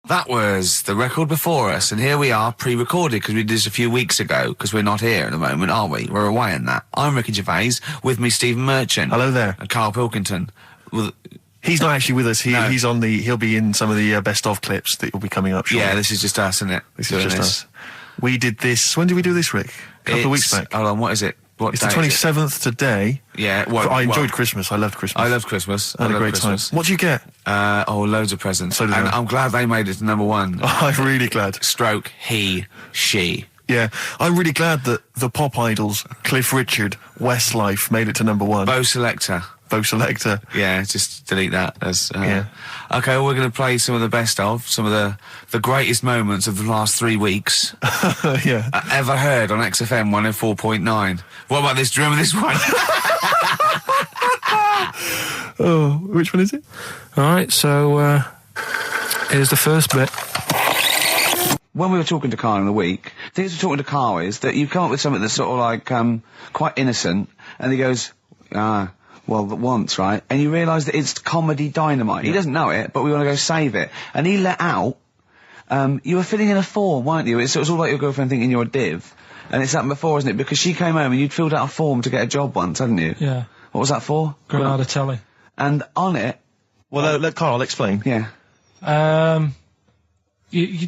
That was the record before us, and here we are, pre-recorded, because we did this a few weeks ago, because we're not here at the moment, are we? We're away in that. I'm Ricky Gervais, with me Stephen Merchant. Hello there. And Karl Pilkington. He's not actually with us. No. He'll be in some of the best-of clips that will be coming up shortly. Yeah, this is just us, isn't it? This is just us. We did this, when did we do this, Rick? A couple of weeks back. Hold on, what is it? What It's the 27th today. Yeah, I enjoyed Christmas. I loved Christmas. I loved Christmas. I had a great time. What did you get? Loads of presents. So did and I. I'm glad they made it to number one. I'm really glad. Stroke, he, she. Yeah, I'm really glad that the pop idols, Cliff Richard, Westlife, made it to number one. Bo Selector. Yeah, just delete that. Yeah. Okay, well, we're going to play some of the best of, some of the greatest moments of the last 3 weeks. Yeah. Ever heard on XFM 104.9. What about this? Do you remember this one? Oh, which one is it? All right, so here's the first bit. When we were talking to Karl in the week, things we're talking to Karl is that you come up with something that's sort of like quite innocent, and he goes, well, once, right? And you realise that it's comedy dynamite. Yeah. He doesn't know it, but we want to go save it. And he let out, you were filling in a form, weren't you? It was all like your girlfriend thinking you're a div. And it's happened before, isn't it? Because she came home and you'd filled out a form to get a job once, hadn't you? Yeah. What was that for? Granada Telly. And on it... Well, let Karl explain. Yeah. You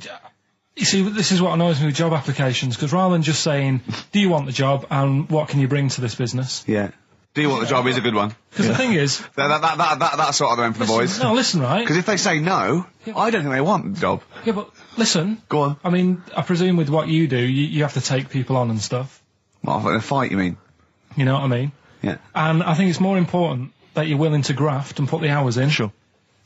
see, this is what annoys me with job applications, because rather than just saying, do you want the job and what can you bring to this business? Yeah. Do you want the job is a good one. Because the thing is... That's sort of the one for the boys. No, listen, right? Because if they say no, I don't think they want the job. Yeah, but listen. Go on. I mean, I presume with what you do, you have to take people on and stuff. What, in a fight, you mean? You know what I mean? Yeah. And I think it's more important that you're willing to graft and put the hours in. Sure.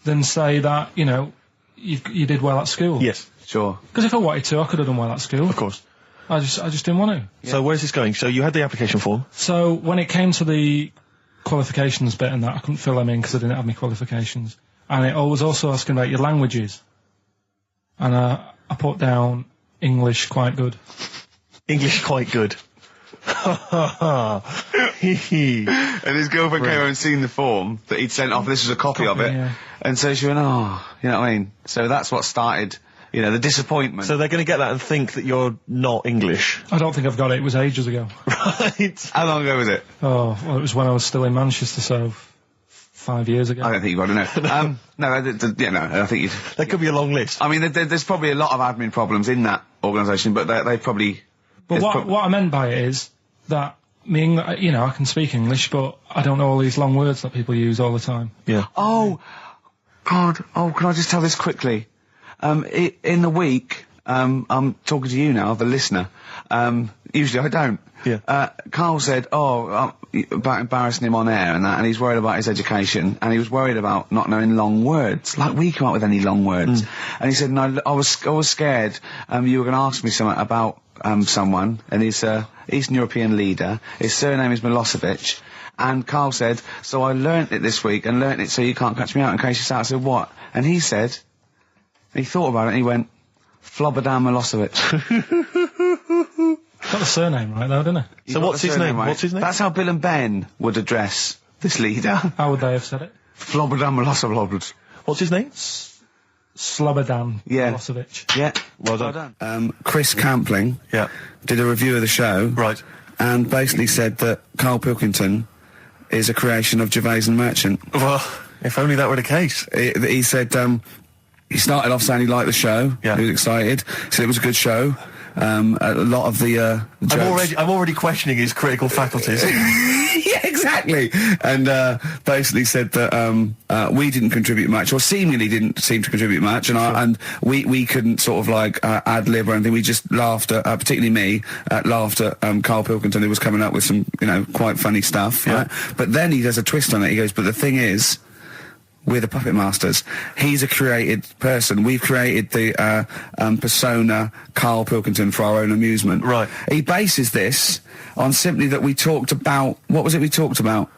Than say that, you know, you did well at school. Yes. Sure. Because if I wanted to, I could have done well at school. Of course. I just didn't want to. Yeah. So where's this going? So you had the application form. So when it came to the qualifications bit and that, I couldn't fill them in because I didn't have my qualifications. And it was also asking about your languages. And I put down English quite good. English quite good. And his girlfriend came over and seen the form that he'd sent off. This was a copy of it. Yeah. And so she went, oh, you know what I mean? So that's what started, you know, the disappointment. So they're going to get that and think that you're not English. I don't think I've got it. It was ages ago. Right. How long ago was it? Oh, well, it was when I was still in Manchester, so 5 years ago. I don't think you've got to know. No, I think you'd... There could be a long list. I mean, there's probably a lot of admin problems in that organisation, but they probably... But what I meant by it is that, you know, I can speak English, but I don't know all these long words that people use all the time. Yeah. Oh, God. Oh, can I just tell this quickly? In the week, I'm talking to you now, the listener. Usually I don't. Yeah. Karl said, about embarrassing him on air and that, and he's worried about his education, and he was worried about not knowing long words. Like, we come up with any long words. And he said, no, I was scared, you were going to ask me something about, someone, and he's Eastern European leader. His surname is Milosevic. And Karl said, so I learnt it this week, and learnt it so you can't catch me out in case you say. I said, what? And he said, he thought about it, and he went, Flobodan Milosevic. Got the surname right, though, didn't he? So what's his name? Right? What's his name? That's how Bill and Ben would address this leader. How would they have said it? Flobodan Milosevic. What's his name? Slobodan Milosevic. Yeah. Well done. Chris Campling did a review of the show. Right. And basically said that Karl Pilkington is a creation of Gervais and Merchant. Well, if only that were the case. He said, he started off saying he liked the show. Yeah. He was excited. He said it was a good show. A lot of the jokes... I'm already questioning his critical faculties. Yeah, exactly. And basically said that we didn't contribute much, or seemingly didn't seem to contribute much, and we couldn't sort of like ad-lib or anything. We just laughed at, particularly me, laughed at Karl Pilkington, who was coming up with some, you know, quite funny stuff. Yeah. Right? But then he does a twist on it. He goes, but the thing is, we're the puppet masters. He's a created person. We've created the persona Karl Pilkington for our own amusement. Right. He bases this on simply that we talked about... What was it we talked about?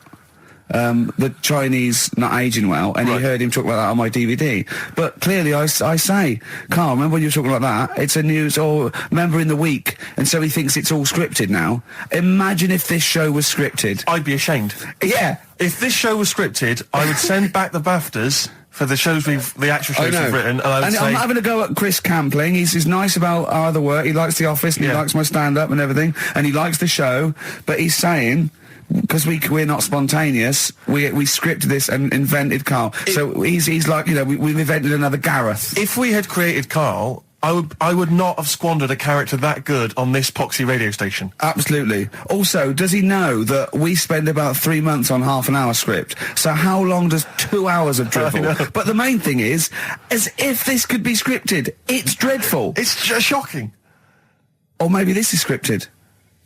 The Chinese not aging well, and he heard him talk about that on my DVD. But clearly I say, Karl, remember when you were talking about that? It's a news, or remember in the week, and so he thinks it's all scripted now. Imagine if this show was scripted. I'd be ashamed. Yeah. If this show was scripted, I would send back the BAFTAs for the shows the actual shows we've written, and I would say... I'm not having a go at Chris Campling. He's nice about our other work. He likes The Office, and he likes my stand-up and everything, and he likes the show, but he's saying... Because we're not spontaneous, we scripted this and invented Karl. So he's like, you know, we've invented another Gareth. If we had created Karl, I would not have squandered a character that good on this poxy radio station. Absolutely. Also, does he know that we spend about 3 months on half an hour script? So how long does 2 hours of drivel? But the main thing is, as if this could be scripted, it's dreadful. It's shocking. Or maybe this is scripted.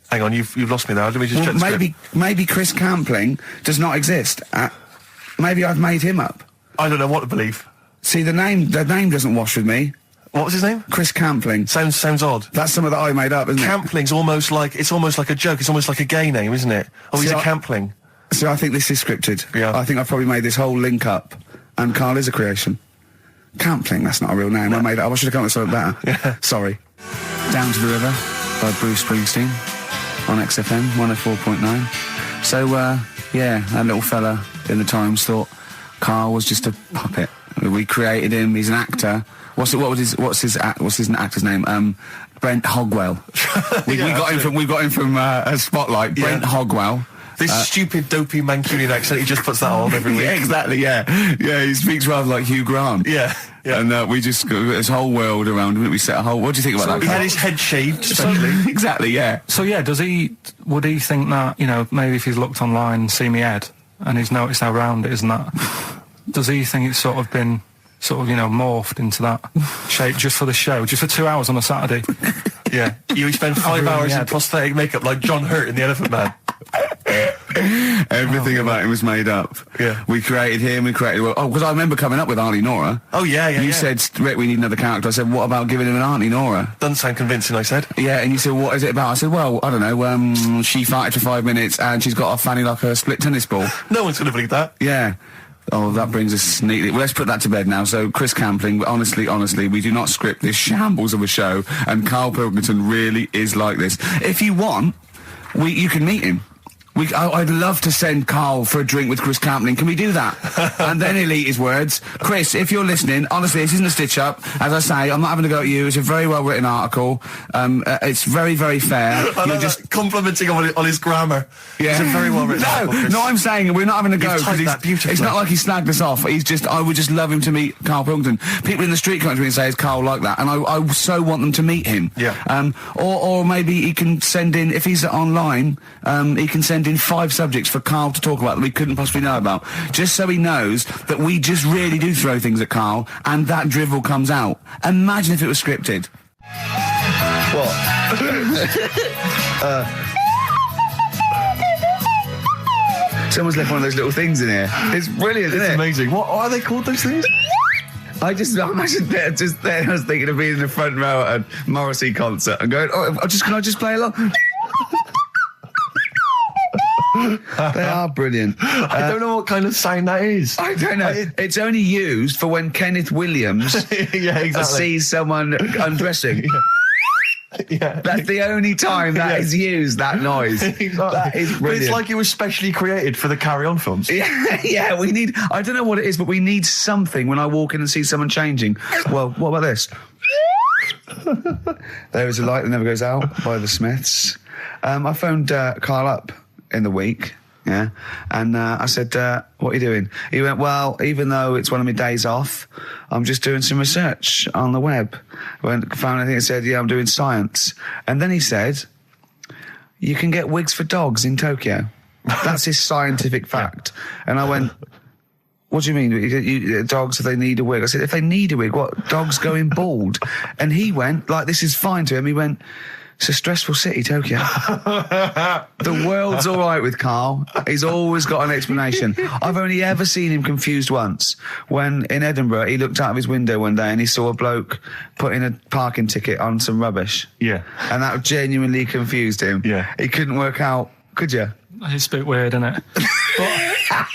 Hang on, you've lost me there. Let me just check the script. Maybe Chris Campling does not exist. Maybe I've made him up. I don't know what to believe. See, the name doesn't wash with me. What was his name? Chris Campling. Sounds odd. That's something that I made up, isn't it? Campling's almost like a joke. It's almost like a gay name, isn't it? Oh, he's a Campling. So I think this is scripted. Yeah. I think I've probably made this whole link up, and Karl is a creation. Campling, that's not a real name. No. I made it up. I should have come up with something better. Yeah. Sorry. Down to the River by Bruce Springsteen on XFM 104.9. So, that little fella in the Times thought Karl was just a puppet. We created him. He's an actor. What's his actor's name? Brent Hogwell. We got him from a Spotlight. Brent Hogwell. This stupid, dopey Mancunian accent, he just puts that on every week. Yeah, exactly, yeah. Yeah, he speaks rather like Hugh Grant. Yeah. And we just got this whole world around him. We set a whole... What do you think about that? He had his head shaved, especially. Exactly, yeah. So, yeah, would he think that, you know, maybe if he's looked online and seen me head, and he's noticed how round it is and that, does he think it's sort of been... you know, morphed into that shape just for the show, just for 2 hours on a Saturday? Yeah. You spend 5 hours in prosthetic makeup like John Hurt in The Elephant Man. Everything about him was made up. Yeah. We created him, because I remember coming up with Auntie Nora. Oh, yeah. You said, Rick, we need another character. I said, what about giving him an Auntie Nora? Doesn't sound convincing, I said. Yeah, and you said, what is it about? I said, well, I don't know, she farted for 5 minutes and she's got a fanny like a split tennis ball. No one's going to believe that. Yeah. Oh, that brings us neatly... Well, let's put that to bed now. So, Chris Campling, honestly, we do not script this shambles of a show, and Karl Pilkington really is like this. If you want, you can meet him. I'd love to send Karl for a drink with Chris Campling. Can we do that? And then he'll eat his words. Chris, if you're listening, honestly, this isn't a stitch-up. As I say, I'm not having to go at you. It's a very well-written article. It's very, very fair. You're just complimenting on his grammar. Yeah. It's a very well-written article. No, I'm saying we're not having to go. Because it's not like he snagged us off. I would just love him to meet Karl Pilkington. People in the street come up to me and say, is Karl like that? And I so want them to meet him. Yeah. Or maybe he can send in, if he's online, he can send in 5 subjects for Karl to talk about that we couldn't possibly know about, just so he knows that we just really do throw things at Karl, and that drivel comes out. Imagine if it was scripted. What? Someone's left one of those little things in here. It's brilliant, isn't it? It's amazing. What are they called, those things? I imagine just there, I was thinking of being in the front row at a Morrissey concert and going, can I just play along? They are brilliant. I don't know what kind of sound that is. I don't know. It's only used for when Kenneth Williams sees someone undressing. Yeah. That's the only time that is used, that noise. Exactly. That is brilliant. But it's like it was specially created for the Carry On films. Yeah, we need... I don't know what it is, but we need something when I walk in and see someone changing. Well, what about this? There is a light that never goes out by the Smiths. I phoned Karl up in the week, and I said, what are you doing? He went, well, even though it's one of my days off, I'm just doing some research on the web. Found anything that said, I'm doing science. And then he said, you can get wigs for dogs in Tokyo. That's his scientific fact. And I went, what do you mean? Dogs, if they need a wig? I said, if they need a wig, what? Dogs going bald? And he went, like, this is fine to him. He went, it's a stressful city, Tokyo. The world's all right with Karl. He's always got an explanation. I've only ever seen him confused once. When in Edinburgh, he looked out of his window one day and he saw a bloke putting a parking ticket on some rubbish. Yeah. And that genuinely confused him. Yeah. He couldn't work out, could you? It's a bit weird, isn't it?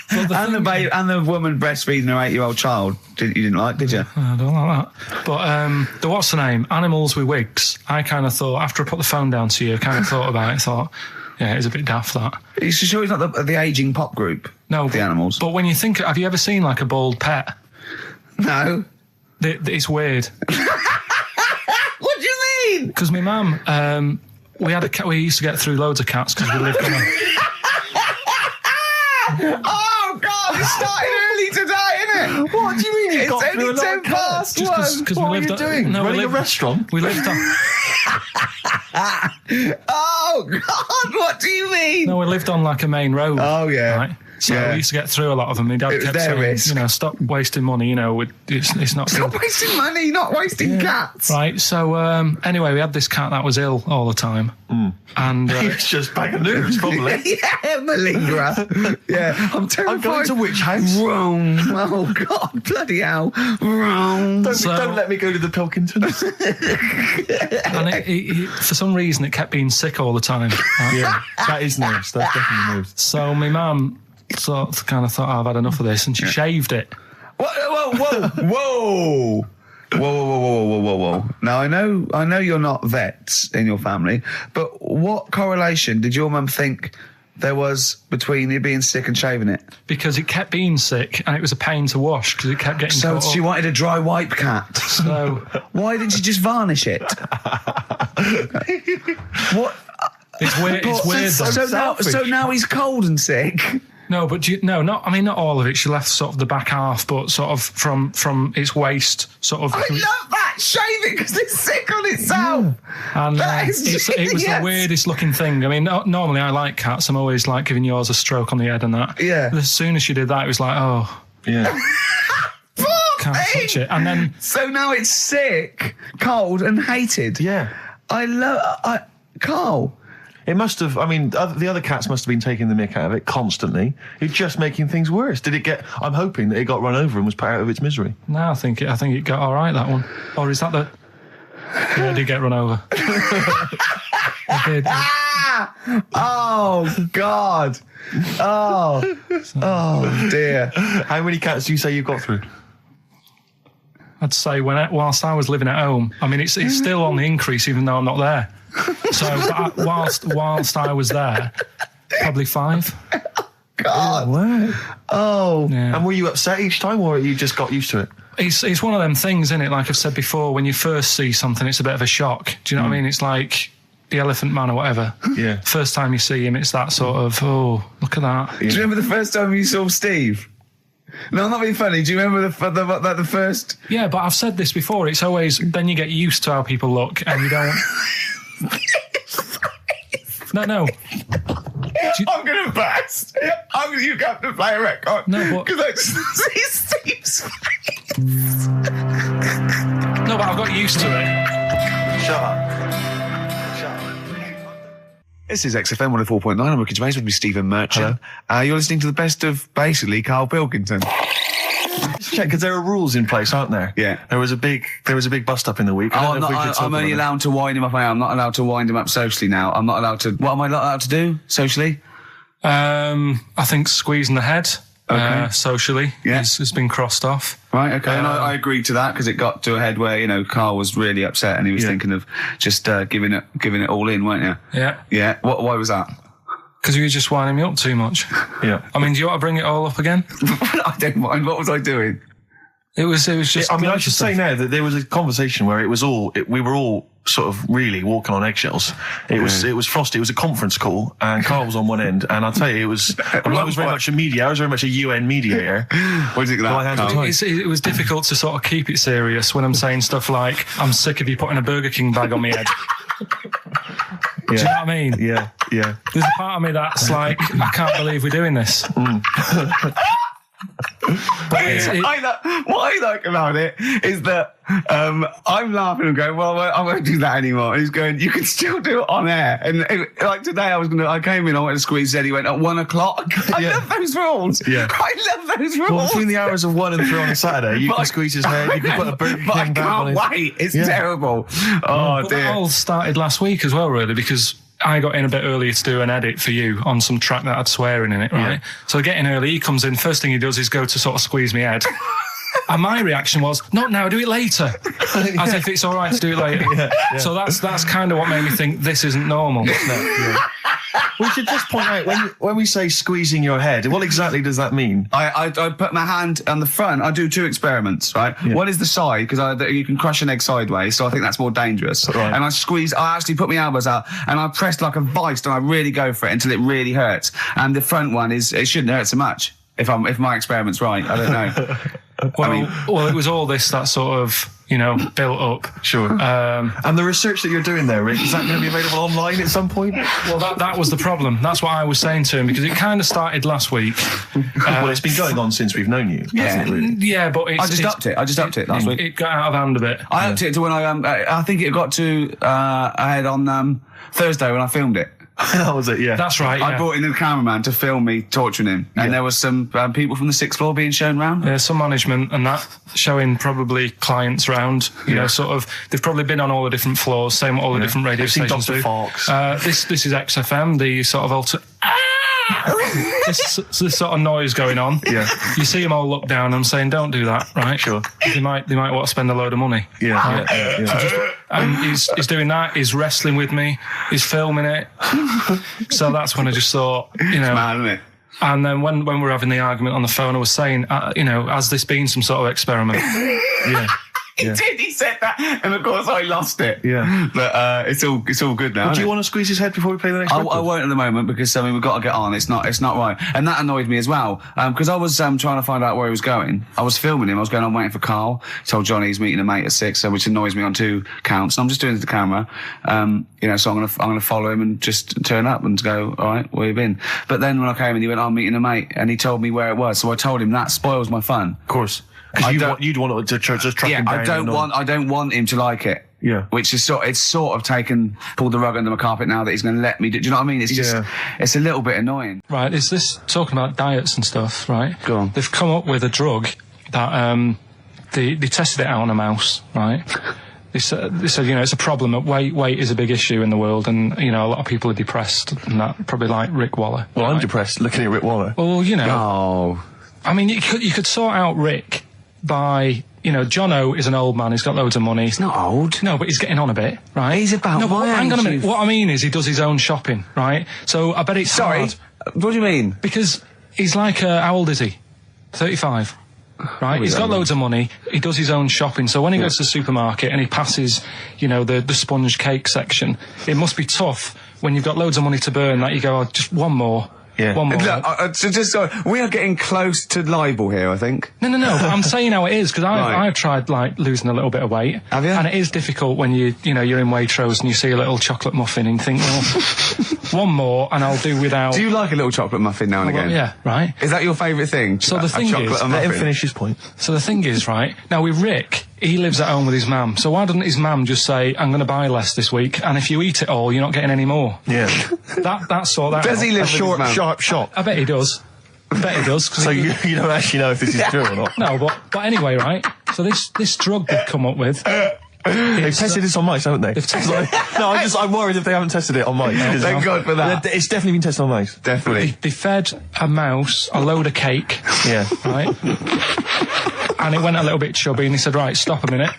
And the woman breastfeeding her 8-year-old child, you didn't like, did you? I don't like that. But what's the name? Animals with wigs. I kind of thought, after I put the phone down to you, I kind of thought about it, thought, yeah, it's a bit daft, that. Are you sure he's not the ageing pop group? No. The Animals? But when you think, have you ever seen, like, a bald pet? No. It's weird. What do you mean? Because my mum, we had a cat. We used to get through loads of cats because we lived on a... Oh, God, it started early today, isn't it? What do you mean you got It's through only a lot 10 of cats? past 1. What are you doing? No, Running a restaurant? We lived on... Oh, God, what do you mean? No, we lived on like a main road. Oh, yeah. Right? So Yeah. we used to get through a lot of them. My dad It was kept their saying, risk. stop wasting money, it's not Stop good. wasting money, not wasting cats. Right, so anyway, we had this cat that was ill all the time. And It's just bag of nerves, probably. Yeah, malingerer. Yeah, I'm terrified. I'm going to which house? Rome. Oh, God, bloody hell. Rome. Don't let me go to the Pilkingtons. and it, for some reason, it kept being sick all the time. Right? Yeah, that is nerves. That's definitely nerves. So my mum kind of thought, I've had enough of this, and she shaved it. Whoa. Whoa. Now, I know you're not vets in your family, but what correlation did your mum think there was between you being sick and shaving it? Because it kept being sick, and it was a pain to wash, because it kept getting So caught she up. wanted a dry wipe cat. So Why didn't she just varnish it? What? it's weird. It's weird. though. So now he's cold and sick. No, but not all of it. She left sort of the back half, but sort of from its waist, sort of. I love that. Shave it because it's sick on itself. And That is it was the genius. weirdest looking thing. I mean, normally I like cats. I'm always like giving yours a stroke on the head and that. Yeah. But as soon as she did that, it was like, oh, Yeah. can't touch it. And then So now it's sick, cold, and hated. Yeah. Carl. It must have, the other cats must have been taking the mick out of it constantly. It's just making things worse. I'm hoping that it got run over and was put out of its misery. no, I think it got all right, that one. Or is that yeah, it did get run over. It did. Oh, God. Oh, dear. How many cats do you say you've got through? I'd say whilst I was living at home, I mean, it's still on the increase even though I'm not there. So whilst I was there, probably 5. God. Wow. Oh. Yeah. And were you upset each time, or you just got used to it? It's one of them things, isn't it? Like I've said before, when you first see something, it's a bit of a shock. Do you know what I mean? It's like the Elephant Man or whatever. Yeah. First time you see him, it's that sort of, oh, look at that. Do you remember the first time you saw Steve? No, I'm not being funny. Do you remember the first? Yeah, but I've said this before. It's always, then you get used to how people look and you don't... No. I'm going to burst. You have to play a record. No, but... Because I just see Steve's face. No, but I've got used to it. Shut up. This is XFM 104.9. I'm Ricky Gervais with me, Stephen Merchant. You're listening to the best of, basically, Karl Pilkington. Check, because there are rules in place, aren't there? Yeah. There was a big bust up in the week. I'm only allowed to wind him up. I'm not allowed to wind him up socially now. I'm not allowed to... What am I not allowed to do socially? I think squeezing the head, socially, has been crossed off. Right, okay. And I agreed to that because it got to a head where, Carl was really upset and he was thinking of just giving it all in, weren't you? Yeah. Yeah. Why was that? Because you were just winding me up too much. Yeah. I mean, do you want to bring it all up again? I don't mind. What was I doing? It was just... I should say now that there was a conversation where we were all sort of really walking on eggshells. It was frosty. It was a conference call, and Carl was on one end. And I'll tell you, I was very much a mediator. I was very much a UN mediator. What do you think of that, Carl? It was difficult to sort of keep it serious when I'm saying stuff like, I'm sick of you putting a Burger King bag on my head. Do you know what I mean? Yeah. There's a part of me that's like, I can't believe we're doing this. What I like about it is that I'm laughing and going, well, I won't do that anymore. And he's going, you can still do it on air. And like today, I came in, I went to squeeze Eddie, went at 1 o'clock. I love those rules. Yeah. I love those rules. Well, between the hours of 1 and 3 on a Saturday, you can squeeze his head, you can put a Burger King I bag on his... can't wait. It's terrible. Oh, But dear. that all started last week as well, really, because I got in a bit earlier to do an edit for you on some track that had swearing in it, right? Yeah. So I get in early, he comes in, first thing he does is go to sort of squeeze me head. And my reaction was, not now, do it later. As if it's all right to do it later. So that's kind of what made me think this isn't normal. We should just point out, when we say squeezing your head, what exactly does that mean? I put my hand on the front. I do 2 experiments, right? Yeah. One is the side, because you can crush an egg sideways, so I think that's more dangerous. Right. And I actually put my elbows out, and I pressed like a vice, and I really go for it until it really hurts. And the front one it shouldn't hurt so much, if my experiment's right. I don't know. Well, it was all this that sort of, built up. Sure. And the research that you're doing there, Rick, is that going to be available online at some point? Well, that was the problem. That's what I was saying to him, because it kind of started last week. Well, it's been going on since we've known you. Yeah. Really? Yeah, but I just upped it last week. It got out of hand a bit. I upped it to when I think it got to ahead on Thursday when I filmed it. That was it, yeah. That's right, yeah. I brought in a cameraman to film me torturing him, and there was some people from the 6th floor being shown round. Yeah, some management and that, showing probably clients round, sort of, they've probably been on all the different floors, same what all the different radio stations do. This is XFM, the sort of this sort of noise going on. Yeah. You see them all look down and saying, don't do that, right? Sure. They might want to spend a load of money. Yeah. And he's doing that, he's wrestling with me, he's filming it. So that's when I just thought, It's mad, isn't it? And then when we were having the argument on the phone, I was saying, has this been some sort of experiment? Yeah. He did. He said that, and of course I lost it. Yeah, but it's all good now. Do you want to squeeze his head before we play the next record? I won't at the moment, because we've got to get on. It's not right, and that annoyed me as well, because I was trying to find out where he was going. I was filming him. I was going on waiting for Karl. Told Johnny he's meeting a mate at 6, which annoys me on 2 counts. And I'm just doing it to the camera, So I'm gonna follow him and just turn up and go, all right, where you been? But then when I came and he went, I'm meeting a mate, and he told me where it was. So I told him that spoils my fun. Of course. Because you'd want to just track him down. I don't want him to like it. Yeah. Which is pulled the rug under my carpet now that he's going to let me do. Do you know what I mean? It's just, it's a little bit annoying. Right. Is this talking about diets and stuff? Right. Go on. They've come up with a drug that they tested it out on a mouse. Right. They said, it's a problem. That weight is a big issue in the world, and a lot of people are depressed, and that probably like Rick Waller. Well, right? I'm depressed looking at Rick Waller. Well, Oh. I mean, you could sort out Rick by, Jono is an old man, he's got loads of money. He's not old. No, but he's getting on a bit, right? He's about my age. Hang on a minute. What I mean is he does his own shopping, right? So I bet it's hard. What do you mean? Because he's like, how old is he? 35. Right? He's got loads of money, he does his own shopping, so when he goes to the supermarket and he passes, the sponge cake section, it must be tough when you've got loads of money to burn that you go, just one more. Yeah. One more. Look, we are getting close to libel here, I think. No, but I'm saying how it is, because I've tried, losing a little bit of weight. Have you? And it is difficult when you're in Waitrose and you see a little chocolate muffin and you think, well, one more and I'll do without... Do you like a little chocolate muffin now and again? Well, yeah, right. Is that your favourite thing? So the thing is... Let him finish his point. So the thing is, right, now with Rick, he lives at home with his mum, so why doesn't his mum just say, I'm going to buy less this week, and if you eat it all, you're not getting any more? Yeah. That's all that... Does he live with his mum? Sharp shot? I bet he does. So you don't actually know if this is true or not? No, but anyway, right, so this drug they've come up with... They've tested this on mice, haven't they? They've tested I'm worried if they haven't tested it on mice. Thank God for that. It's definitely been tested on mice. Definitely. They fed a mouse a load of cake. Yeah. Right? And it went a little bit chubby, and he said, right, stop a minute.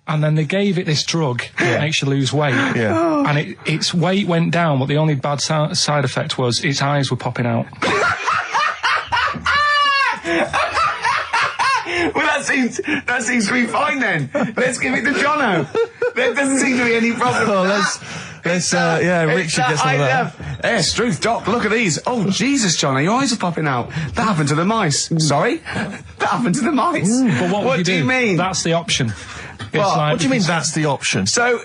And then they gave it this drug that makes you lose weight. Yeah. And its weight went down, but the only bad side effect was its eyes were popping out. Well, that seems to be fine then. Let's give it to Jono. There doesn't seem to be any problem. Oh, Rick should get some of that. Yes, Struth, Doc, look at these. Oh, Jesus, Jono, your eyes are popping out. That happened to the mice. Sorry? That happened to the mice. But what do you mean? That's the option. What do you mean that's the option? So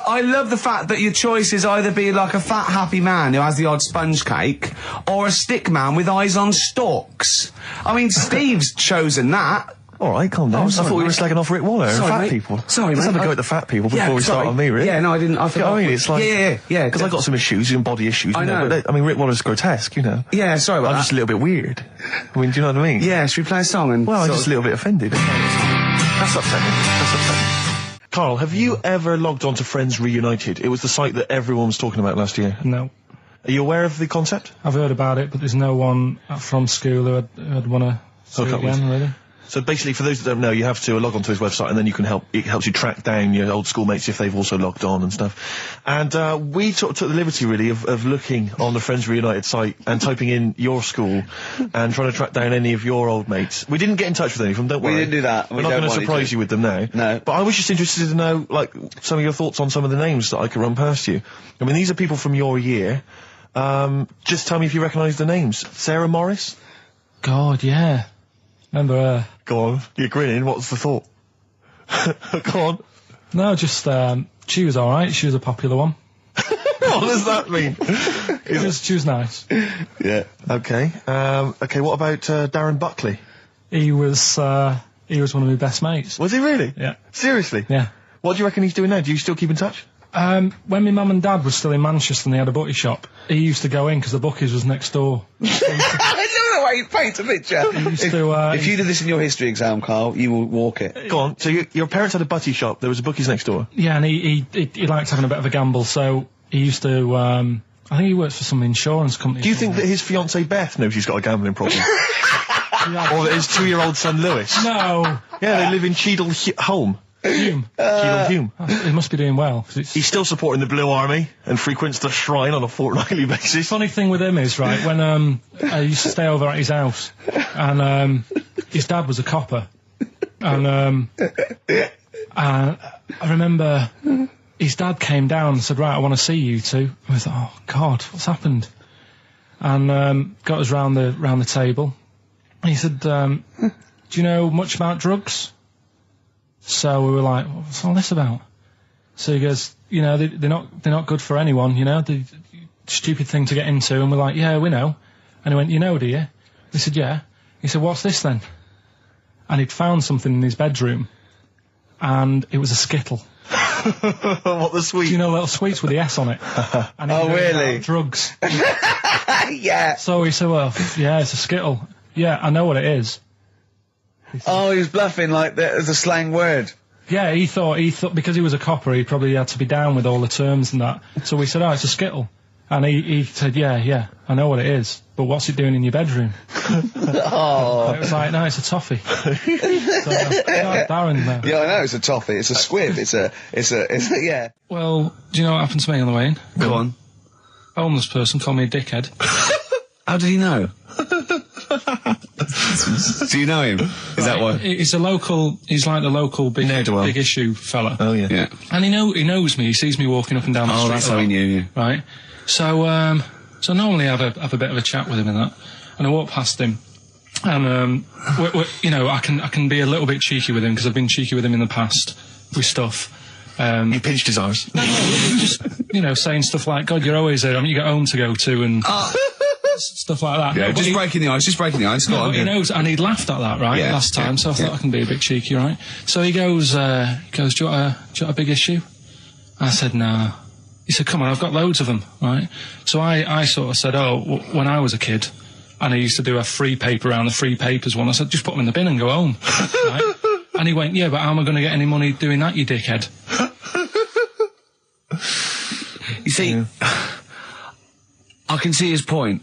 I love the fact that your choice is either be like a fat, happy man who has the odd sponge cake, or a stick man with eyes on stalks. I mean, Steve's chosen that. All right, calm down. I thought we were slagging off Rick Waller and fat people. Sorry, Let's mate. have a go at the fat people before we start on me, Rick. Yeah, no, I didn't. I forgot. I mean, it's like... Yeah. Because I've got some issues and body issues. I know. But Rick Waller's grotesque, Yeah, sorry about I'm that. just a little bit weird. I mean, do you know what I mean? Yeah, should we play a song and... Well, I'm just a little bit offended. That's upsetting. Karl, have you ever logged on to Friends Reunited? It was the site that everyone was talking about last year. No. Are you aware of the concept? I've heard about it, but there's no one from school who'd want to see it again, really. So basically, for those that don't know, you have to log onto his website, and then it helps you track down your old schoolmates if they've also logged on and stuff. And we took the liberty, really, of looking on the Friends Reunited site and typing in your school and trying to track down any of your old mates. We didn't get in touch with any of them, don't worry. We didn't do that. We're not going to surprise you with them now. No. But I was just interested to know, like, some of your thoughts on some of the names that I could run past you. I mean, these are people from your year. Just tell me if you recognise the names. Sarah Morris? God, yeah. Remember her? Go on, you're grinning, what's the thought? Go on. No, just, she was alright, she was a popular one. What does that mean? She was nice. Yeah. Okay, okay, what about Darren Buckley? He was one of my best mates. Was he really? Yeah. Seriously? Yeah. What do you reckon he's doing now? Do you still keep in touch? When my mum and dad were still in Manchester and they had a butty shop, he used to go in because the bookies was next door. I don't know why you paint a picture. If you did this in your history exam, Carl, you will walk it. Go on, so your parents had a butty shop, there was a bookies next door? Yeah, and he liked having a bit of a gamble, so he used to, I think he works for some insurance company. Do you think that his fiancée Beth knows he's got a gambling problem? Or that his 2-year-old son Lewis? No! Yeah, they live in Cheadle Holme. Hume. Cheadle Hume. He must be doing well. 'Cause He's still supporting the Blue Army and frequents the shrine on a fortnightly basis. Funny thing with him is, right, when I used to stay over at his house, and his dad was a copper, and I remember his dad came down and said, right, I want to see you two. I was like, oh God, what's happened? And got us round the table. And he said, do you know much about drugs? So we were like, what's all this about? So he goes, you know, they're not good for anyone, you know, the stupid thing to get into. And we're like, yeah, we know. And he went, you know, do you? We said, yeah. He said, what's this then? And he'd found something in his bedroom, and it was a Skittle. What, the sweet? Do you know little sweets with the S on it? And Oh, really? Drugs. Yeah. So he said, well, yeah, it's a Skittle. Yeah, I know what it is. Oh, he was bluffing like that as a slang word. Yeah, he thought because he was a copper, he probably had to be down with all the terms and that. So we said, oh, it's a Skittle. And he said, yeah, I know what it is, but what's it doing in your bedroom? Oh. It was like, no, it's a toffee. So, Darren there. Yeah, I know, it's a toffee, it's a squib, it's a, yeah. Well, do you know what happened to me on the way in? Go on. A homeless person called me a dickhead. How did he know? Do you know him? Is that what? He's like the local big issue fella. Oh, yeah. Yeah. And he knows me, he sees me walking up and down the street. Oh, that's how he knew you. Right. So normally I have a bit of a chat with him and that. And I walk past him, and you know, I can be a little bit cheeky with him because I've been cheeky with him in the past with stuff. You pinched his arse. No, just, you know, saying stuff like, God, you're always there. I mean, you got home to go to and stuff like that. Yeah, just breaking the ice, go on. He knows, and he'd laughed at that, right, last time, so I thought I can be a bit cheeky, right? So he goes, do you want a big issue? I said, no. He said, come on, I've got loads of them, right? So I sort of said, when I was a kid, and I used to do a free paper around the free papers one, I said, just put them in the bin and go home, right? And he went, yeah, but how am I going to get any money doing that, you dickhead? You see, I can see his point.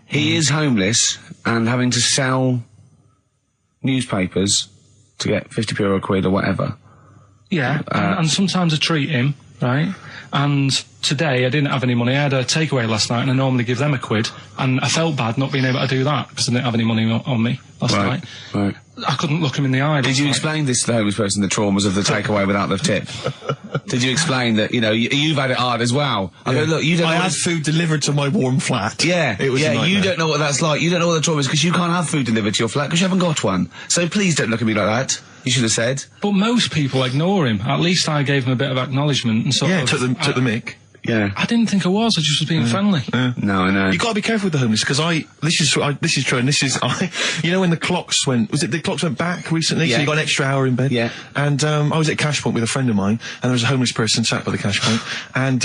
He is homeless and having to sell newspapers to get 50p or a quid or whatever. Yeah, and sometimes I treat him, right? And today I didn't have any money. I had a takeaway last night and I normally give them a quid. And I felt bad not being able to do that because I didn't have any money on me last night. Right. I couldn't look him in the eye. Did you explain this to the homeless person, the traumas of the takeaway without the tip? Did you explain that, you know, you've had it hard as well? I go, look, you don't I know had food delivered to my warm flat. Yeah, it was a nightmare. You don't know what that's like. You don't know what the trauma is because you can't have food delivered to your flat because you haven't got one. So please don't look at me like that. You should have said. But most people ignore him. At least I gave him a bit of acknowledgement and sort of... took the mic. Yeah. I didn't think I was just was being friendly. No, I know. You got to be careful with the homeless because this is true, and this is you know when the clocks went back recently, so you got an extra hour in bed. Yeah. And I was at Cash Point with a friend of mine, and there was a homeless person sat by the Cash Point, and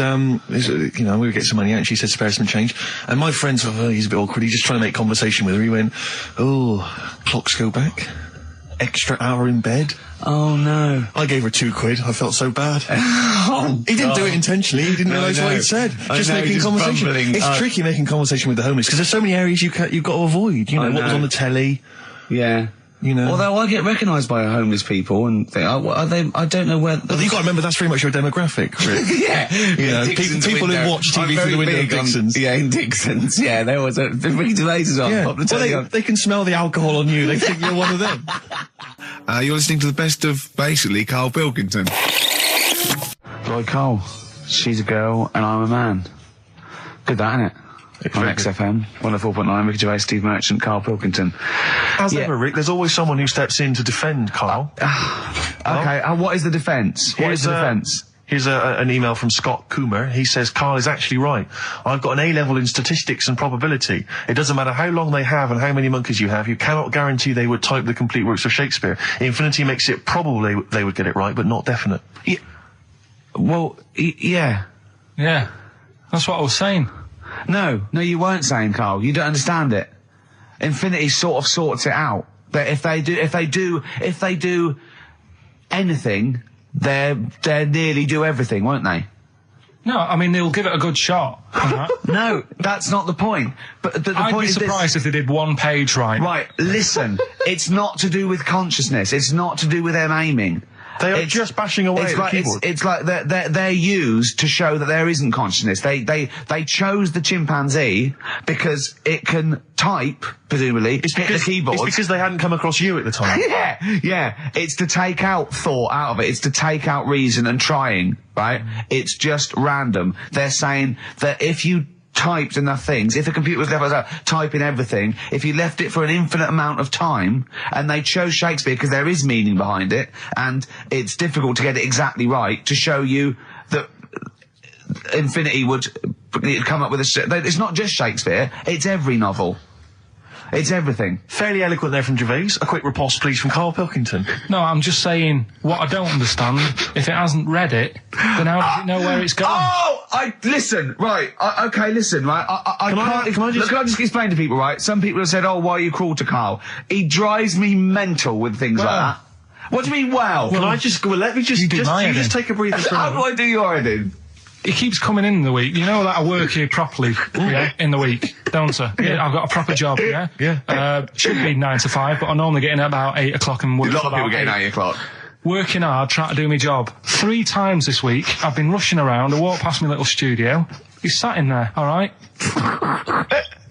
you know, we would get some money out, and she said spare some change, and my friend sort of, he's a bit awkward, he's just trying to make conversation with her. He went, oh, clocks go back, extra hour in bed. Oh no. I gave her £2. I felt so bad. He didn't do it intentionally. He didn't realise what he'd said. Just making conversation. It's tricky making conversation with the homeless because there's so many areas you've got to avoid. You know, what was on the telly, Yeah. You know. Although I get recognised by homeless people and think, are they? I don't know where. Well, you got to remember that's very much your demographic, Rick. Yeah. You know, Dixon's people who window. watch TV I'm through very the window of big on- Dixon's. Yeah, in Dixon's. Yeah, there was Ricky Gervais is on. Yeah. Pop the Well, telly on. they can smell the alcohol on you. They think you're one of them. You're listening to the best of, basically, Karl Pilkington. Lloyd Cole. She's a girl and I'm a man. Good that, innit? On XFM, 104.9, Ricky Gervais, Steve Merchant, Karl Pilkington. As ever, Rick, there's always someone who steps in to defend Karl. Okay, what is the defence? What is the defence? Here's an email from Scott Coomer. He says, Karl is actually right. I've got an A-level in statistics and probability. It doesn't matter how long they have and how many monkeys you have. You cannot guarantee they would type the complete works of Shakespeare. Infinity makes it probably they would get it right, but not definite. Yeah. Well, yeah. Yeah. That's what I was saying. No, you weren't saying, Karl. You don't understand it. Infinity sort of sorts it out. That if they do anything, they'll nearly do everything, won't they? No, I mean, they'll give it a good shot. No, that's not the point. But the I'd point be is surprised if they did one page right. Right, listen. It's not to do with consciousness. It's not to do with them aiming. They are just bashing away at the keyboard. It's like they're used to show that there isn't consciousness. They chose the chimpanzee because it can type, presumably, hit the keyboard. It's because they hadn't come across you at the time. Yeah. It's to take out thought out of it. It's to take out reason and trying, right? It's just random. They're saying that if you typed enough things, if the computer was left typing everything, if you left it for an infinite amount of time, and they chose Shakespeare because there is meaning behind it, and it's difficult to get it exactly right, to show you that Infinity would come up with it's not just Shakespeare, it's every novel. It's everything. Fairly eloquent there from Gervais. A quick riposte, please, from Karl Pilkington. No, I'm just saying, what I don't understand, if it hasn't read it, then how does it know where it's going? Listen, right, listen, right, Can I just explain to people, right? Some people have said, why are you cruel to Karl? He drives me mental with things like that. What do you mean, well? Let me just take a breather for a How do moment. I do your editing? He keeps coming in the week. You know that I work here properly, in the week, don't I? Yeah. I've got a proper job, Yeah. Should be 9 to 5, but I normally get in at about 8 o'clock and work. A lot of about people getting 8 o'clock. Working hard, trying to do my job. 3 times this week, I've been rushing around. I walked past my little studio. He's sat in there, all right?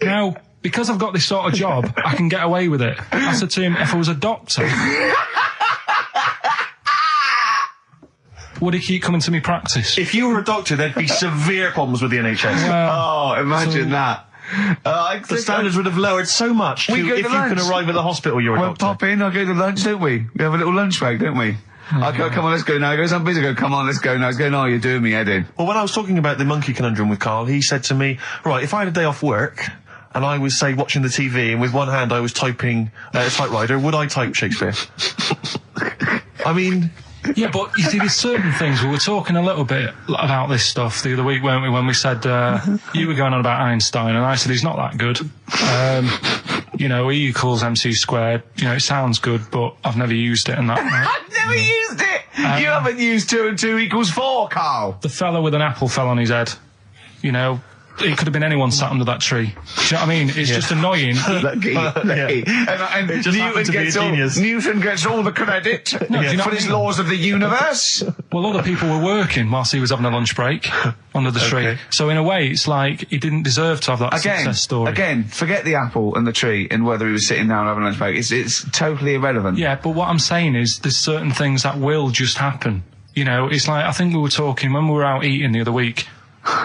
Now, because I've got this sort of job, I can get away with it. I said to him, if I was a doctor, would he keep coming to me practice? If you were a doctor, there'd be severe problems with the NHS. Imagine that. The standards would have lowered so much if you can arrive at the hospital, you're a We'll doctor. pop in, I'll go to lunch, don't we? We have a little lunch break, don't we? I go, come on, let's go now. He goes, I'm busy. I go, come on, let's go now. He's going, you're doing me head in. Well, when I was talking about the monkey conundrum with Karl, he said to me, right, if I had a day off work, and I was, say, watching the TV, and with one hand I was typing a typewriter, would I type Shakespeare? I mean... Yeah, but you see, there's certain things. We were talking a little bit about this stuff the other week, weren't we, when we said, you were going on about Einstein, and I said he's not that good. E equals MC squared. It sounds good, but I've never used it and that. Right? I've never used it! You haven't used 2 and 2 equals 4, Karl! The fella with an apple fell on his head. It could have been anyone sat under that tree. Do you know what I mean? It's just annoying. Lucky. And It just happened to be a genius. Newton gets all the credit do you know for what his I mean? laws of the universe. Well, other people were working whilst he was having a lunch break under the tree. So in a way, it's like he didn't deserve to have that success story. Again, forget the apple and the tree and whether he was sitting down having a lunch break. It's totally irrelevant. Yeah, but what I'm saying is there's certain things that will just happen. It's like, I think we were talking when we were out eating the other week.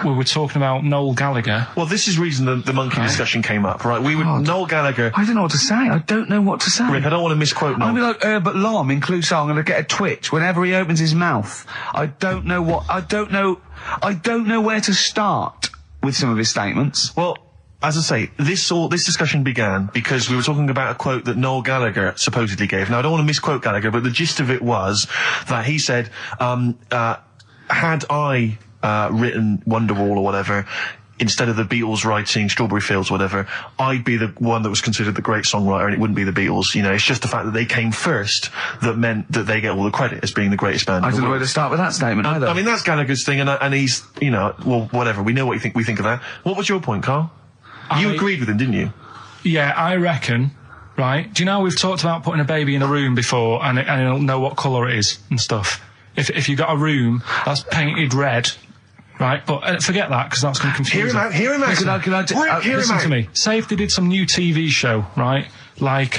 We were talking about Noel Gallagher. Well, this is reason the monkey discussion came up, right? Noel Gallagher... I don't know what to say. I don't know what to say. Rick, I don't want to misquote Noel. I'll be like Herbert Lom in Clouseau. I'm going to get a twitch whenever he opens his mouth. I don't know where to start with some of his statements. Well, as I say, this discussion began because we were talking about a quote that Noel Gallagher supposedly gave. Now, I don't want to misquote Gallagher, but the gist of it was that he said, had I... written Wonderwall or whatever, instead of the Beatles writing Strawberry Fields or whatever, I'd be the one that was considered the great songwriter and it wouldn't be the Beatles. It's just the fact that they came first that meant that they get all the credit as being the greatest band I in the don't know world. where to start with that statement either. I mean, that's Gallagher's thing and he's, well, whatever. We know what we think of that. What was your point, Karl? You agreed with him, didn't you? Yeah, I reckon right? Do you know we've talked about putting a baby in a room before and it'll know what colour it is and stuff? If you've got a room that's painted red, right? But forget that, because that's going to confuse Hear him out. Listen to me. Say if they did some new TV show, right? Like,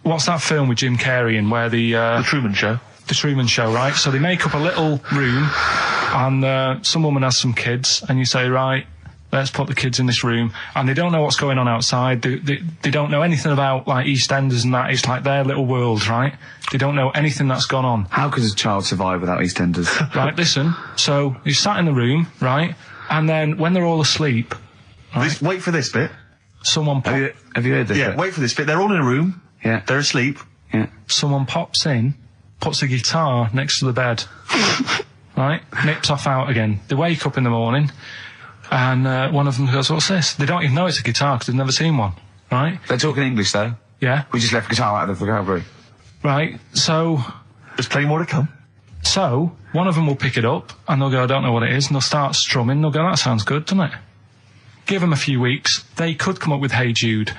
what's that film with Jim Carrey in where The Truman Show. The Truman Show, right? So they make up a little room and some woman has some kids and you say, right, let's put the kids in this room, and they don't know what's going on outside. They don't know anything about, like, EastEnders and that. It's like their little world, right? They don't know anything that's gone on. How could a child survive without EastEnders? Right, listen. So you sat in the room, right? And then when they're all asleep, right, Wait for this bit. someone Have you heard this? Yeah, bit? wait for this bit. They're all in a room. Yeah. They're asleep. Yeah. someone pops in, puts a guitar next to the bed, right? Nips off out again. They wake up in the morning, and one of them goes, "What's this?" They don't even know it's a guitar because they've never seen one, right? They're talking English, though. Yeah. We just left guitar out of the vocabulary. Right. So There's plenty more to come. one of them will pick it up, and they'll go, "I don't know what it is," and they'll start strumming. They'll go, "That sounds good, doesn't it?" Give them a few weeks, they could come up with Hey Jude.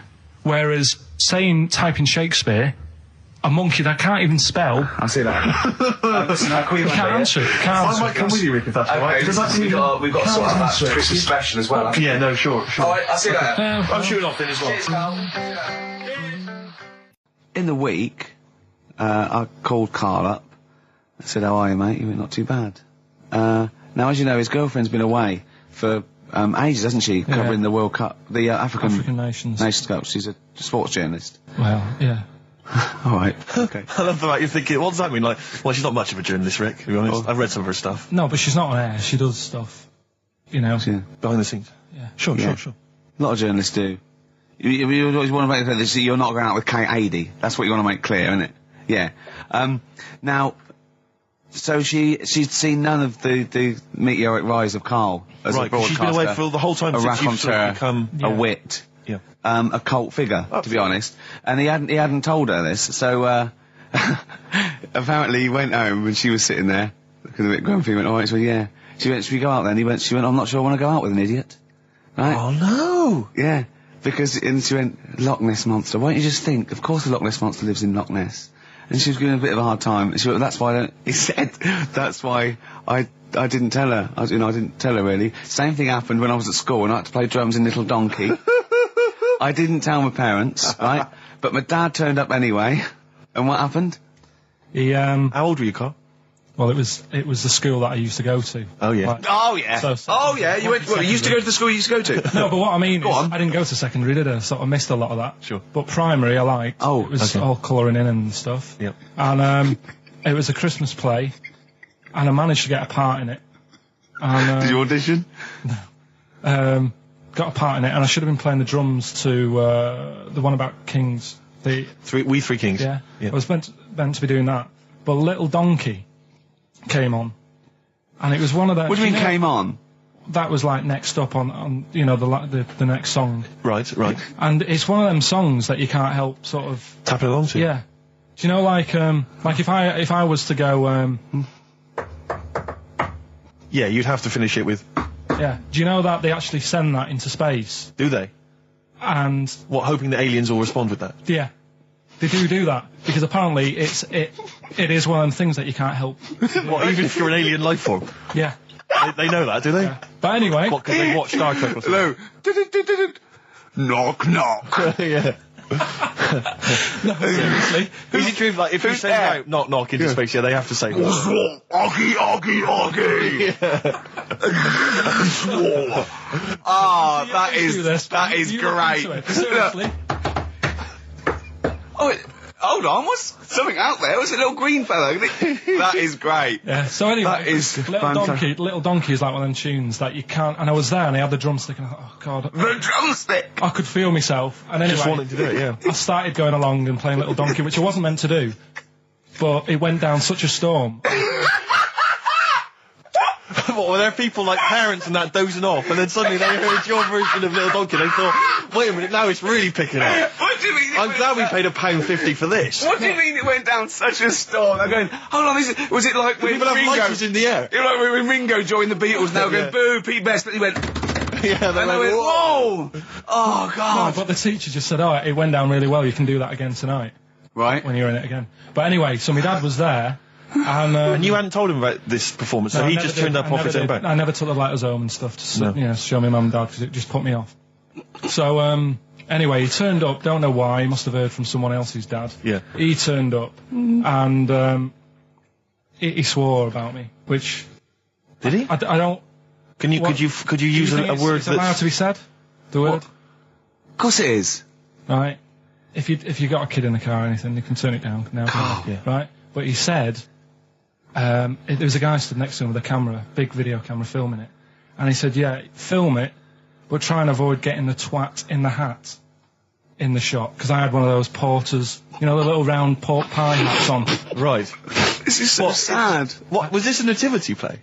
Whereas, type in Shakespeare, a monkey that can't even spell, I see that. Listen, I can't answer it. I might come with you, Rick, if that's all right. We've got to sort out that Christmas special as well. Yeah, no, sure. I see that. I'm shooting off then as well. Cheers, Carl. In the week, I called Karl up. I said, "How are you, mate?" He went, "Not too bad." Now, as you know, his girlfriend's been away for ages, hasn't she? Covering the World Cup, the African Nations Cup. She's a sports journalist. Well, yeah. All right. Okay. I love the fact you're thinking, what does that mean? Like, well, she's not much of a journalist, Rick, to be honest. I've read some of her stuff. No, but she's not on air. She does stuff, you know. Yeah. Behind the scenes. Yeah. Sure. A lot of journalists do. You always want to make clear that you're not going out with Kate Adie. That's what you want to make clear, isn't it? Yeah. Now, so she'd seen none of the meteoric rise of Karl as a broadcaster. She's been away for the whole time a since you've sort of raconteur, become... a wit, Yeah. a cult figure, to be honest. And he hadn't told her this, so apparently he went home and she was sitting there, looking a bit grumpy. He went, "All right," so yeah. She went, "Should we go out then?" She went, "I'm not sure I want to go out with an idiot." Right? Oh, no! Yeah, and she went, "Loch Ness Monster. Why don't you just think, of course the Loch Ness Monster lives in Loch Ness." And she was giving a bit of a hard time. And she went, "That's why he said, "That's why I didn't tell her. I didn't tell her, really." Same thing happened when I was at school and I had to play drums in Little Donkey. I didn't tell my parents, right? But my dad turned up anyway. And what happened? He, How old were you, Carl? well, it was the school that I used to go to. Oh, yeah. Like, Oh, yeah. You went, you used to go to the school you used to go to? no, but what I mean is, on. I didn't go to secondary, did I? So I missed a lot of that. Sure. But primary, I liked. Oh, it was okay. all colouring in and stuff. Yep. And it was a Christmas play, and I managed to get a part in it. And, Did you audition? got a part in it, and I should have been playing the drums to the one about Kings. We Three Kings. Yeah. I was meant to be doing that, but Little Donkey came on, and it was one of the. What do you mean came on? That was like next up on the next song. Right. And it's one of them songs that you can't help sort of Tapping along to. Yeah. Do you know, like if I was to go Yeah, you'd have to finish it with... yeah. Do you know that they actually send that into space? Do they? And What, hoping that aliens will respond with that? yeah, they do that because apparently it is one of them things that you can't help. What, even if you're an alien life form? Yeah. They know that, do they? Yeah. But anyway, What, because they watch Star Trek or something? Hello. Knock, knock. Yeah. no, seriously. Is it true, like, if you send out knock knock into space, yeah, they have to say that? Oggy, oggy, oggy. Oh, that is great. Seriously. Oh, hold on, what's something out there? Was a little green fellow? That is great. Yeah. So anyway, That is Little Donkey is like one of them tunes that you can't. And I was there, and I had the drumstick, and I thought, oh god, The drumstick. I could feel myself. And anyway, Just wanting to do it, yeah. I started going along and playing Little Donkey, which I wasn't meant to do, but it went down such a storm. What, were there people like parents and that dozing off, and then suddenly they heard your version of Little Donkey, and they thought, wait a minute, now it's really picking up. What do you mean? I'm glad we paid £1.50 for this. What do you mean it went down such a storm? They're going, hold on, was it like when People have Ringo... lighters in the air. You know, when Ringo joined the Beatles, now going, boo, Pete Best, but he went... Yeah, they And I went, whoa! Oh, No, God. but the teacher just said, oh, it went down really well, you can do that again tonight, Right. when you're in it again. But anyway, so my dad was there, and... And you hadn't told him about this performance, so no, he I never just did. turned up I off never his own did. back. I never took the letters home and stuff to No. show my mum and dad, because it just put me off. So, anyway, he turned up, don't know why, he must have heard from someone else's dad. Yeah. He turned up, and he swore about me, which... Did he? I don't... Could you use Do you think a word it's allowed that's... to be said? The word? Of course it is. Right. If you got a kid in the car or anything, you can turn it down now. Yeah. Right. But he said, there was a guy stood next to him with a camera, big video camera, filming it, and he said, "Yeah, film it, but try and avoid getting the twat in the hat in the shot, because I had one of those porters, you know, the little round pork pie hats on." Right. This is so sad. What, was this a nativity play?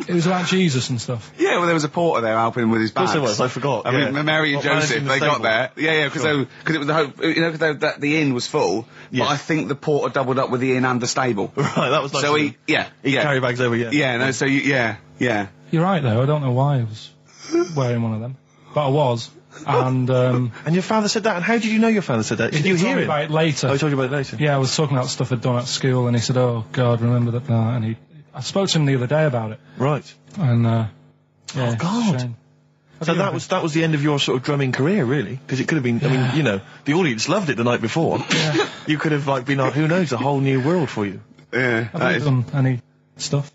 It was about Jesus and stuff. Yeah, well, there was a porter there helping him with his Of bags. course there was, I forgot. I mean, Mary and What, Joseph, managing the they got stable? there. Yeah, because it was the hope, you know, because the inn was full. Yes. But I think the porter doubled up with the inn and the stable. Right, that was nice. So of he, him. yeah, He yeah, carry bags over, yeah, no, so yeah. You're right though. I don't know why I was wearing one of them, but I was. And And your father said that, and how did you know your father said that? Did you he told hear me it? about it later. Oh, he told you about it later? Yeah, I was talking about stuff I'd done at school, and he said, "Oh God, remember that?" And I spoke to him the other day about it, Right. and yeah, Oh, God. it's a shame. So that was the end of your sort of drumming career, really? Because it could have been, I mean, you know, the audience loved it the night before. Yeah. You could have, like, been, who knows, a whole new world for you. Yeah, I've that never is. done any stuff.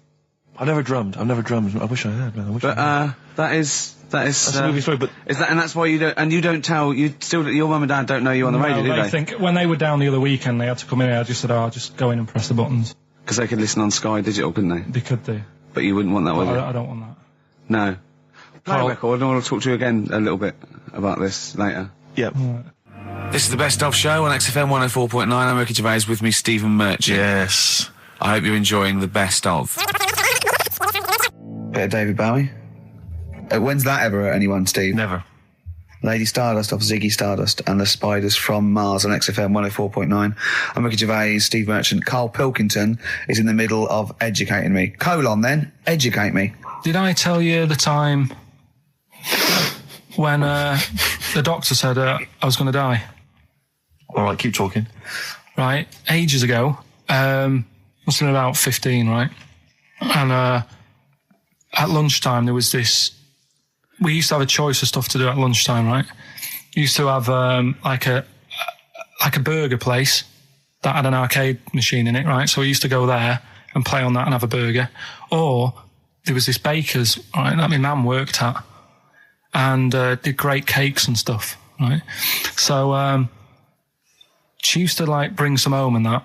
I've never drummed. I wish I had, man. I wish I had. But that is. That's a movie story, but... Is that, and that's why you don't tell, your mum and dad don't know you on the radio, do they they? think when they were down the other weekend, they had to come in. I just said, "Oh, just go in and press the buttons." Because they could listen on Sky Digital, couldn't they? They could do. But you wouldn't want that, would you? I don't want that. No. Play a Carl- record, and I want to talk to you again a little bit about this later. Yeah. This is the Best Of Show on XFM 104.9. I'm Ricky Gervais, with me Stephen Merchant. Yes. I hope you're enjoying the Best Of. Bit of David Bowie. When's that ever at anyone, Steve? Never. Lady Stardust off Ziggy Stardust and the Spiders from Mars on XFM 104.9. I'm Ricky Gervais, Steve Merchant. Karl Pilkington is in the middle of educating me. Then, educate me. Did I tell you the time when the doctor said I was going to die? All right, keep talking. Right, ages ago. Must have been about 15, right? And at lunchtime there was this. We used to have a choice of stuff to do at lunchtime, right? Used to have like a burger place that had an arcade machine in it, right? So we used to go there and play on that and have a burger. Or there was this baker's, right, that my mum worked at, and did great cakes and stuff, right? So she used to like bring some home and that,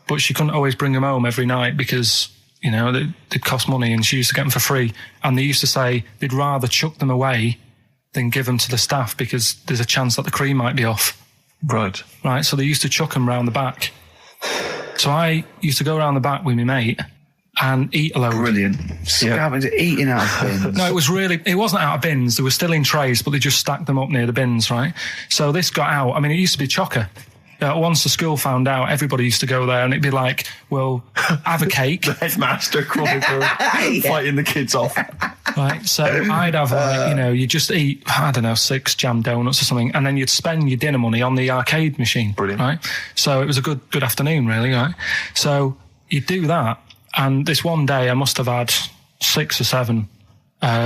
but she couldn't always bring them home every night because, you know, they'd cost money, and she used to get them for free. And they used to say they'd rather chuck them away than give them to the staff because there's a chance that the cream might be off. Right. Right, so they used to chuck them round the back. So I used to go around the back with my mate and eat a load. Brilliant. Eating out of bins. No, it wasn't out of bins. They were still in trays, but they just stacked them up near the bins, right? So this got out. I mean, it used to be chocker. Once the school found out, everybody used to go there, and it'd be like, well, have a cake. The headmaster crawling through, fighting the kids off. Right, so I'd have, like, you know, you just eat, I don't know, 6 jam donuts or something, and then you'd spend your dinner money on the arcade machine. Brilliant. Right? So it was a good afternoon, really, right? So you'd do that, and this one day I must have had 6 or 7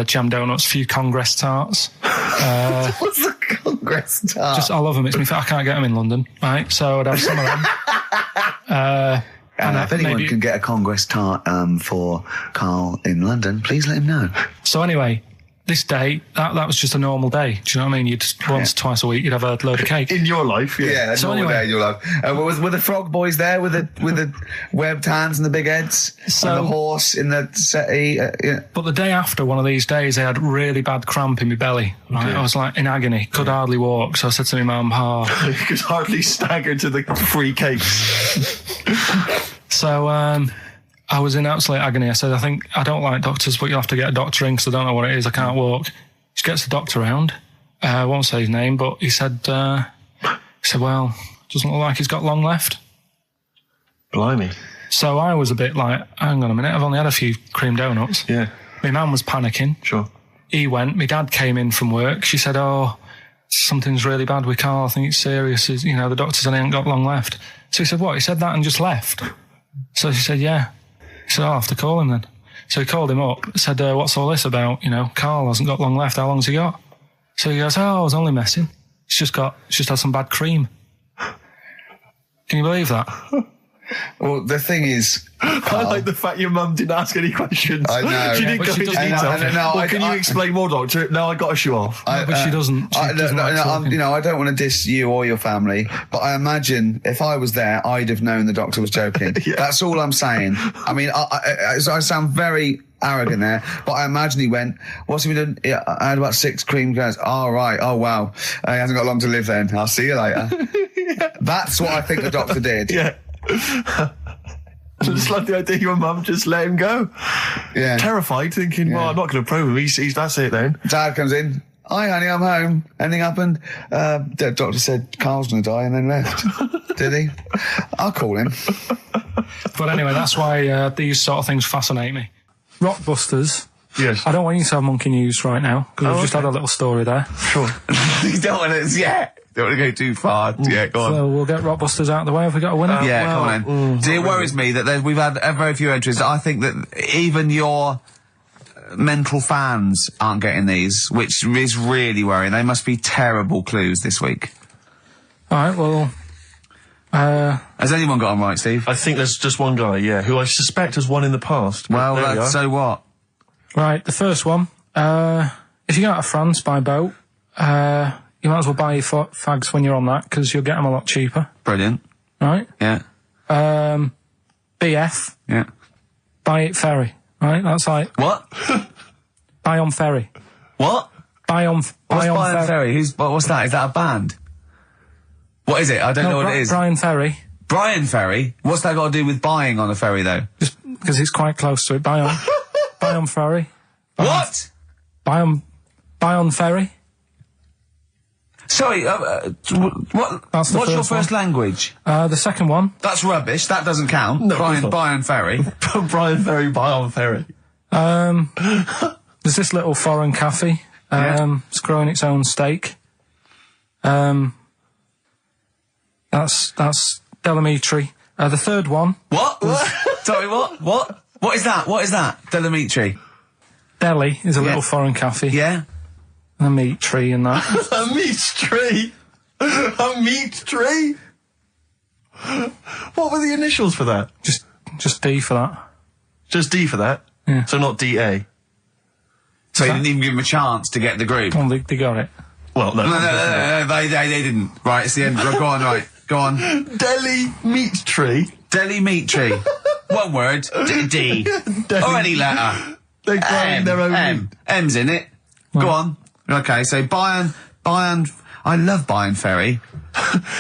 jam donuts, a few Congress tarts. What's the Congress tart? I love them. I can't get them in London, right? So I'd have some of them. If anyone can get a Congress tart for Karl in London, please let him know. So anyway, this day, that was just a normal day. Do you know what I mean? You'd once, twice a week, you'd have a load of cake. In your life, yeah. Yeah, So normal anyway- day in your life. Were the frog boys there with the webbed hands and the big heads? So- and the horse in the settee? Yeah. But the day after one of these days, I had really bad cramp in my belly. Right? I was like in agony, could hardly walk. So I said to my mum, You could hardly stagger to the free cakes. So I was in absolute agony. I said, I don't like doctors, but you'll have to get a doctor in because I don't know what it is. I can't walk. She gets the doctor round. I won't say his name, but he said, well, doesn't look like he's got long left. Blimey. So I was a bit like, hang on a minute, I've only had a few cream donuts. Yeah, My mum was panicking. sure. he went. My dad came in from work. She said, "Oh, something's really bad with Karl. I think it's serious. You know, the doctor said he ain't got long left." So he said, "What?" He said that and just left. So she said, "Yeah." He said, "I'll have to call him then." So he called him up, said, "What's all this about? You know, Karl hasn't got long left. How long's he got?" So he goes, "Oh, I was only messing. It's just had some bad cream." Can you believe that? Well, the thing is, I like the fact your mum didn't ask any questions. I know. She didn't go into detail. Can you explain more, doctor? No, I got a shoe off. But she doesn't. She doesn't like talking. You know, I don't want to diss you or your family, but I imagine if I was there, I'd have known the doctor was joking. Yeah. That's all I'm saying. I mean, I sound very arrogant there, but I imagine he went, "What's he been doing? Yeah, I had about 6 cream cans." "Oh, right. Oh, wow. He hasn't got long to live then. I'll see you later." Yeah. That's what I think the doctor did. Yeah. I just like the idea your mum just let him go. Yeah. Terrified, thinking, well, I'm not going to probe him. He's that's it then. Dad comes in. "Hi, honey, I'm home. Anything happened?" The doctor said Karl's going to die and then left. Did he? I'll call him. But anyway, that's why these sort of things fascinate me. Rockbusters. Yes. I don't want you to have monkey news right now, because we've just had a little story there. Sure. You don't want to, don't want to go too far. Yeah, go on. So we'll get Rockbusters out of the way. Have we got a winner? Come on then. It worries me that we've had very few entries. I think that even your mental fans aren't getting these, which is really worrying. They must be terrible clues this week. All right, well... Has anyone got them right, Steve? I think there's just one guy, who I suspect has won in the past. Well, so what? Right, the first one. If you go out of France by boat, you might as well buy your fags when you're on that, because you'll get them a lot cheaper. Brilliant. Right? Yeah. BF. Yeah. Buy it ferry. Right? That's like... What? Buy on ferry. What? Buy on ferry. What's that? Is that a band? What is it? I don't know what it is. Brian Ferry. Brian Ferry? What's that got to do with buying on a ferry, though? Just because it's quite close to it. Buy on ferry. What? Buy on ferry. Sorry, what's your first language? The second one. That's rubbish. That doesn't count. No, Brian Ferry. Brian Ferry, buy on ferry. There's this little foreign cafe. It's growing its own steak. That's Delamitri. The third one. What? Sorry, what? What is that? What is that? Delamitri. Delhi is a little foreign cafe. Yeah. A meat tree and that. A meat tree? A meat tree? What were the initials for that? Just D for that. Just D for that? Yeah. So not DA? So you didn't even give him a chance to get the group? Well, they got it. Well, no. No, they didn't. Right, it's the end. Go on, right. Go on. Delhi meat tree? Delhi meat tree. One word. D. Or any letter. They're growing their own meat. M's in it. Go on. Okay, so Bayern, I love Bayern Ferry.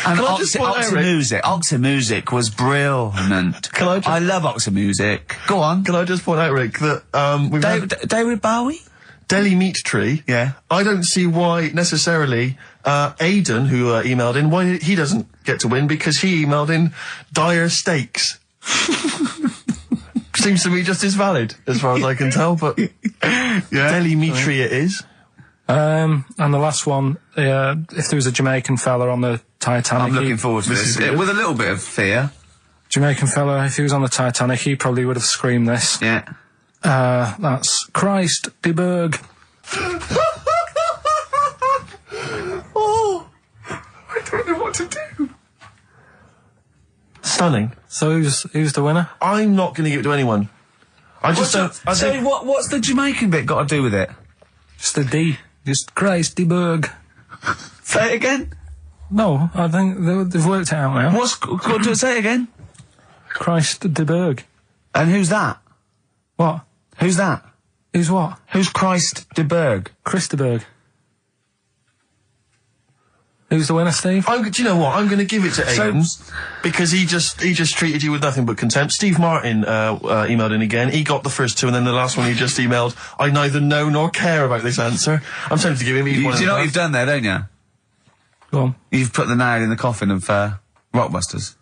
And Oxymusic was brilliant. I love Oxymusic. Go on. Can I just point out, Rick, that we've had David Bowie? Delhi meat tree. Yeah. I don't see why necessarily Aidan, who emailed in, why he doesn't get to win, because he emailed in dire steaks. Seems to me just as valid, as far as I can tell, but Delhi meat tree it is. And the last one, if there was a Jamaican fella on the Titanic... I'm looking forward to this. With a little bit of fear. Jamaican fella, if he was on the Titanic, he probably would have screamed this. Yeah. That's Christ de Berg. Oh, I don't know what to do. Stunning. So who's the winner? I'm not going to give it to anyone. I just don't... So what's the Jamaican bit got to do with it? Just the D. Just Christ de Berg. Say it again? No, I think they've worked it out now. Say it again? Christ de Berg. And who's that? What? Who's that? Who's what? Who's Christ de Berg? Chris de Berg. Who's the winner, Steve? Do you know what? I'm going to give it to Aidan, because he just treated you with nothing but contempt. Steve Martin emailed in again. He got the first two, and then the last one he just emailed, I neither know nor care about this answer. I'm tempted to give him each one. Do you know what you've done there, don't you? Go on. You've put the nail in the coffin of Rockbusters.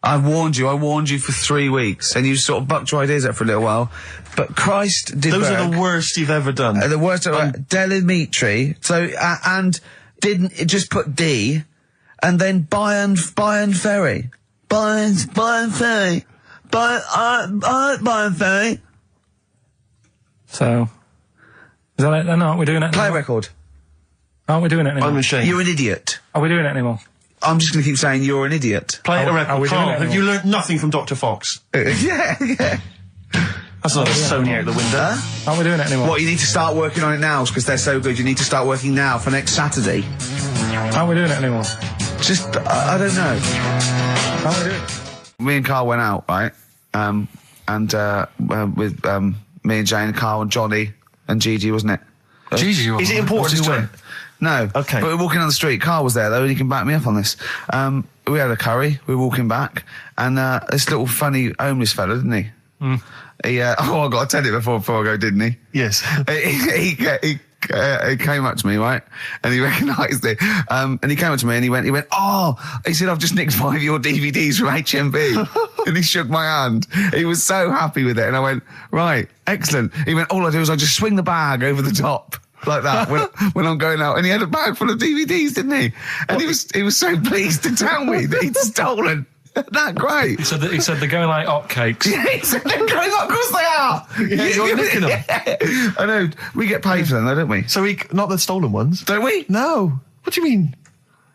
I warned you for 3 weeks, and you sort of bucked your ideas up for a little while. But Christ did Those are the worst you've ever done. the worst. Delimitri. So and didn't it just put D, and then Bayern Ferry. Bayern Ferry. Bayern Ferry. So, is that it then? Aren't we doing it Play anymore? record. Aren't we doing it anymore? I'm ashamed. You're an idiot. Are we doing it anymore? I'm just going to keep saying you're an idiot. Play a Are record. we doing Carl, it have you anymore? learnt nothing from Dr. Fox? Yeah. That's not a Sony out the window. Aren't we doing it anymore? What, you need to start working on it now, because they're so good. You need to start working now for next Saturday. Aren't we doing it anymore? Just, I don't know. Aren't we doing it? Me and Carl went out, right? With me and Jane, Carl and Johnny and Gigi, wasn't it? Gigi, is it important to win? No. Okay. But we're walking down the street. Carl was there, though, and he can back me up on this. We had a curry. We were walking back, and this little funny homeless fella, didn't he? He, I got to tell you before I go, didn't he? Yes. He came up to me, right? And he recognised it. And he came up to me and he went, he said, I've just nicked 5 of your DVDs from HMV. And he shook my hand. He was so happy with it. And I went, right, excellent. He went, all I do is I just swing the bag over the top. Like that when I'm going out, and he had a bag full of DVDs, didn't he? And he was so pleased to tell me that he'd stolen. That great. He said they're going like hotcakes. Yeah, he said they're going up, of course they are. Yeah, you're nicking them. Yeah. I know. We get paid for them, though, don't we? So not the stolen ones? Don't we? No. What do you mean?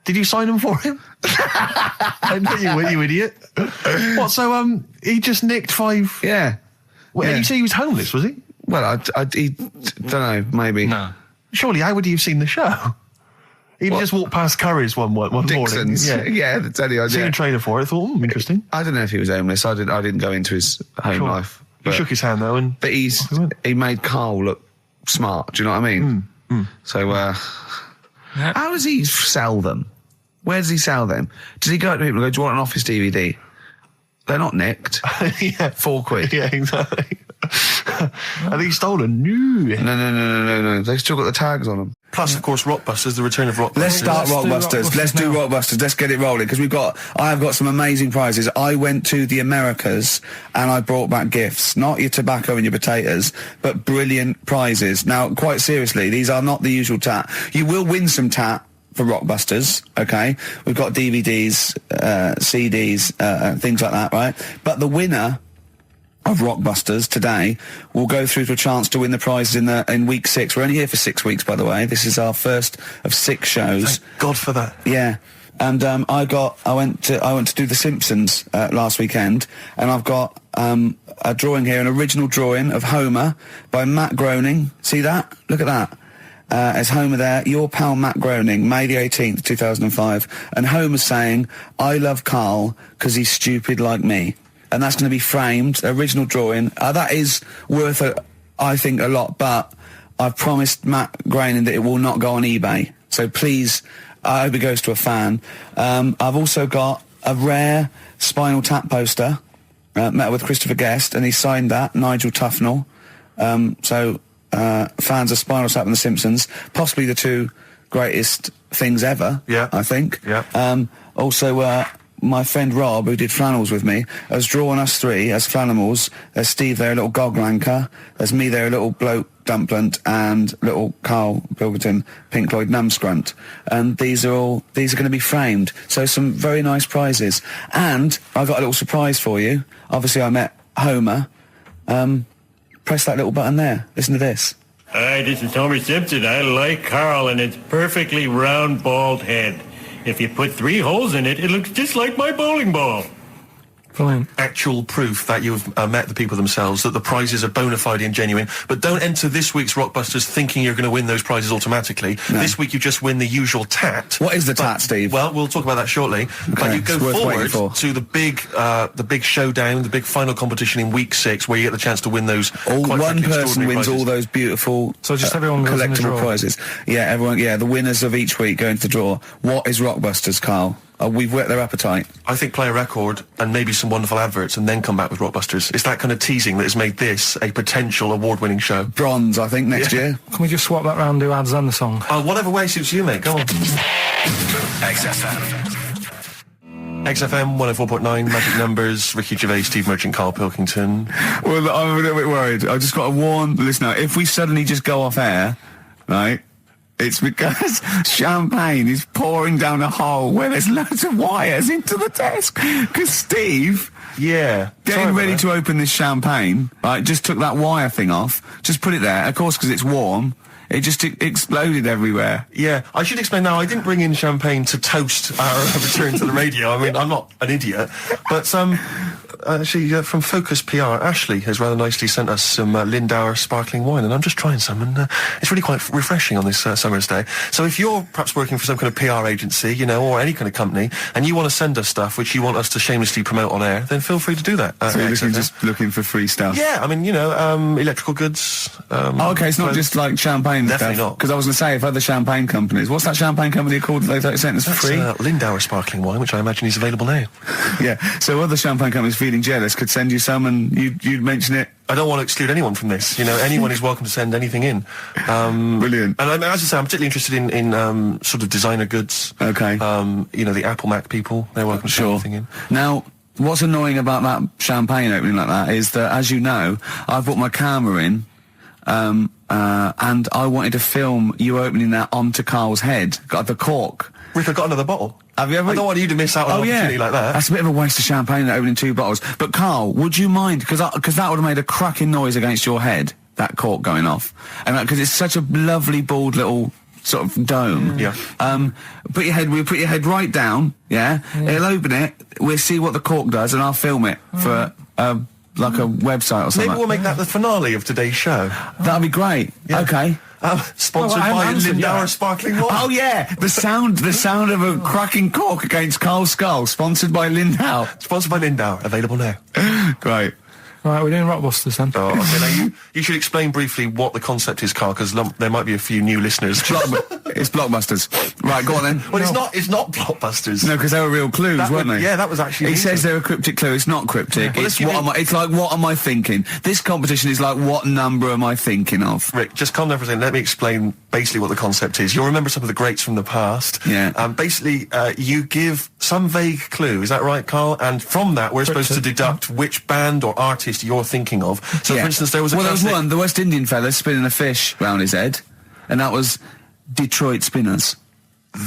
Did you sign them for him? I know you idiot. What? So he just nicked 5. Yeah. Well, Yeah. you say he was homeless, was he? Well, he don't know. Maybe. No. Surely, how would he have seen the show? He just walked past Curry's one Dixon's. morning. Yeah, that's any Seen idea. a trailer for it. Thought, interesting. I don't know if he was homeless. I didn't go into his home Sure. life. He shook his hand though, and But he made Carl look smart. Do you know what I mean? So, how does he sell them? Where does he sell them? Does he go up to people and go, do you want an office DVD? They're not nicked. yeah, £4. yeah, exactly. Are these stolen? No. No. They've still got the tags on them. Plus, of course, Rockbusters, the return of Rockbusters. Let's start Let's do Rockbusters. Let's do now. Rockbusters. Let's get it rolling, because I have got some amazing prizes. I went to the Americas and I brought back gifts. Not your tobacco and your potatoes, but brilliant prizes. Now, quite seriously, these are not the usual tat. You will win some tat for Rockbusters, okay? We've got DVDs, CDs, things like that, right? But the winner of Rockbusters today will go through to a chance to win the prizes in week 6. We're only here for 6 weeks, by the way. This is our first of 6 shows. Thank God for that. Yeah. And I went to do The Simpsons last weekend, and I've got a drawing here, an original drawing of Homer by Matt Groening. See that? Look at that. As Homer there, your pal Matt Groening, May the 18th, 2005. And Homer's saying, I love Carl because he's stupid like me. And that's going to be framed, original drawing. That is worth, I think, a lot, but I've promised Matt Groening that it will not go on eBay. So please, I hope it goes to a fan. I've also got a rare Spinal Tap poster, met with Christopher Guest, and he signed that, Nigel Tufnell. Fans of Spinal Tap and The Simpsons, possibly the 2 greatest things ever, Yeah. I think. Yeah. Also, my friend Rob, who did flannels with me, has drawn us 3 as flannels. There's Steve there, a little goglanker. There's me there, a little bloke dumplant, and little Karl Pilkington, Pink Floyd numscrunt. And these are going to be framed. So some very nice prizes. And I got a little surprise for you. Obviously, I met Homer. Press that little button there. Listen to this. Hi, this is Homer Simpson. I like Carl and its perfectly round, bald head. If you put 3 holes in it, it looks just like my bowling ball. Brilliant. Actual proof that you've met the people themselves, that the prizes are bona fide and genuine. But don't enter this week's Rockbusters thinking you're going to win those prizes automatically. No. This week you just win the usual tat. What is the tat, Steve? Well, we'll talk about that shortly. But you go it's worth waiting forward for. to the big showdown, the big final competition in week 6, where you get the chance to win those. One frankly, person extraordinary wins prizes. all those beautiful So just everyone goes in the collectible draw. prizes. Yeah, everyone. Yeah, the winners of each week go into the draw. What is Rockbusters, Carl? We've whet their appetite. I think play a record and maybe some wonderful adverts and then come back with Rockbusters. It's that kind of teasing that has made this a potential award-winning show. Bronze, I think, next year. Can we just swap that round, do ads and the song? Whatever way suits you, mate. Go on. XFM. XFM 104.9, Magic Numbers, Ricky Gervais, Steve Merchant, Karl Pilkington. Well, I'm a little bit worried. I've just got to warn the listener, if we suddenly just go off air, right, it's because champagne is pouring down a hole where there's loads of wires into the desk. Because Steve... Yeah. Getting ready to open this champagne, right, just took that wire thing off, just put it there, of course, because it's warm, it just exploded everywhere. Yeah, I should explain now, I didn't bring in champagne to toast our return to the radio. I mean, I'm not an idiot. But, actually, from Focus PR, Ashley has rather nicely sent us some Lindauer sparkling wine, and I'm just trying some, and it's really quite refreshing on this summer's day. So if you're perhaps working for some kind of PR agency, you know, or any kind of company, and you want to send us stuff which you want us to shamelessly promote on air, then feel free to do that. So you're just looking for free stuff? Yeah, I mean, you know, electrical goods. Okay, it's not just like champagne Definitely stuff. not. Because I was going to say, if other champagne companies... What's that champagne company called that they sent us free? Lindauer sparkling wine, which I imagine is available now. Yeah, so other champagne companies feeling jealous could send you some and you'd mention it. I don't want to exclude anyone from this. You know, anyone is welcome to send anything in. Brilliant. And as I say, I'm particularly interested in sort of designer goods. Okay. You know, the Apple Mac people, they're welcome to send anything in. Now, what's annoying about that champagne opening like that is that, as you know, I've brought my camera in, and I wanted to film you opening that onto Carl's head. Got the cork. Rick, I got another bottle. Have you ever? I don't want you to miss out on an opportunity like that. That's a bit of a waste of champagne, opening 2 bottles. But Carl, would you mind? Because that would have made a cracking noise against your head, that cork going off. And because it's such a lovely, bald little sort of dome. Yeah. We'll put your head right down, yeah? It'll open it, we'll see what the cork does, and I'll film it for, like a website or something. Maybe we'll make that the finale of today's show. That'd be great. Yeah. Okay. Sponsored by Lindauer Sparkling Wine. Oh yeah, the sound of a cracking cork against Carl's skull, sponsored by Lindauer. Sponsored by Lindauer, available now. Great. Right, we're doing Rockbusters then. Oh, okay. Now you should explain briefly what the concept is, Carl, because there might be a few new listeners. It's Blockbusters. Right, go on then. Well, it's not Blockbusters. No, because they were real clues, weren't they? Yeah, that was actually... He says they're a cryptic clue. It's not cryptic. Well, it's like, what am I thinking? This competition is like, what number am I thinking of? Rick, just calm down for a second. Let me explain basically what the concept is. You'll remember some of the greats from the past. Yeah. Basically, you give some vague clue. Is that right, Carl? And from that, we're supposed to deduct which band or artist you're thinking of. So, for instance, there was a one, the West Indian fella spinning a fish round his head, and that was Detroit Spinners.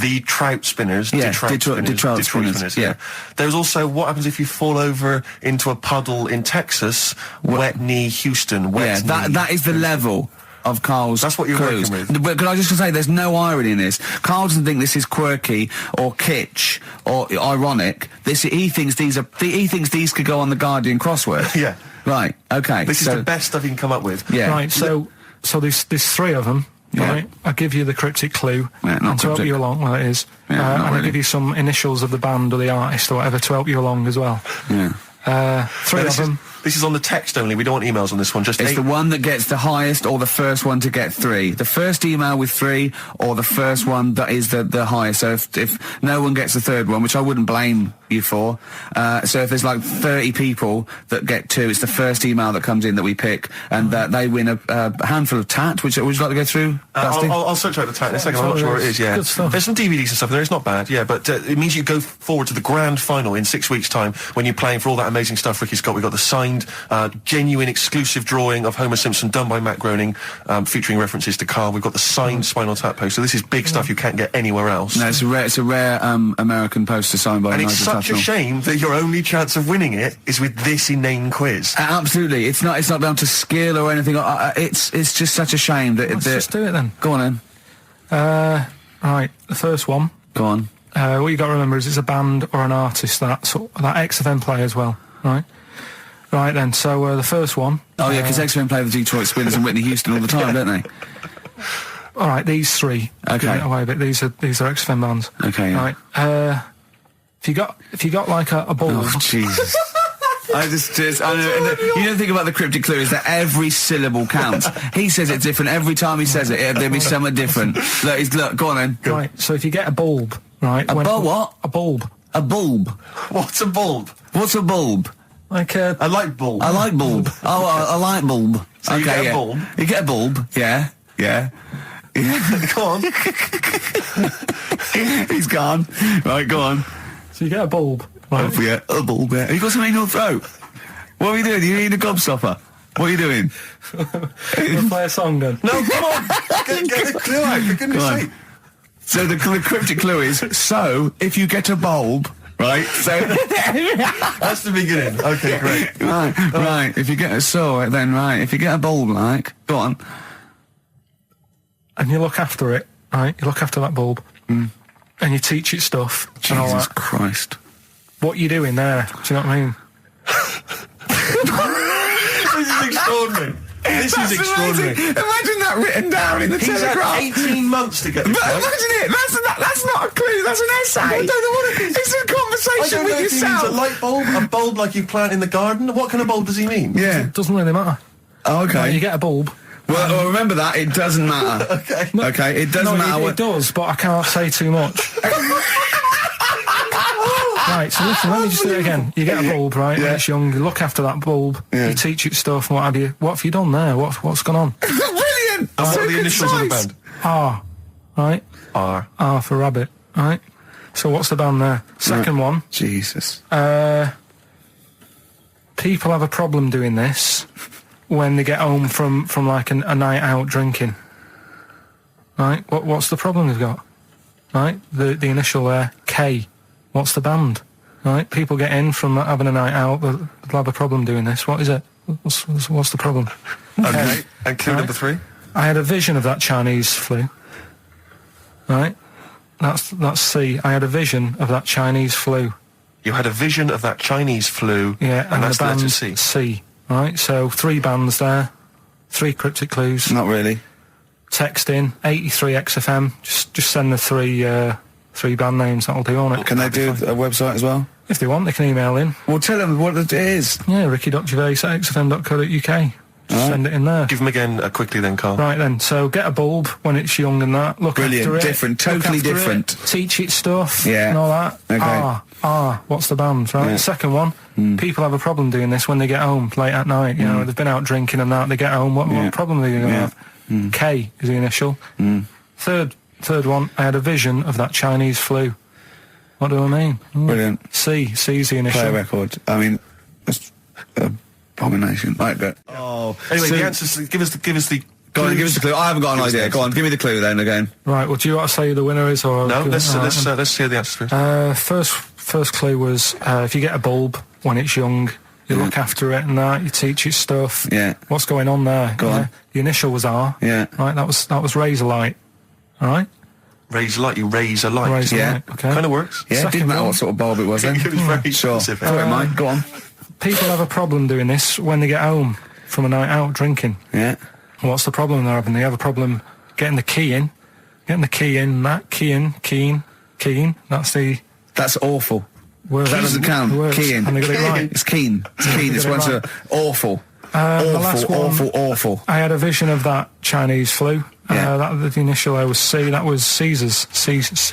The Trout Spinners. Yeah, Detroit Spinners. Yeah. There's also what happens if you fall over into a puddle in Texas. Wet knee, Houston. Wet knee. That is the level of Carl's That's what you're clues. working with. But can I just say, there's no irony in this. Carl doesn't think this is quirky or kitsch or ironic. He thinks these could go on the Guardian crossword. Yeah. Right. Okay. This is the best stuff you can come up with. Yeah. Right. So there's 3 of them. Yeah. Right. I'll give you the cryptic clue not to help cryptic. you along. Well, it is. Yeah, and really. I'll give you some initials of the band or the artist or whatever to help you along as well. Yeah. 3 of them. This is on the text only. We don't want emails on this one. Just It's the one that gets the highest or the first one to get 3. The first email with 3 or the first one that is the highest. So if no one gets the third one, which I wouldn't blame you for, so if there's like 30 people that get 2, it's the first email that comes in that we pick, and they win a handful of tat, which would you like to go through? I'll search out the tat in a second. I'm not sure where it is, yeah. Good stuff. There's some DVDs and stuff there. It's not bad, yeah, but it means you go forward to the grand final in 6 weeks' time when you're playing for all that amazing stuff Ricky's got. We've got the signed, genuine, exclusive drawing of Homer Simpson done by Matt Groening, featuring references to Carl. We've got the signed Spinal Tap poster. This is big stuff you can't get anywhere else. No, it's a rare American poster signed by and Nigel it's such Tufnell. a shame that your only chance of winning it is with this inane quiz. Absolutely, it's not down to skill or anything. It's just such a shame that. Let's just do it then. Go on then. Right, the first one. Go on. What you got to remember is it's a band or an artist that XFM play as well. Right. Right then. So the first one. Oh yeah, because XFM play the Detroit Spinners and Whitney Houston all the time, don't they? All right, these 3. Okay. Giving it away, but these are XFM bands. Okay. Yeah. Right. If you got like a ball. Oh Jesus. I know, you don't think about the cryptic clue is that every syllable counts. He says it different every time he says it. There'll be something different. Look, go on then. Go. Right. So if you get a bulb, right? What? A bulb. A bulb. What's a bulb? What's a bulb? Like I like bulb. I like bulb. Oh, I like bulb. So you get a bulb? You get a bulb. Yeah. Go on. He's gone. Right, go on. So you get a bulb, Don't forget a bulb, yeah. Have you got something in your throat? What are you doing? You eating a gobstopper? What are you doing? We'll play a song then. No, come on! Get the clue out, for goodness sake. So the cryptic clue is, so, if you get a bulb, right, so... That's the beginning. Okay, great. Right, if you get if you get a bulb, like, go on. And you look after it, right? You look after that bulb. And you teach it stuff. And all Jesus that. Christ. What you doing there? Do you know what I mean? This is extraordinary. This is extraordinary. Amazing. Imagine that written down in the He's Telegraph. had 18 months to get this right. Imagine it. That's not a clue. That's an essay. I don't know what it is. It's a I conversation don't know with if he means yourself. a light bulb, a bulb like you plant in the garden. What kind of bulb does he mean? Yeah. It doesn't really matter. Oh, okay. Like, you get a bulb. Well, remember that. It doesn't matter. Okay. Okay. It doesn't matter. It does, but I can't say too much. Right, so listen, let me just do it again. You get a bulb, right, when it's young, you look after that bulb, you teach it stuff and what have you. What have you done there? What's gone on? Brilliant. And what are the initials of the concise. band? R, right? R. R for rabbit, right? So what's the band there? Second one, Jesus. people have a problem doing this when they get home from like a night out drinking. Right? What's the problem they've got? Right? The initial there, K. What's the band? Right? People get in from having a night out, they'll have a problem doing this. What is it? What's the problem? Okay. And clue number 3? I had a vision of that Chinese flu. Right? That's C. I had a vision of that Chinese flu. You had a vision of that Chinese flu. Yeah, and that's the the band letter C. C. Right? So 3 bands there. 3 cryptic clues. Not really. Text in 83 XFM. Just send the 3 band names. That'll do on it. Can they do a website as well? If they want, they can email in. Well, tell them what it is. Yeah, ricky.gervais@xfm.co.uk. Just send it in there. Give them again quickly then, Carl. Right then, so get a bulb when it's young and that. Look Brilliant, after it. different, Look totally after different. It, teach it stuff Yeah. and all that. Okay. What's the band, right? Yeah. Second one, people have a problem doing this when they get home late at night. You know, they've been out drinking and that. They get home, what problem are they going to have? K is the initial. Third one, I had a vision of that Chinese flu. What do I mean? Brilliant. C's the initial. Play a record. I mean, that's abomination. Right, but Anyway, so- the answers. Give us the. Go on, give us the clue. I haven't got an idea. Go on, give me the clue then again. Right, well, do you want to say who the winner is? Or No, let's hear the answers first. First clue was if you get a bulb when it's young, you look after it and that, you teach it stuff. Yeah. What's going on there? Go on. The initial was R. Yeah. Right, that was razor light. All right? Raise a light. You raise a light. Razor Yeah. light, okay. Kind of works. Yeah, it Second didn't matter one. what sort of bulb it was then. It was very Sure. specific. Go on, Mike. Go on. People have a problem doing this when they get home from a night out drinking. Yeah. What's the problem they're having? They have a problem getting the key in. That, keen. That's the awful. word. That doesn't count. Keen. And they got it right. It's keen. It's keen. It's Got it one's right. awful. The last one, Awful. I had a vision of that Chinese flu. Yeah. The initial there was C. That was Caesars. Caesars.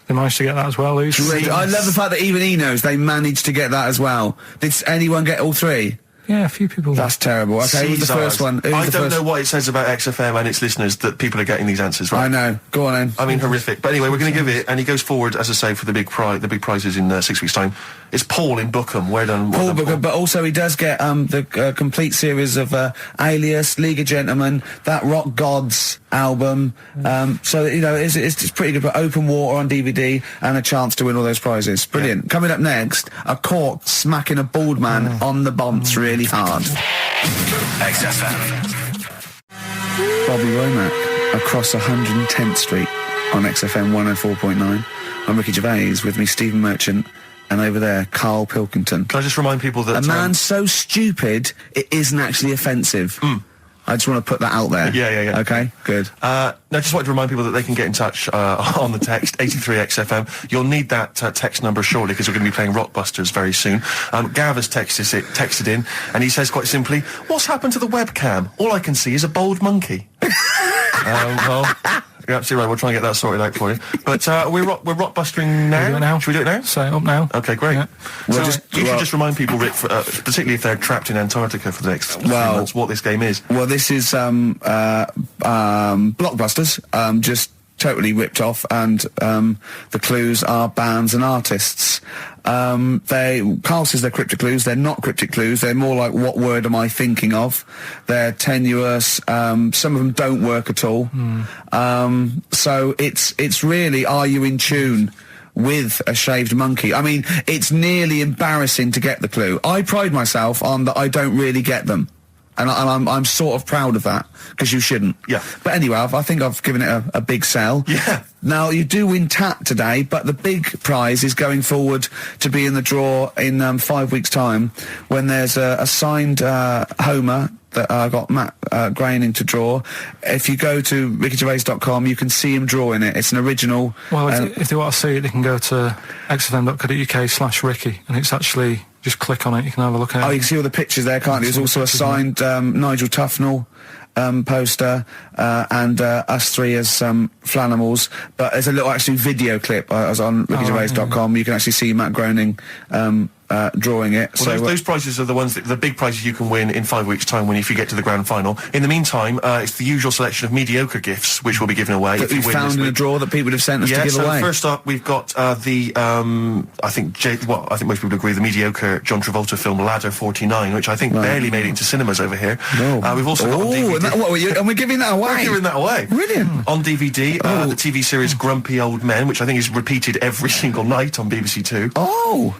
They managed to get that as well. I love the fact that even he knows they managed to get that as well. Did anyone get all 3? Yeah, a few people. That's terrible. Okay, who's the first one? I don't know what it says about XFM and its listeners that people are getting these answers right. I know. Go on then. I mean, horrific. But anyway, we're going to give it, and he goes forward, as I say, for the big prizes in 6 weeks' time. It's Paul in Bookham. Well done, Paul Booker, but also he does get the complete series of Alias, League of Gentlemen, that Rock Gods album. So you know it's pretty good. But Open Water on DVD and a chance to win all those prizes. Brilliant. Yeah. Coming up next, a cork smacking a bald man on the bonds really hard. XFM. Bobby Womack across 110th Street on XFM 104.9. I'm Ricky Gervais, with me Stephen Merchant, and over there Karl Pilkington. Can I just remind people that... A man so stupid, it isn't actually offensive. I just want to put that out there. Yeah. Okay, good. No, just wanted to remind people that they can get in touch on the text, 83XFM. You'll need that text number shortly, because we're going to be playing Rockbusters very soon. Gav has texted in, and he says quite simply, what's happened to the webcam? All I can see is a bald monkey. Well... You're absolutely right. We'll try and get that sorted out for you. But we're rockbustering now. Should we do it now? Should we do it now? Set it up now. Okay, great. Yeah. So you should just remind people, Rick, particularly if they're trapped in Antarctica for the next 3 months, what this game is. Well, this is Blockbusters. Just totally ripped off, and the clues are bands and artists. Carl says they're cryptic clues. They're not cryptic clues. They're more like, what word am I thinking of? They're tenuous. Some of them don't work at all. So it's really, are you in tune with a shaved monkey? I mean, it's nearly embarrassing to get the clue. I pride myself on that I don't really get them. And I'm sort of proud of that, because you shouldn't. Yeah. But anyway, I think I've given it a big sell. Yeah. Now, you do win Tat today, but the big prize is going forward to be in the draw in 5 weeks' time, when there's a signed Homer that I got Matt Groening to draw. If you go to rickygervais.com, you can see him drawing it. It's an original. Well, if they want to see it, they can go to xfm.co.uk/Ricky, and it's actually, just click on it, you can have a look at it. Oh, you can see all the pictures there, can't you? There's also a signed Nigel Tufnell poster, and us three as Flanimals. But there's a little actually video clip. I was on rickygervais.com. You can actually see Matt Groening drawing it. Well, those prizes are the ones the big prizes you can win in 5 weeks' time if you get to the grand final. In the meantime, it's the usual selection of mediocre gifts which will be given away. That we found in a drawer that people have sent us to give away. First up, we've got I think most people agree, the mediocre John Travolta film Ladder 49, which I think barely made it into cinemas over here. No. We've also got on DVD. And we're giving that away. We're giving that away. Brilliant. On DVD, the TV series Grumpy Old Men, which I think is repeated every single night on BBC Two. Oh,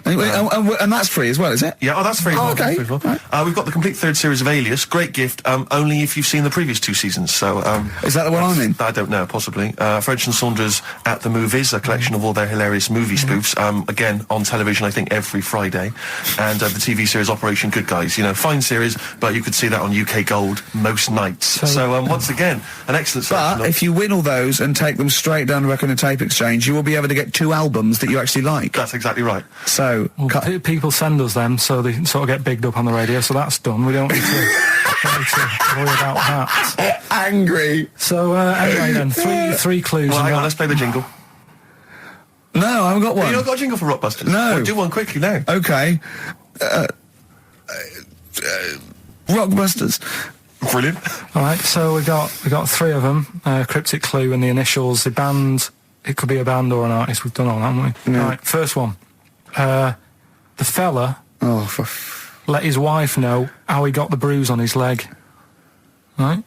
and that's free as well, is it? Yeah, that's free. Okay. Right. We've got the complete third series of Alias. Great gift, only if you've seen the previous 2 seasons. So, is that the one I'm in? I don't know, possibly. French and Saunders at the Movies, a collection of all their hilarious movie spoofs. Again, on television, I think, every Friday. And the TV series Operation Good Guys. You know, fine series, but you could see that on UK Gold most nights. So once again, an excellent selection. But if you win all those and take them straight down to Record and Tape Exchange, you will be able to get 2 albums that you actually like. That's exactly right. So, people send us them, so they sort of get bigged up on the radio, so that's done. We don't need to worry about that. Angry. So, anyway then, three clues. Well, hang on, let's play the jingle. No, I haven't got one. You not got a jingle for Rockbusters? No. Well, do one quickly now. Okay. Rockbusters. Brilliant. All right, so we got 3 of them. Cryptic clue and the initials. The band. It could be a band or an artist. We've done all that, haven't we? Yeah. All right, first one. The fella let his wife know how he got the bruise on his leg. Right?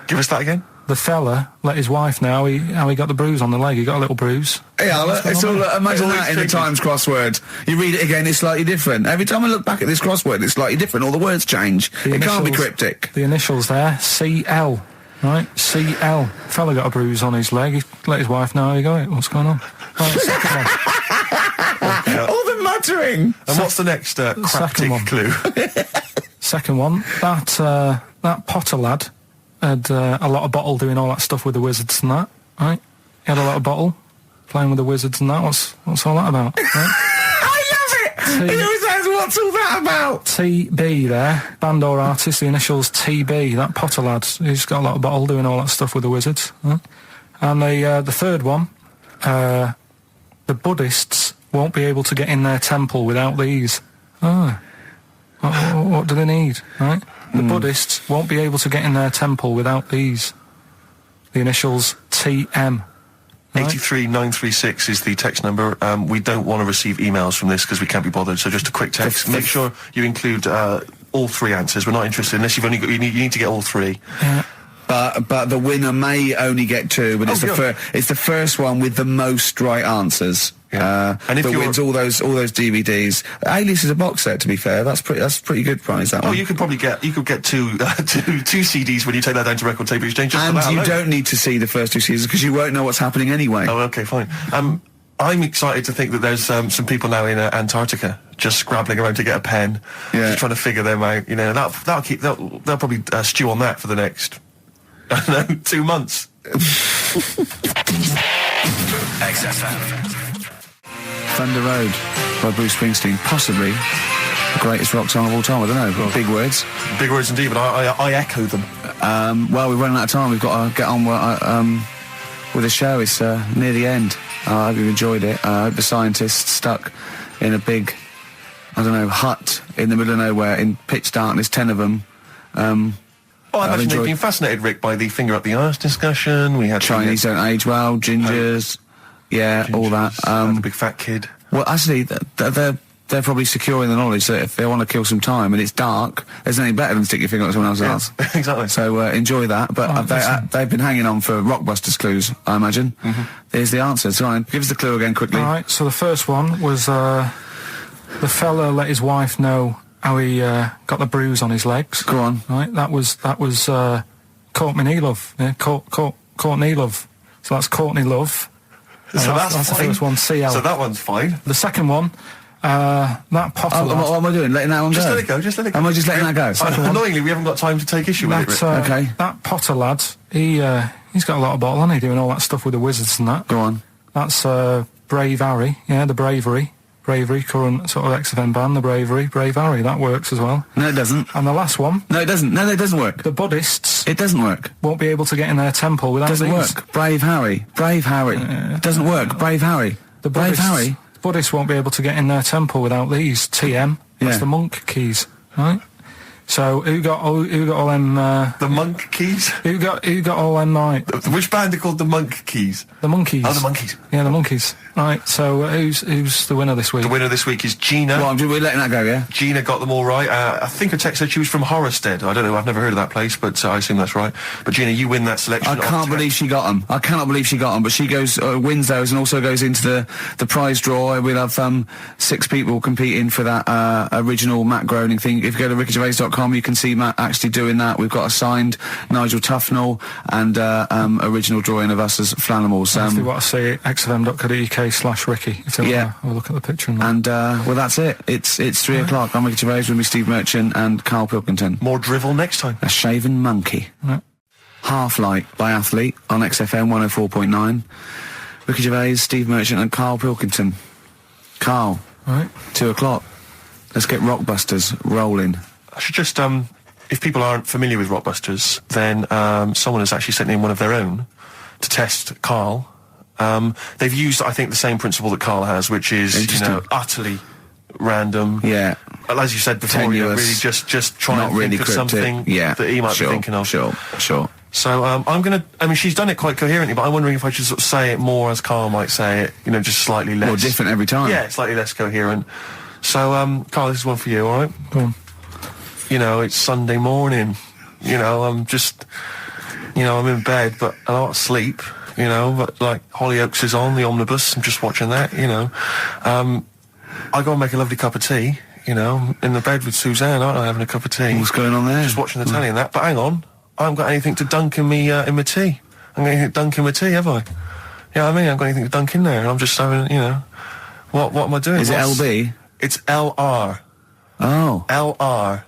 Give us that again. The fella let his wife know how he got the bruise on the leg. He got a little bruise. Yeah, it's all, imagine that in the Times crossword. You read it again, it's slightly different. Every time I look back at this crossword, it's slightly different. All the words change. It can't be cryptic. The initials there, CL. Right? CL. Fella got a bruise on his leg. He let his wife know how he got it. What's going on? Right, second one. All the muttering. And what's the next cryptic clue? Second one. That Potter lad had a lot of bottle doing all that stuff with the wizards and that, right? He had a lot of bottle playing with the wizards and that. What's all that about? Right? I love it! He always says, what's all that about? TB there, band or artist, the initials TB, that Potter lad, he's got a lot of bottle doing all that stuff with the wizards. Right? And the third one, the Buddhists won't be able to get in their temple without these. What do they need, right? The Buddhists won't be able to get in their temple without these. The initials TM. Right? 83936 is the text number. We don't want to receive emails from this because we can't be bothered, so just a quick text. Make sure you include all 3 answers. We're not interested unless you've only got, you need to get all 3. Yeah. But the winner may only get 2, but it's the first one with the most right answers. Yeah. And if that wins all those DVDs. Alias is a box set, to be fair. That's pretty good prize, that one. Oh, you could probably get two CDs when you take that down to Record Tape Exchange. And you don't need to see the first 2 seasons because you won't know what's happening anyway. Oh, okay, fine. I'm excited to think that there's some people now in Antarctica just scrabbling around to get a pen, just trying to figure them out. You know, they'll probably stew on that for the next 2 months. XFM. Thunder Road by Bruce Springsteen, possibly the greatest rock song of all time. I don't know. Big words. Big words indeed, but I echo them. Well, we're running out of time. We've got to get on with the show. It's near the end. I hope you've enjoyed it. I hope the scientists stuck in a big, hut in the middle of nowhere in pitch darkness, 10 of them, Oh, I I've imagine they've enjoyed been fascinated, Rick, by the finger up the arse discussion. We had Chinese don't age well, gingers, all that. the big fat kid. Well, actually, they're probably secure in the knowledge that if they want to kill some time and it's dark, there's nothing better than stick your finger up someone else's ass. Exactly. So enjoy that. But they've been hanging on for Rockbusters clues, I imagine. Here's the answer. So give us the clue again quickly. All right, so the first one was the fella let his wife know how he got the bruise on his legs. Go on. Right, that was Courtney Love. Yeah, Courtney Love. So that's Courtney Love. So that's the fine. first one. CL. So that one's fine. The second one, that Potter. What am I doing? Letting that one Just go? let it go. Just let it go. Am I just letting that go? Annoyingly, we haven't got time to take issue with it. That, Rick. Okay. That Potter lad, he's got a lot of bottle, hasn't he, doing all that stuff with the wizards and that. Go on. That's Brave Harry, the Bravery, current sort of XFM band, the Brave Harry, that works as well. No, it doesn't. And the last one, No, it doesn't. No, it doesn't work. the Buddhists It doesn't work. won't be able to get in their temple without Doesn't these. work. Brave Harry. It doesn't work. Brave Harry. The Brave Buddhists, Harry. Buddhists won't be able to get in their temple without these. TM, that's Yeah. the monk keys, right? So who got all them? The Monk Keys. Who got all them? Right, Which band are called the Monk Keys? the monkeys. Oh, the Monkeys. Yeah, the monkeys. Right. So who's the winner this week? The winner this week is Gina. Well, we're letting that go, yeah? Gina got them all right. I think her text said she was from Horrorstead. I don't know. I've never heard of that place, but I assume that's right. But Gina, you win that selection. I can't believe she got them. I cannot believe she got them. But she goes, wins those, and also goes into the prize draw. We'll have 6 people competing for that original Matt Groening thing. If you go to rickygervais.com, you can see Matt actually doing that. We've got a signed Nigel Tufnell and original drawing of us as Flanimals. If you want to see it, xfm.co.uk/Ricky. If they want to have a look at the picture. And well, that's it. It's 3 o'clock. I'm Ricky Gervais with me, Steve Merchant and Karl Pilkington. More drivel next time. A shaven monkey. Right. Half Light by Athlete on XFM 104.9. Ricky Gervais, Steve Merchant and Karl Pilkington. Karl, Right. 2 o'clock. Let's get Rockbusters rolling. I should just, if people aren't familiar with Rockbusters, then someone has actually sent in one of their own to test Karl. They've used, I think, the same principle that Karl has, which is, utterly random. Yeah. As you said before, really just try Not and really think of cryptic. something Yeah. that he might be thinking of. Sure. So I'm going to, I mean, she's done it quite coherently, but I'm wondering if I should sort of say it more as Karl might say it, just slightly less. More different every time. Yeah, slightly less coherent. So, Karl, this is one for you, all right? Go on. It's Sunday morning. I'm just, I'm in bed, but I don't sleep, but like Hollyoaks is on, the omnibus, I'm just watching that, I go and make a lovely cup of tea, in the bed with Suzanne, aren't I, having a cup of tea. What's going on there? Just watching the telly and that, but hang on, I haven't got anything to dunk in me, in my tea. I'm going to dunk in my tea, have I? Yeah, I haven't got anything to dunk in there, and I'm just having, what am I doing? Is it LB? It's LR. Oh. LR.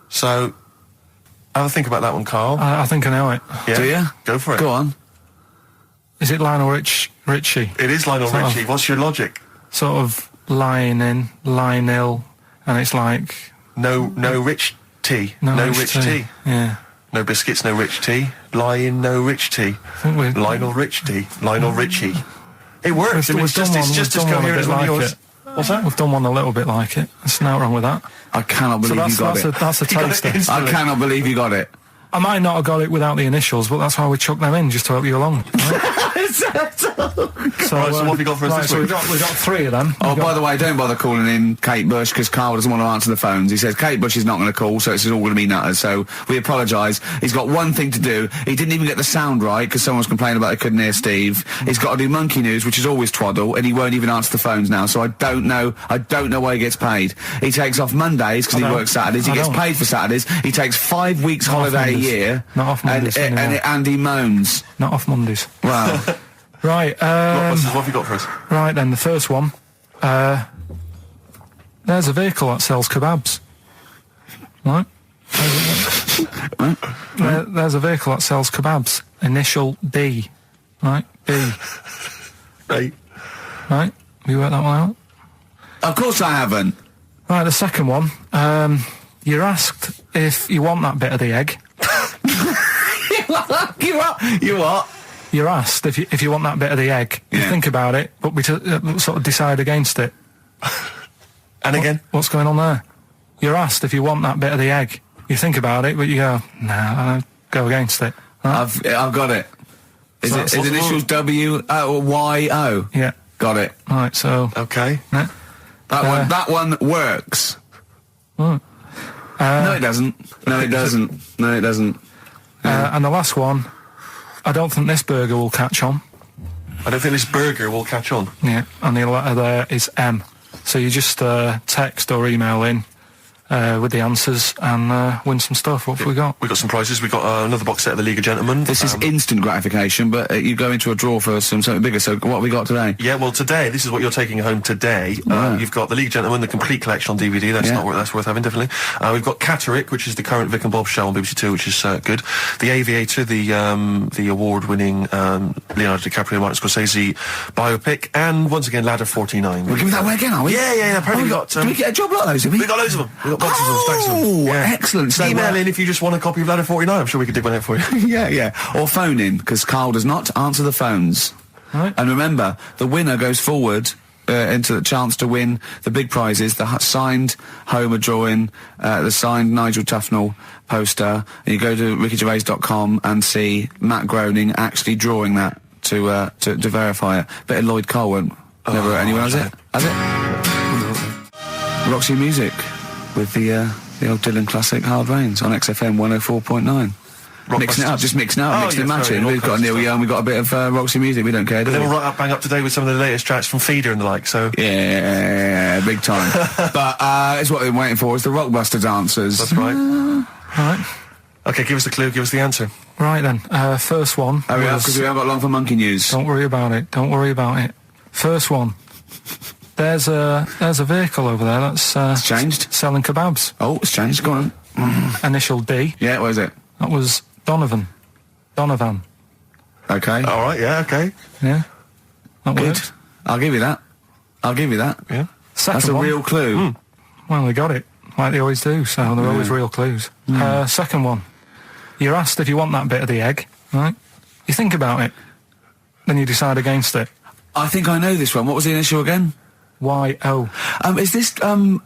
So, have a think about that one, Karl. I think I know it. Yeah? Do you? Go for it. Go on. Is it Lionel Richie? It is Lionel Sort of. Richie. What's your logic? Sort of lying in, lying ill, and it's like No rich tea. No rich tea. Yeah. No biscuits, no rich tea. Lying, no rich tea. I think we're- Lionel Rich tea. Lionel Richie. It works. We've It's just done as one a coherent bit as one of like yours. it. What's that? We've done one a little bit like it. There's nothing wrong with that. I cannot believe you got it. That's a You got it taster. instantly. I cannot believe you got it. I might not have got it without the initials, but that's why we chucked them in, just to help you along. Right? Right, so what have you got for us right, this so week? we've got 3 of them. Oh, by the way, don't bother calling in Kate Bush because Karl doesn't want to answer the phones. He says Kate Bush is not going to call, so it's all going to be nutters. So we apologise. He's got one thing to do. He didn't even get the sound right because someone was complaining about he couldn't hear Steve. He's got to do Monkey News, which is always twaddle, and he won't even answer the phones now. So I don't know why he gets paid. He takes off Mondays because he works Saturdays. He gets paid for Saturdays. He takes 5 weeks Not off holiday a Mondays. year. Not off Mondays anymore. And he moans. Not off Mondays. Wow. Right, What have you got for us? right then, the first one. There's a vehicle that sells kebabs. Right? There's a vehicle that sells kebabs. Initial B. Right? B. Right. Right? Have you worked that one out? Of course I haven't. Right, the second one. You're asked if you want that bit of the egg. You what? You're asked if you want that bit of the egg. You Yeah. think about it, but we sort of decide against it. And again? What's going on there? You're asked if you want that bit of the egg. You think about it, but you go, I go against it. Right? I've got it. Is initials W-Y-O? Yeah. Got it. Right, so... Okay. Yeah. That one works. Right. No, it doesn't. No, it doesn't. No, it doesn't. And the last one, I don't think this burger will catch on. I don't think this burger will catch on. Yeah, and the letter there is M. So you just text or email in with the answers and win some stuff. What have we got? We got some prizes. We got another box set of the League of Gentlemen. This is instant gratification, but you go into a draw for something bigger. So what have we got today? Yeah, well, today, this is what you're taking home today. You've got the League of Gentlemen, the complete collection on DVD. That's worth having, definitely. We've got Catterick, which is the current Vic and Bob show on BBC Two, which is good. The Aviator, the award-winning Leonardo DiCaprio, Martin Scorsese biopic, and once again, Ladder 49. We're giving that away again, are we? Yeah. Apparently we got. Do we get a job like those? We got loads of them. We got boxes of them, stacks of them. Yeah. Excellent. So email in if you just want a copy of Ladder 49. I'm sure we could dig one out for you. yeah. Or phone in, because Carl does not answer the phones. Right. And remember, the winner goes forward into the chance to win the big prizes, the signed Homer drawing, the signed Nigel Tufnell poster, and you go to rickygervais.com and see Matt Groening actually drawing that to verify it. Bet Lloyd Cole won't. Never anyone has it? Has it? Roxy Music with the old Dylan classic Hard Rains on XFM 104.9. Mixing it up, just mixing it up, mixing and matching. We've got Neil Young, we've got a bit of Roxy Music, we don't care, do we? But then we're right bang up to date with some of the latest tracks from Feeder and the like, so... Yeah, big time. But it's what we're waiting for, is the Rockbusters answers. That's right. Right. Okay, give us the clue, give us the answer. Right then, first one. Hurry up, because we haven't got long for monkey news. Don't worry about it, First one. There's a vehicle over there that's It's changed. selling kebabs. Oh, it's changed, go on. Initial D. Yeah, what is it? That was Donovan. Okay. Alright, yeah, okay. Yeah. That Good. worked. I'll give you that. Yeah. Second That's a one. real clue. Well, they got it, like they always do, so they're always real clues. Second one. You're asked if you want that bit of the egg, right? You think about it, then you decide against it. I think I know this one. What was the initial again? Y-O. Is this John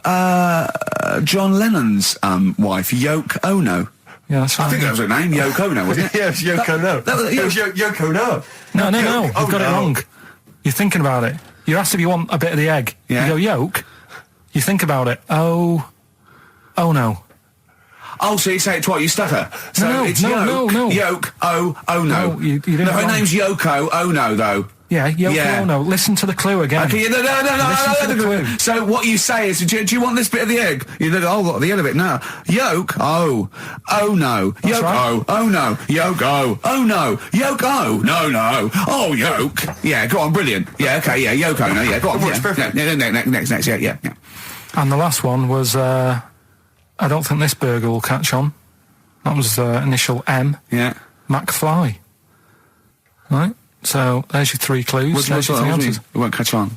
Lennon's wife, Yoko Ono? Yeah, that's right. I think that was her name, Yoko Ono, wasn't it? Yeah, it's Yoko No. that was- It was Yoko No. No, you've got it wrong. You're thinking about it. You're asked if you want a bit of the egg. Yeah. You go, yolk. You think about it. Oh no. Oh, so you say it twice, you stutter. So No, it's no, Yoke, no. Yoke, oh no. No, you didn't her wrong. name's Yoko Ono, though. Yeah, Yoko Yeah. Ono. Listen to the clue again. Okay, no. Listen to the clue. So what you say is, do you want this bit of the egg? You think, oh, the end of it. No. Yolk, oh no. That's Yolk, right. oh no. Yolk, oh no. Yolk, oh no. Oh, yolk. Yeah, go on, brilliant. Yeah, okay, yeah, Yoko, no, yeah, go on. Works Yeah, perfect. next, yeah. And the last one was, I don't think this burger will catch on. That was initial M. Yeah. McFly. Right? So, there's your three clues. What's There's your three answers. It won't catch on.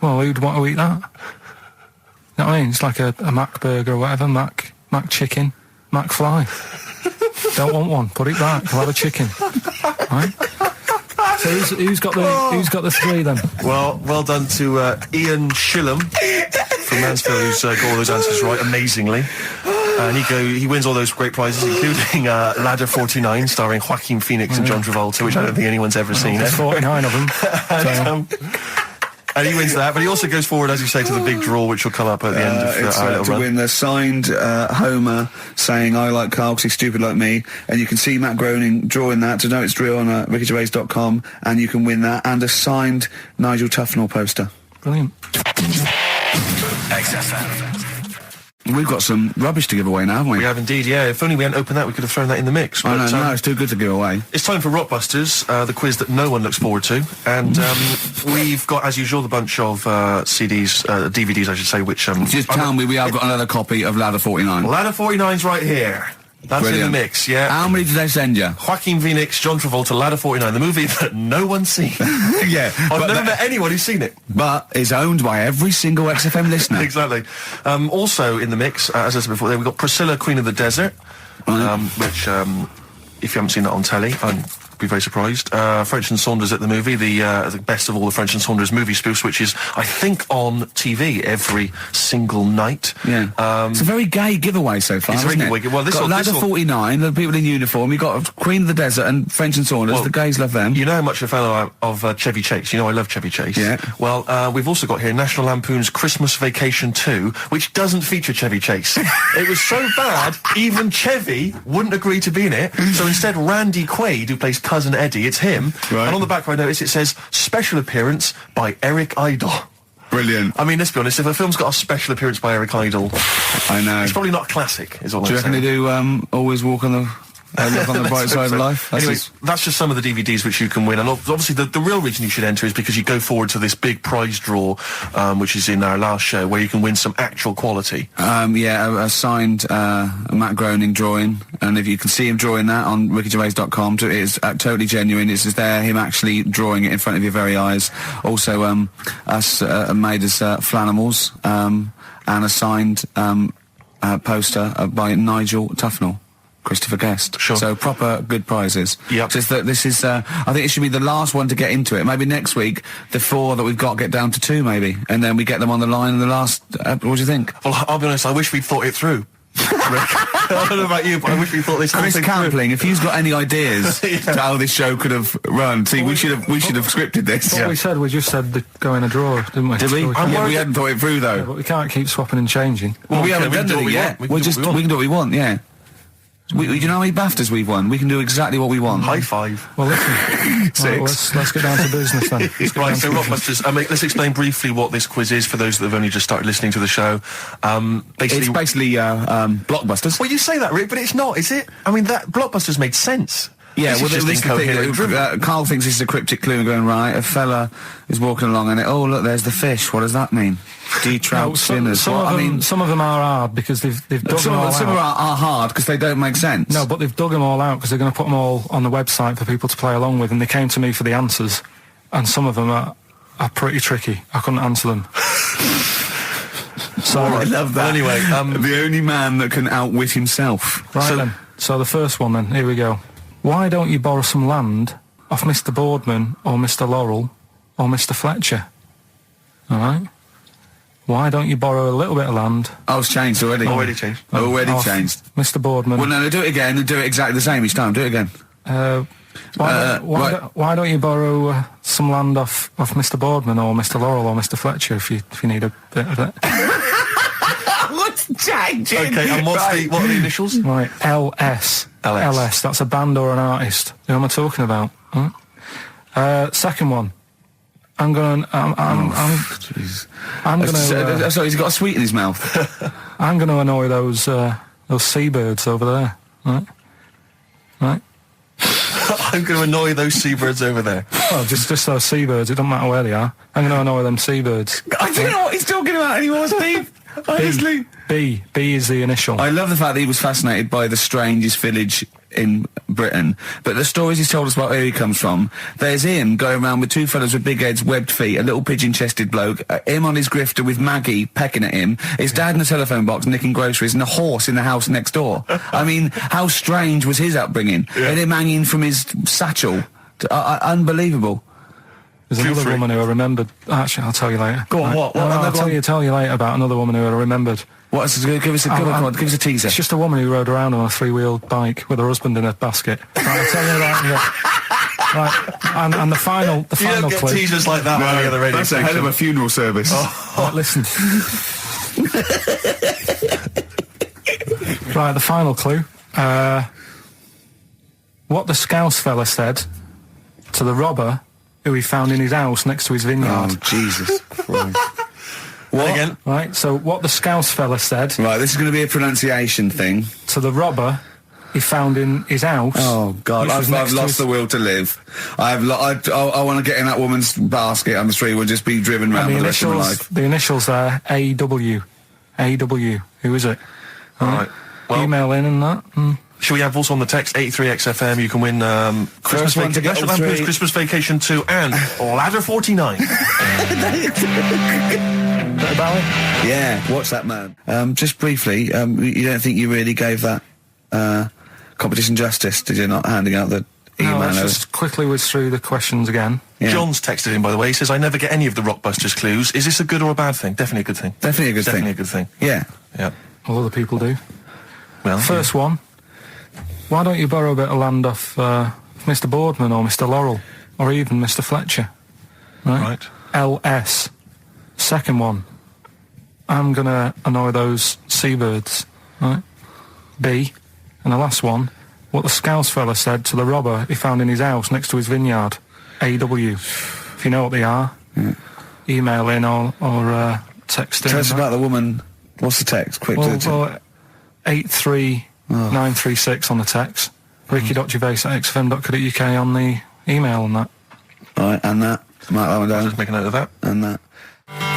Well, who'd want to eat that? You know what I mean? It's like a Mac burger or whatever. Mac chicken. McFly. Don't want one. Put it back. I'll have a chicken. Right? So who's got the three then? Well done to Ian Shillham from Mansfield, who's got all those answers right amazingly. And he wins all those great prizes, including Ladder 49, starring Joaquin Phoenix and John Travolta, which I don't think anyone's ever seen. There's 49 of them. And he wins that, but he also goes forward, as you say, to the big draw, which will come up at the end of It's our little to run. win the signed Homer saying, I like Carl because he's stupid like me. And you can see Matt Groening drawing that. To know it's real on rickygervais.com. And you can win that. And a signed Nigel Tufnell poster. Brilliant. XFM. We've got some rubbish to give away now, haven't we? We have indeed, yeah. If only we hadn't opened that, we could have thrown that in the mix. I But, know, no, it's too good to give away. it's time for Rockbusters, the quiz that no one looks forward to. And we've got, as usual, the bunch of CDs, DVDs, I should say, which... Just tell me we have got another copy of Ladder 49. Ladder 49's right here. That's Brilliant. in the mix, yeah. How many did they send you? Joaquin Phoenix, John Travolta, Ladder 49, the movie that no one's seen. Yeah. I've never met anyone who's seen it. But it's owned by every single XFM listener. Exactly. Also in the mix, as I said before, we've got Priscilla, Queen of the Desert, which, if you haven't seen that on telly, I'm be very surprised. French and Saunders at the movie, the best of all the French and Saunders movie spoofs, which is, I think, on TV every single night. Yeah. It's a very gay giveaway so far, It's a very isn't it? gay giveaway. Well, this got will- Ladder this will- 49, the people in uniform. You've got Queen of the Desert and French and Saunders. Well, the gays love them. You know how much a fan of Chevy Chase. You know I love Chevy Chase. Yeah. Well, we've also got here National Lampoon's Christmas Vacation 2, which doesn't feature Chevy Chase. It was so bad, even Chevy wouldn't agree to be in it. So instead, Randy Quaid, who plays Cousin Eddie, it's him. Right. And on the back, I notice it says special appearance by Eric Idle. Brilliant. I mean, let's be honest, if a film's got a special appearance by Eric Idle, I know. it's probably not a classic, is all Do you I'm reckon they saying. do Always Walk on the... look on the bright Let's side hope of so. life? That's Anyway, just- that's just some of the DVDs which you can win. And obviously the real reason you should enter is because you go forward to this big prize draw, which is in our last show, where you can win some actual quality. a signed Matt Groening drawing, and if you can see him drawing that on rickygervais.com, it is totally genuine. It's just there, him actually drawing it in front of your very eyes. Also, us made us Flanimals, and a signed poster by Nigel Tufnell. Christopher Guest. Sure. So proper good prizes. Yep. Just that this is, I think it should be the last one to get into it. Maybe next week, the 4 that we've got get down to 2 maybe. And then we get them on the line in the last, what do you think? Well, I'll be honest, I wish we'd thought it through. Rick. I don't know about you, but I wish we thought this whole Chris thing through. Campling, if you've got any ideas to how this show could have run, see, we should have scripted this. What we said, we just said the go in a drawer, didn't we? Did we? So Yeah, we hadn't thought it through though. but we can't keep swapping and changing. Well, we we haven't can done do what it we yet. want. We can do what we want. We can do what we want, yeah. Do you know how many BAFTAs we've won? We can do exactly what we want. High five. Well, listen. Six. Right, let's get down to business then. Let's get Right, down so to Rockbusters, let's explain briefly what this quiz is for those that have only just started listening to the show. It's basically Blockbusters. Well, you say that, Rick, but it's not, is it? I mean, that Blockbusters made sense. Yeah, This well, is just this is the incoherent drivel. thing. Carl thinks this is a cryptic clue and going, right, a fella is walking along and oh, look, there's the fish. What does that mean? Trout spinners. some of them are hard because they've dug them all out. Some are hard because they don't make sense. No, but they've dug them all out because they're going to put them all on the website for people to play along with, and they came to me for the answers, and some of them are pretty tricky. I couldn't answer them. So I love that. Well, anyway, the only man that can outwit himself. right then. So the first one then. Here we go. Why don't you borrow some land off Mr. Boardman or Mr. Laurel or Mr. Fletcher? All right. Why don't you borrow a little bit of land? Oh, it's changed already. Already changed. Already off changed. Mr. Boardman. Well, no, do it again and do it exactly the same each time. Do it again. Why don't you borrow some land off Mr. Boardman or Mr. Laurel or Mr. Fletcher if you need a bit of it? What's changing? Okay, and what are the initials? Right, LS. LS. That's a band or an artist. Who am I talking about? Huh? Second one. I'm gonna. Sorry, he's got a sweet in his mouth. I'm gonna annoy those seabirds over there. Right. I'm going to annoy those seabirds over there. Well, just those seabirds. It doesn't matter where they are. I'm gonna annoy them seabirds. I don't know what he's talking about anymore, Steve. Honestly. B is the initial. I love the fact that he was fascinated by the strangest village in Britain, but the stories he's told us about where he comes from, there's him going around with 2 fellas with big heads, webbed feet, a little pigeon-chested bloke, him on his grifter with Maggie pecking at him, his dad in a telephone box nicking groceries, and a horse in the house next door. I mean, how strange was his upbringing? And him hanging from his satchel. Unbelievable. There's another woman who I remembered. Actually, I'll tell you later. Go on, what? I'll tell you later about another woman who I remembered. Give us a teaser. It's just a woman who rode around on a 3-wheeled bike with her husband in a basket. Right, I'll tell you that. Right, and the final You don't get clue. teasers like that on the other radio That's a hell of a funeral service. Right, listen. Right, the final clue. What the Scouse fella said to the robber who he found in his house next to his vineyard. Oh, Jesus Christ. What? Again? Right, so what the Scouse fella said Right, this is going to be a pronunciation thing. to the robber he found in his house. Oh, God, which was I've next to lost his- the will to live. I want to get in that woman's basket on the street and just be driven around And for the rest of my life. the initials there, AW. AW. Who is it? All right. Well, Email in and that. shall we have also on the text 83XFM? You can win Christmas one to get National all Lampoon's three. Christmas Vacation 2 and Ladder 49. Bit about it? Yeah, what's that, man? Just briefly, you don't think you really gave that competition justice, did you, not handing out the email let's us. just quickly whiz through the questions again. Yeah. John's texted in, by the way. He says, I never get any of the Rockbusters clues. Is this a good or a bad thing? Definitely a good thing. Definitely a good Definitely thing. a good thing. Yeah. Yeah. All other people do. Well, First one. Why don't you borrow a bit of land off Mr. Boardman or Mr. Laurel or even Mr. Fletcher? Right. LS. Second one. I'm gonna annoy those seabirds. Right. B. And the last one. What the Scouse fella said to the robber he found in his house next to his vineyard. AW. If you know what they are, email in or text in. Tell us about the woman. What's the text? Quick. Well, 83936 on the text. Ricky.gervais@xfm.co.uk on the email and that. Right, and that. Mark that one down. Just make a note of that. And that.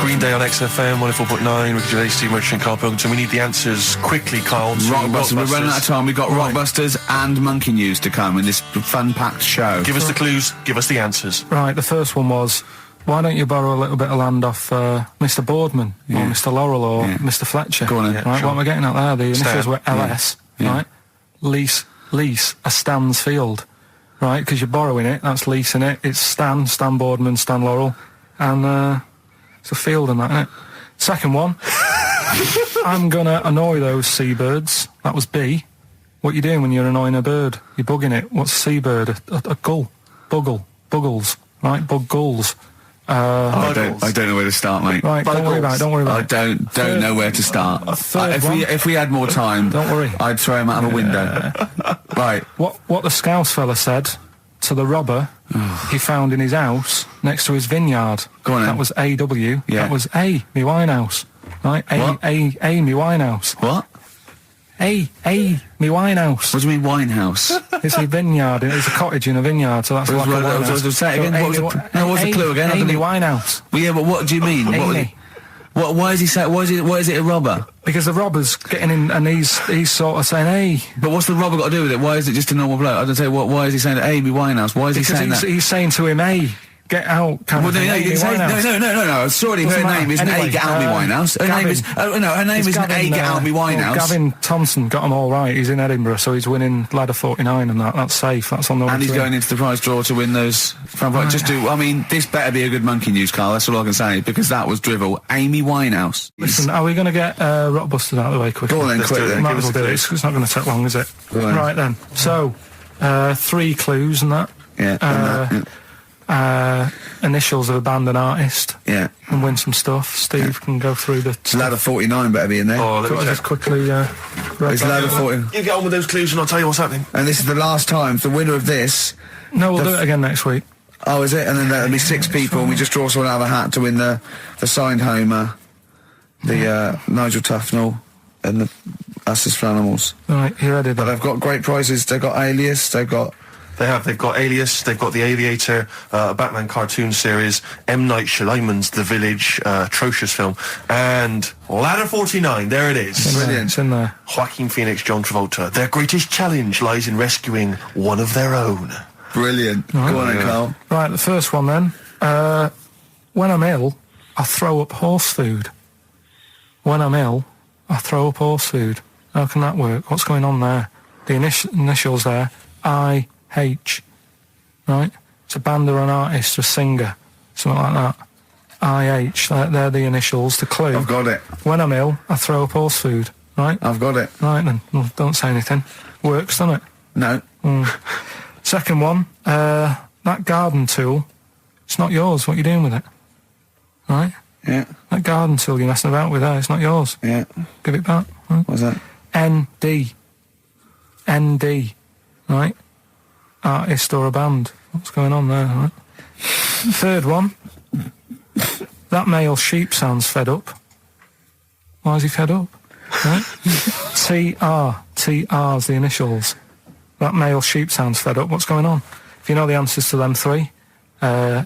Green Day on XFM, 104.9, Ricky Gervais, Steve Merchant, Karl Pilkington. We need the answers quickly, Kyle. to Rockbusters. We're running out of time. We've got Right. Rockbusters and Monkey News to come in this fun-packed show. Give us the clues, give us the answers. Right, the first one was, why don't you borrow a little bit of land off Mr. Boardman or Mr. Laurel or Mr. Fletcher? Go on then. Right, Yeah, sure. what am I getting at there? The initials Stan. were LS, right? Lease a Stan's field, right? Because you're borrowing it, that's leasing it. It's Stan Boardman, Stan Laurel, and it's a field and that, isn't it? Second one, I'm gonna annoy those seabirds. That was B. What you doing when you're annoying a bird? You're bugging it. What's a seabird? A gull. Buggles. Right? Bug gulls. I don't know where to start, mate. Right, don't worry about it. I don't know where to start. If we had more time, Don't worry. I'd throw him out of a window. Right. What the Scouse fella said to the robber he found in his house next to his vineyard. Go on then. That was AW. Yeah. That was A, me Winehouse. Right? What? A, me Winehouse. What? A, me Winehouse. What do you mean Winehouse? It's a vineyard. It's a cottage in a vineyard, so that's like a winehouse. Say it again. What was the clue again? Amy Winehouse. Well, yeah, but what do you mean? Amy. Why is he saying? Why is it a robber? Because the robber's getting in and he's sort of saying, hey. But what's the robber got to do with it? Why is it just a normal bloke? I don't say. Why is he saying Amy Winehouse? Why is he saying that? He's saying to him, hey, get out. Kind of No, thing, you Amy didn't say, Winehouse. no. Sorry, Doesn't her matter. name isn't Anyway, A, Get Out Me Winehouse. Her name is, her name It's isn't A, Get Out Me Winehouse. Gavin Thompson got them all right. He's in Edinburgh, so he's winning ladder 49 and that. That's safe. That's on the way And he's to going into the prize draw to win those. This better be a good Monkey News, Carl. That's all I can say, because that was drivel. Amy Winehouse. Listen, are we going to get Rockbusters out of the way quickly? Go on then, Let's quick do it then. then. Might Give as us well a do it. clue. It's not going to take long, is it? Go on. Right then. So, 3 clues and that. Yeah. Initials of a band and artist. Yeah. And win some stuff. Steve can go through the... Ladder 49 better be in there. Oh, let me Got to check. just quickly... It's ladder 49. You get on with those clues and I'll tell you what's happening. And this is the last time. The winner of this. No, we'll do it again next week. Oh, is it? And then there'll be 6 people, and we just draw someone out of a hat to win the signed Homer, the Nigel Tufnell, and the Us as Animals. Right, you ready But then? they've got great prizes. They've got Alias. They've got. They've got Alias, they've got The Aviator, a Batman cartoon series, M. Night Shyamalan's The Village, atrocious film, and Ladder 49, there it is. Brilliant. It's in there. Joaquin Phoenix, John Travolta. Their greatest challenge lies in rescuing one of their own. Brilliant. Go on then, Carl. Right, the first one then. When I'm ill, I throw up horse food. When I'm ill, I throw up horse food. How can that work? What's going on there? The initials there, I-H. Right? It's a band or an artist, a singer, something like that. I-H, they're the initials, the clue. I've got it. When I'm ill, I throw up horse food. Right? I've got it. Right then, well, don't say anything. Works, doesn't it? No. Second one, that garden tool, it's not yours. What are you doing with it? Right? Yeah. That garden tool you're messing about with there, it's not yours. Yeah. Give it back. Right? What's that? ND. ND. Right? Artist or a band. What's going on there, right? Third one, that male sheep sounds fed up. Why is he fed up? Right? TR's the initials. That male sheep sounds fed up. What's going on? If you know the answers to them 3,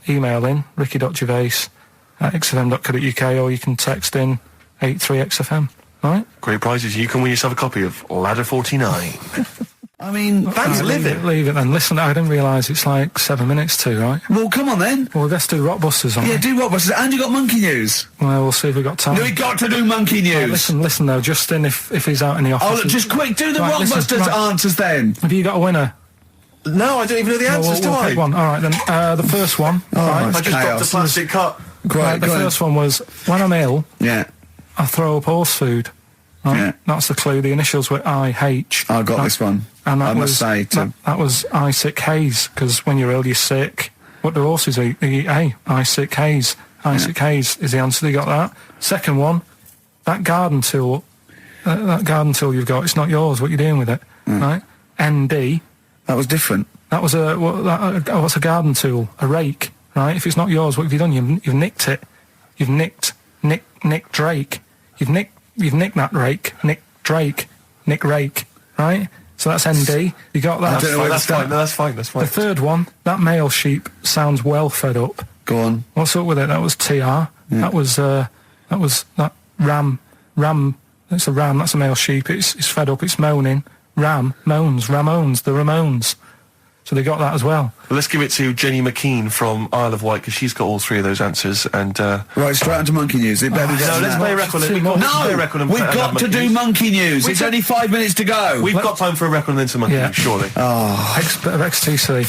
email in ricky.gervais@xfm.co.uk, or you can text in 83XFM. Right? Great prizes. You can win yourself a copy of Ladder 49. I mean, Thanks, Leave it then. Listen, I didn't realise it's like 7 minutes to, right? well, come on then. Well, let's do Rockbusters on Yeah, it. do Rockbusters. And you got Monkey News. Well, we'll see if we've got time. We got to do Monkey News. Listen though, Justin, if he's out in the office... Oh, look, just quick, do the Right, listen, Rockbusters right. answers then. Have you got a winner? No, I don't even know the answers, do we'll I? pick one. All right, then. The first one. Oh, I just dropped a plastic cup. Right, the first one was, when I'm ill, Yeah. I throw up horse food. Right? Yeah. That's the clue. The initials were IH. I got this one. And that I must say, too. that was I sick haze, because when you're ill, you're sick. What do horses eat? They eat hay. I sick haze. I sick haze is the answer. You got that. Second one, that garden tool. That garden tool you've got, it's not yours. What you doing with it? Right? ND. That was different. That was what's a garden tool? A rake. Right? If it's not yours, what have you done? You've nicked it. You've nicked Drake. You've nicked that rake. Nick Drake. Nick Rake. Right? So that's ND. You got that? I don't know where That's to start. fine. No, that's fine. That's fine. The third one, that male sheep sounds well fed up. Go on. What's up with it? That was TR. That was that ram. That's a ram. That's a male sheep. It's fed up. It's moaning. Ram moans. Ramones. The Ramones. So they got that as well. Well, let's give it to Jenny McKean from Isle of Wight, because she's got all three of those answers. And Right, straight onto monkey news. It better be better no, than let's that. play a record. Too We've much. got We've got to do monkey news. It's only 5 minutes to go. We've got time for a record and then some monkey Yeah. news, surely. Bit of XTC.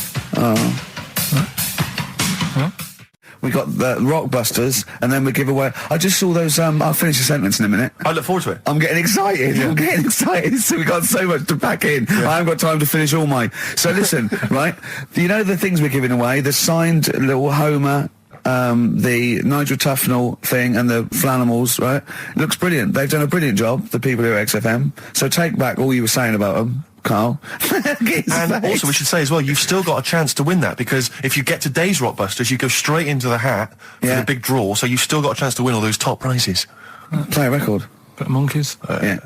We got the Rockbusters, and then we give away. I just saw those. I'll finish the sentence in a minute. I look forward to it. I'm getting excited. I'm getting excited. So we got so much to pack in. I haven't got time to finish all mine. So listen, right? You know the things we're giving away: the signed little Homer, the Nigel Tufnell thing, and the Flanimals. Right? It looks brilliant. They've done a brilliant job. The people here at XFM. So take back all you were saying about them, Carl. And also, we should say as well, you've still got a chance to win that, because if you get today's Rockbusters, you go straight into the hat for Yeah. the big draw, so you've still got a chance to win all those top prizes. Play a record. Bit of monkeys. Yeah.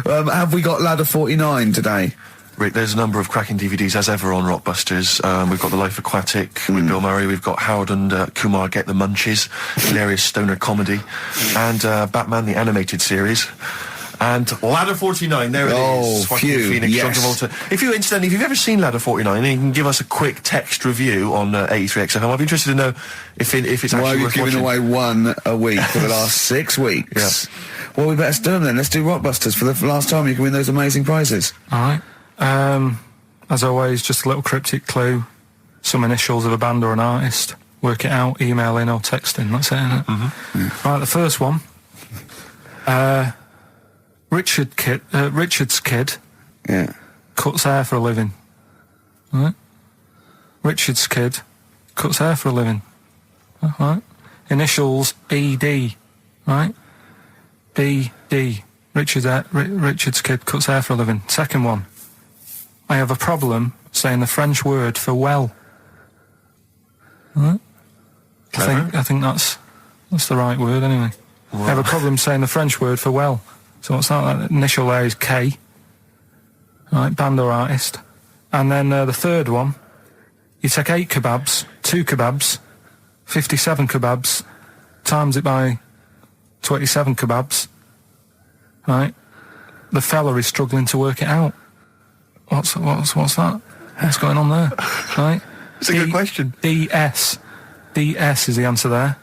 Have we got Ladder 49 today? Rick, there's a number of cracking DVDs, as ever, on Rockbusters. We've got The Life Aquatic with Bill Murray. We've got Howard and Kumar Get the Munchies, hilarious stoner comedy, and Batman the Animated Series. And Ladder 49, there it is. Joaquin phew, Phoenix, yes. John Travolta. If you've ever seen Ladder 49, then you can give us a quick text review on 83XFM. I'd be interested to know if it's Why are actually we worth giving watching. away one a week for the last 6 weeks? Yeah. Well, we better do them then. Let's do Rockbusters for the last time. You can win those amazing prizes. All right. As always, just a little cryptic clue. Some initials of a band or an artist. Work it out, email in or text in. That's it, isn't it? Mm-hmm. Right, the first one. Richard's kid Yeah. cuts hair for a living. Right? Richard's kid cuts hair for a living. Right? Initials ED. Right? DD. Richard's kid cuts hair for a living. Second one. I have a problem saying the French word for well. Right? I think that's the right word anyway. I have a problem saying the French word for well. So what's that? That initial there is K. Right, band or artist. And then the third one, you take 8 kebabs, 2 kebabs, 57 kebabs, times it by 27 kebabs. Right? The fella is struggling to work it out. What's that? What's going on there? Right? It's a good question. DS is the answer there.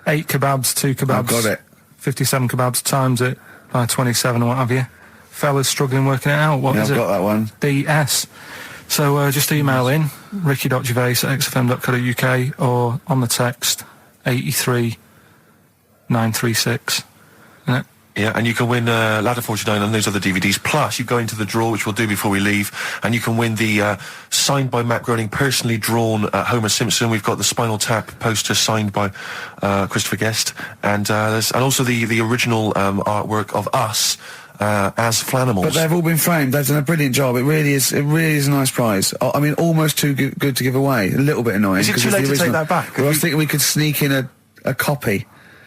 8 kebabs, 2 kebabs. I've got it. 57 kebabs, times it by 27 or what have you. Fella's struggling working it out. What is I've it? got that one. DS. So just email in ricky.gervais@xfm.co.uk or on the text 83936. Yeah. Yeah, and you can win Ladder 49 and those other DVDs. Plus, you go into the draw, which we'll do before we leave, and you can win the signed by Matt Groening, personally drawn Homer Simpson. We've got the Spinal Tap poster signed by Christopher Guest, and also the original artwork of us as Flanimals. But they've all been framed. They've done a brilliant job. It really is a nice prize. I mean, almost too good to give away. A little bit annoying. Is it 'cause too it's late the to take original. that back? Well, I was thinking we could sneak in a copy.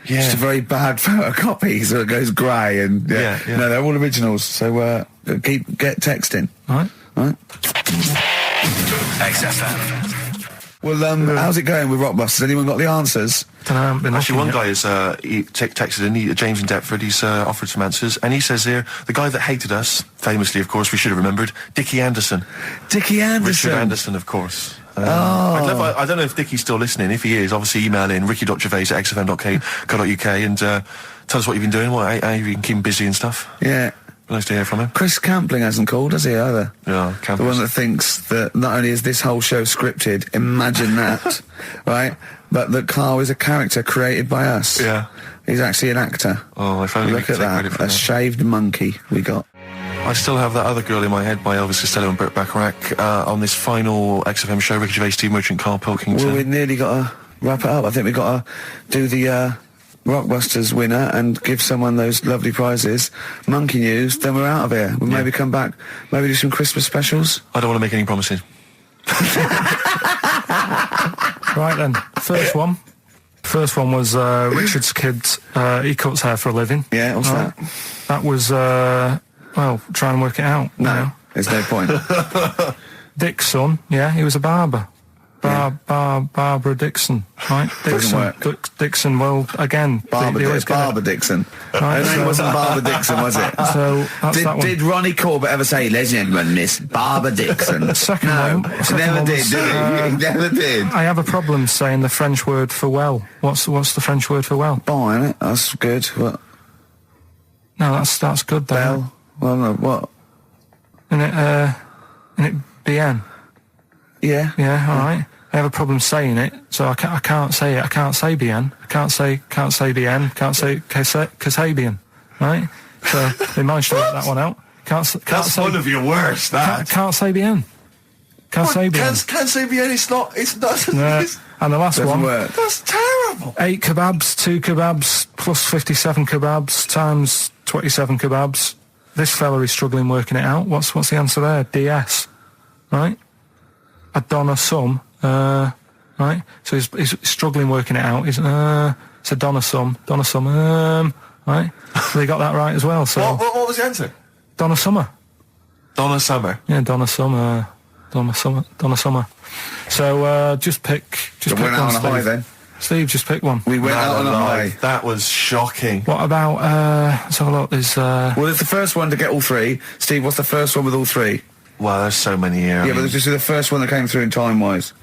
Yeah. Just a very bad photocopy, so it goes grey and Yeah. No, they're all originals. So get texting. All right. XFM. Well, how's it going with Rockbusters? Anyone got the answers? Actually, one guy has texted in, James in Deptford, he's offered some answers, and he says here, the guy that hated us, famously, of course, we should have remembered, Dickie Anderson. Dickie Anderson. Richard Anderson, of course. I don't know if Dickie's still listening. If he is, obviously email in ricky.gervais@xfm.co.uk and tell us what you've been doing, how you can keep him busy and stuff. Yeah. Nice to hear from him. Chris Campling hasn't called, has he, either? Yeah, The one that thinks that not only is this whole show scripted, imagine that, right? But that Karl is a character created by us. Yeah. He's actually an actor. Oh, if only we Look could at take credit that, for a that. shaved monkey we got. I still have that other girl in my head by Elvis Costello and Burt Bacharach on this final XFM show. Ricky Gervais, Steve Merchant, Karl Pilkington. Well, we nearly got to wrap it up. I think we've got to do the Rockbusters winner and give someone those lovely prizes. Monkey news, then we're out of here. We'll maybe come back, maybe do some Christmas specials. I don't want to make any promises. Right then, first one. First one was Richard's kids. He cuts hair for a living. Yeah, what's that? That was, well, try and work it out. No, you know. there's no point. Dick's son, yeah, he was a barber. Barbara Dixon, right? Doesn't work. Dixon, well, again, Barbara Dixon. Right, Her name wasn't Barbara Dixon, was it? So that's that one. Did Ronnie Corbett ever say, ladies and gentlemen, Miss Barbara Dixon? Second no, one. he Second never one did, was, did he? He never did. I have a problem saying the French word for well. What's the French word for well? Bon, innit? That's good. What? No, that's good though. Bell? Well, no, what? Isn't it bien? Yeah. Yeah, all right. I have a problem saying it, so I can't say it. I can't say bien. I can't say bien. Can't say Kasabian, right? So they managed to work that one out. Can't That's say, one of your worst, that. Can't say bien. Can't say bien. Can't say bien, it's not. No. And the last Doesn't one. work. That's terrible. 8 kebabs, 2 kebabs, plus 57 kebabs, times 27 kebabs. This fella is struggling working it out. What's the answer there? DS. Right? A Donna sum. Right? So he's struggling working it out. It's a Donna sum. Right? So they got that right as well. So What was the answer? Donna Summer. Donna Summer. Yeah, Donna Summer. So just pick So pick went out one, on a high Steve. then. Steve, just pick one. We went out on a high. That was shocking. What about let's have a look. There's Well, it's the first one to get all three. Steve, what's the first one with all three? Well, there's so many here. Yeah, but it's just the first one that came through in time-wise.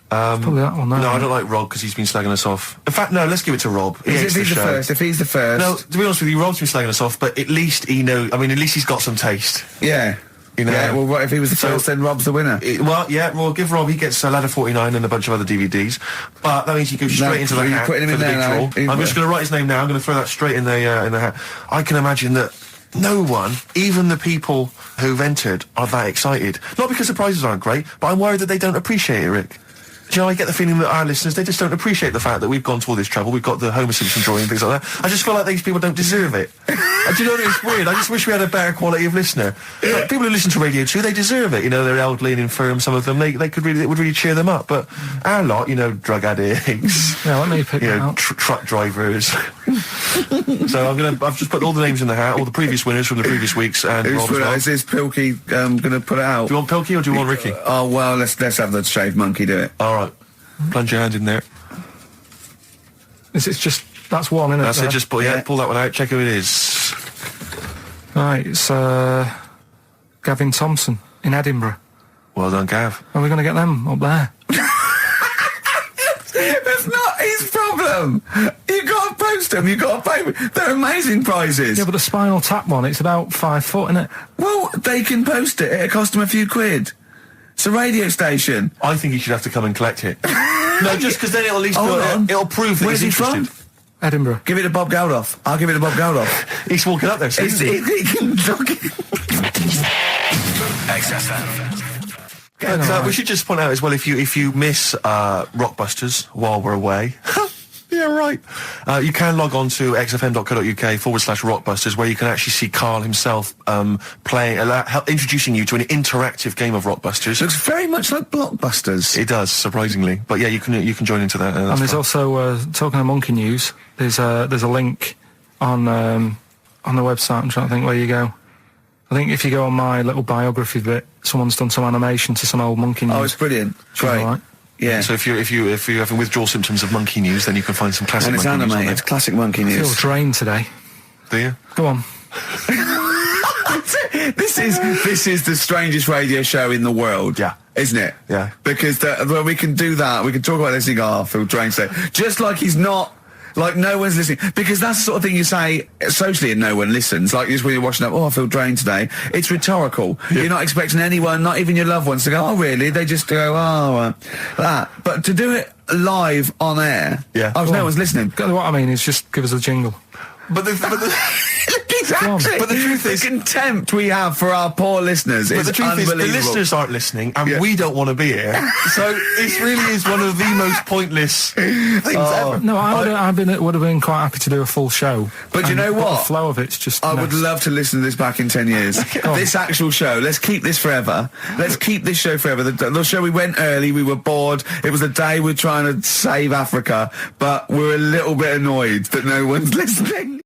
probably that one. No, I don't like Rob because he's been slagging us off. In fact, no, let's give it to Rob. He hates If he's the show. first, if he's the first... No, to be honest with you, Rob's been slagging us off, but at least he knows. I mean, at least he's got some taste. Yeah. You know? Yeah, well, what if he was the first, then Rob's the winner? Well, yeah, well, give Rob, he gets Ladder 49 and a bunch of other DVDs, but that means he goes straight into the you're hat putting him for in the big there now. draw. I'm just going to write his name now, I'm going to throw that straight in the hat. I can imagine that no one, even the people who've entered, are that excited. Not because the prizes aren't great, but I'm worried that they don't appreciate it, Rick. Do you know, I get the feeling that our listeners, they just don't appreciate the fact that we've gone to all this trouble, we've got the Homer Simpson drawing and things like that. I just feel like these people don't deserve it. And do you know what, it's weird, I just wish we had a better quality of listener. Like, people who listen to Radio 2, they deserve it, you know, they're elderly and infirm, some of them, it would really cheer them up, but our lot, you know, drug addicts, Yeah, let me pick you that know, out. truck drivers. So I've just put all the names in the hat, all the previous winners from the previous weeks, and Who's Rob as put it well. out? Is this Pilky going to put it out? Do you want Pilky or do you want Ricky? Oh, well, let's have the shaved monkey do it. Alright, plunge your hand in there. It's just that's one, isn't it? That's it, there? just pull that one out, check who it is. Right, it's Gavin Thompson in Edinburgh. Well done, Gav. Are we going to get them up there? That's not his problem. You got to post them. You got to pay. They're amazing prizes. Yeah, but the Spinal Tap one, it's about 5 foot, isn't it? Well, they can post it. It'll cost them a few quid. It's a radio station. I think he should have to come and collect it. No, just because then it'll at least Hold on. it'll prove that Where's he's he interested. from? Edinburgh. Give it to Bob Geldof. I'll give it to Bob Geldof. He's walking up there. So He can talk it. XFM. we should just point out as well, if you miss Rockbusters while we're away. Yeah, right. You can log on to xfm.co.uk/Rockbusters, where you can actually see Karl himself playing, introducing you to an interactive game of Rockbusters. Looks very much like Blockbusters. It does, surprisingly. But yeah, you can join into that. And there's also, talking of monkey news, there's a link on the website, I'm trying to think where you go. I think if you go on my little biography bit, someone's done some animation to some old monkey news. Oh, it's brilliant. Great. Right. Yeah. So if you're having withdrawal symptoms of monkey news, then you can find some classic And it's monkey news on animated. there. Classic monkey I feel news. drained today. Do you? Go on. This is the strangest radio show in the world. Yeah. Isn't it? Yeah. Because when we can do that, we can talk about this and go, oh, I feel drained today. Just like he's not Like, no one's listening. Because that's the sort of thing you say socially and no one listens. Like, just when you're washing up, oh, I feel drained today. It's rhetorical. You're not expecting anyone, not even your loved ones, to go, oh, really? They just go, oh, that. But to do it live on air, no one's listening. What I mean is just give us a jingle. But the Exactly. But the truth is, the contempt we have for our poor listeners is the truth is, unbelievable. the listeners aren't listening, and we don't want to be here. So this really is one of the most pointless things ever. No, I would have been quite happy to do a full show. But you know what? The flow of it's just. I would love to listen to this back in 10 years. This actual show. Let's keep this forever. Let's keep this show forever. The show we went early. We were bored. It was a day we're trying to save Africa, but we're a little bit annoyed that no one's listening.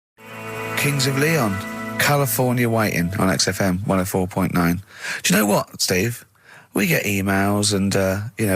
Kings of Leon. California Waiting on XFM 104.9. Do you know what, Steve? We get emails and,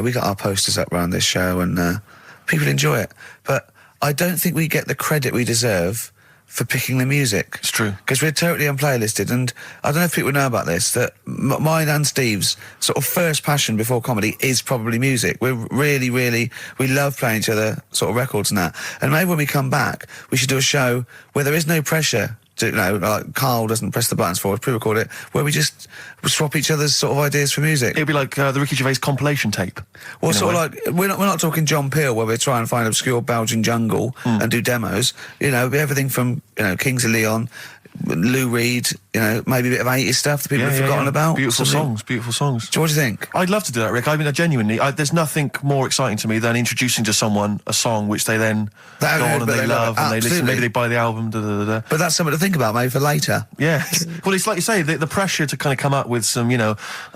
we got our posters up around this show and people enjoy it. But I don't think we get the credit we deserve for picking the music. It's true. Because we're totally unplaylisted, and I don't know if people know about this, that mine and Steve's sort of first passion before comedy is probably music. We're really, we love playing each other sort of records and that. And maybe when we come back, we should do a show where there is no pressure to, like Carl doesn't press the buttons for us, pre-record it, where we just swap each other's sort of ideas for music. It'd be like the Ricky Gervais compilation tape. Well, sort of like, we're not talking John Peel, where we try and find obscure Belgian jungle and do demos. It'd be everything from, Kings of Leon, Lou Reed, maybe a bit of 80s stuff that people have forgotten about. Beautiful songs. So what do you think? I'd love to do that, Rick. I mean, genuinely, there's nothing more exciting to me than introducing to someone a song which they then go on and they love and they listen. Maybe they buy the album. But that's something to think about, maybe for later. Yeah. Well, it's like you say, the pressure to kind of come up with some,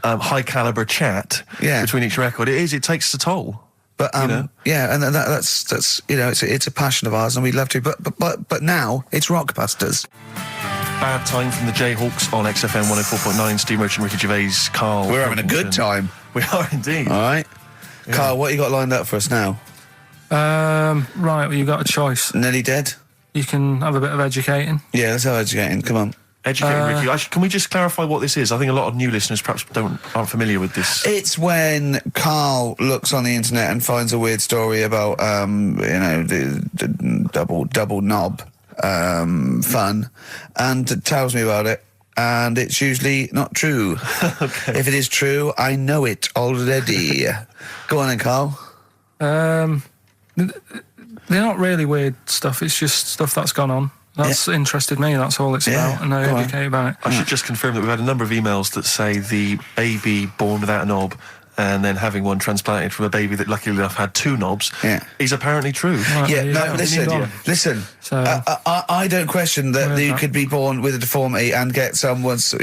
high caliber chat between each record. It takes a toll. But and that's it's a passion of ours, and we'd love to. But now it's Rockbusters. Bad Time from the Jayhawks on XFM 104.9. Steve Merchant, Ricky Gervais, Karl. We're having a good time. We are indeed. All right, Karl, what you got lined up for us now? Right, well, you got a choice. Nearly Dead. You can have a bit of educating. Yeah, let's have educating. Come on. Educating, Ricky. Can we just clarify what this is? I think a lot of new listeners perhaps aren't familiar with this. It's when Karl looks on the internet and finds a weird story about, the double knob fun, and tells me about it. And it's usually not true. Okay. If it is true, I know it already. Go on then, Karl. They're not really weird stuff. It's just stuff that's gone on. That's interested me, that's all it's about, and I educate about it. I should just confirm that we've had a number of emails that say the baby born without a knob and then having one transplanted from a baby that luckily enough had two knobs is apparently true. Right, listen. So, I don't question that you could be born with a deformity and get someone's,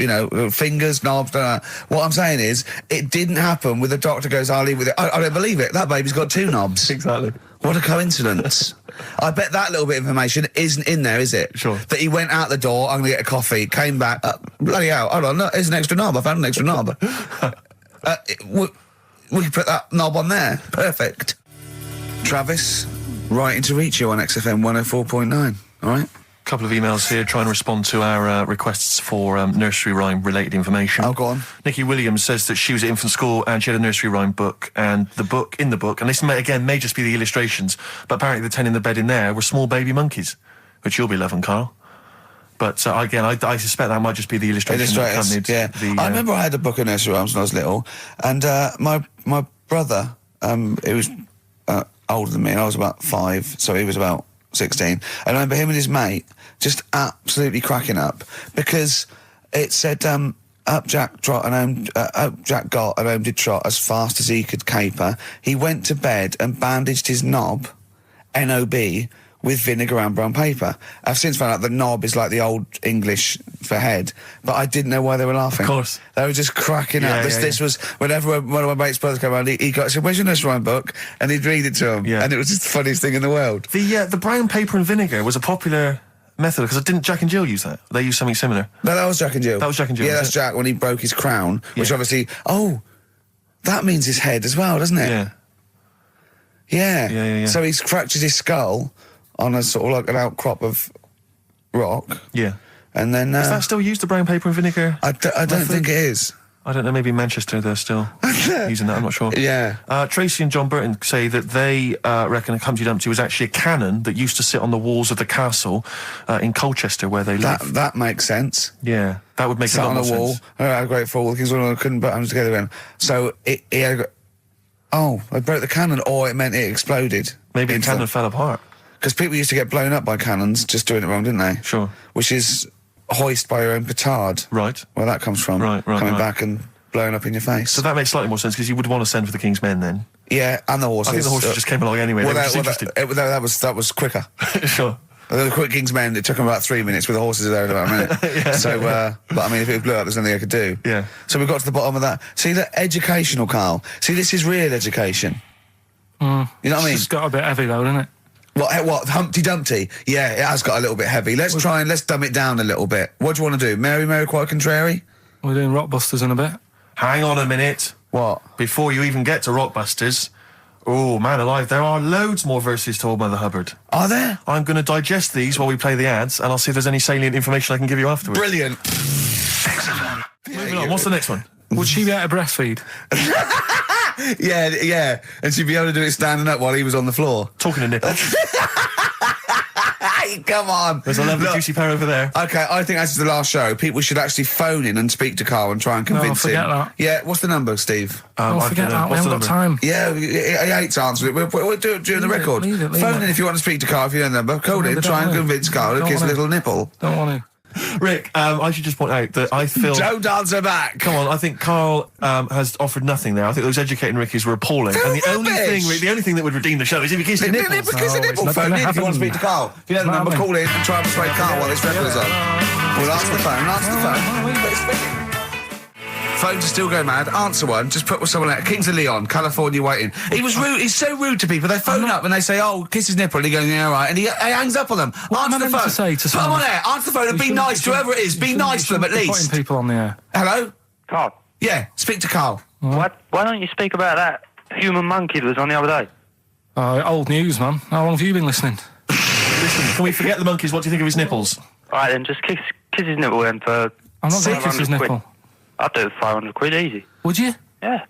fingers, knobs, what I'm saying is, it didn't happen with the doctor goes, I'll leave with it. I don't believe it. That baby's got two knobs. Exactly. What a coincidence. I bet that little bit of information isn't in there, is it? Sure. That he went out the door, I'm going to get a coffee, came back, bloody hell, hold on, no, there's an extra knob, I found an extra knob. We could put that knob on there. Perfect. Travis, writing to reach you on XFM 104.9, all right? A couple of emails here trying to respond to our requests for nursery rhyme related information. Oh, go on. Nikki Williams says that she was at infant school and she had a nursery rhyme book, and in the book, and this may just be the illustrations, but apparently the 10 in the bed in there were small baby monkeys, which you'll be loving, Karl. But again, I suspect that might just be the illustration that accompanied I remember I had a book of nursery rhymes when I was little, and my brother, he was older than me, and I was about 5, so he was about 16. And I remember him and his mate just absolutely cracking up because it said, up Jack got and home did trot as fast as he could caper. He went to bed and bandaged his knob, N-O-B, with vinegar and brown paper. I've since found out the knob is like the old English for head, but I didn't know why they were laughing. Of course. They were just cracking up. This was, whenever one of my mates' brothers came around, he said, where's your nursery rhyme book? And he'd read it to him. Yeah. And it was just the funniest thing in the world. The brown paper and vinegar was a popular method, because didn't Jack and Jill use that? They used something similar. No, that was Jack and Jill. That was Jack and Jill. Yeah, that's Jack when he broke his crown, which obviously, that means his head as well, doesn't it? Yeah. So he's fractured his skull on a sort of like an outcrop of rock. Yeah. And then... is that still used, the brown paper and vinegar? I don't think it is. I don't know, maybe Manchester they're still using that, I'm not sure. Yeah. Tracy and John Burton say that they reckon Humpty Dumpty was actually a cannon that used to sit on the walls of the castle in Colchester where they live. That makes sense. Yeah, that would make Sat a lot on a more wall. sense. Oh, great for all the kings couldn't put them together again. So it had they broke the cannon, or it meant it exploded. Maybe the cannon fell apart. Because people used to get blown up by cannons just doing it wrong, didn't they? Sure. Which is hoist by your own petard. Right. Where that comes from. Right, Coming back and blowing up in your face. So that makes slightly more sense, because you would want to send for the King's Men then. Yeah, and the horses. I think the horses just came along anyway. They were just interested. That was quicker. Sure. The quick King's Men, it took them about 3 minutes, with the horses there in about a minute. Yeah. So, but I mean, if it blew up, there's nothing I could do. Yeah. So we got to the bottom of that. See, the educational, Carl. See, this is real education. You know what I mean? It's got a bit heavy though, doesn't it? What, Humpty Dumpty? Yeah, it has got a little bit heavy. Let's dumb it down a little bit. What do you want to do? Mary, quite contrary? We're doing Rockbusters in a bit. Hang on a minute. What? Before you even get to Rockbusters, oh, man alive, there are loads more verses to Old Mother Hubbard. Are there? I'm going to digest these while we play the ads, and I'll see if there's any salient information I can give you afterwards. Brilliant. Moving on, what's the next one? Would she be able to breastfeed? Yeah. And she'd be able to do it standing up while he was on the floor. Talking to nipples. Hey, come on. There's a lovely juicy pair over there. Okay, I think that's the last show. People should actually phone in and speak to Carl and try and convince forget him. that. Yeah, what's the number, Steve? Forget that. We haven't got time. Yeah, he hates answering it. We'll do it during the record. Leave it. Phone in if you want to speak to Carl, if you know the number. Call in, try and convince Carl to kiss a little nipple. Don't want to. Rick, I should just point out that I feel... Don't answer back! Come on, I think Carl has offered nothing there. I think those educating Rickies were appalling. And the only thing that would redeem the show is if you kiss the nipples. Kiss a nipple. Phone in if you want to speak to Carl. If you know the number, call in and try and persuade Carl while this record is on. Well, answer the phone. Phones are still going mad. Answer one. Just put with someone out. Kings of Leon, California waiting. He was rude. He's so rude to people. They phone up and they say, "Oh, kiss his nipple." And he goes, "Yeah, all right." And he hangs up on them. Answer the phone. Put them on air. Answer the phone and be nice to whoever it is. Be nice to them at least. Putting people on the air. Hello. Carl. Yeah. Speak to Carl. Why don't you speak about that human monkey that was on the other day? Old news, man. How long have you been listening? Listen, can we forget the monkeys? What do you think of his nipples? All right, then just kiss his nipple then for. I'm not going to kiss his nipple. I'd do it for £500 easy. Would you? Yeah.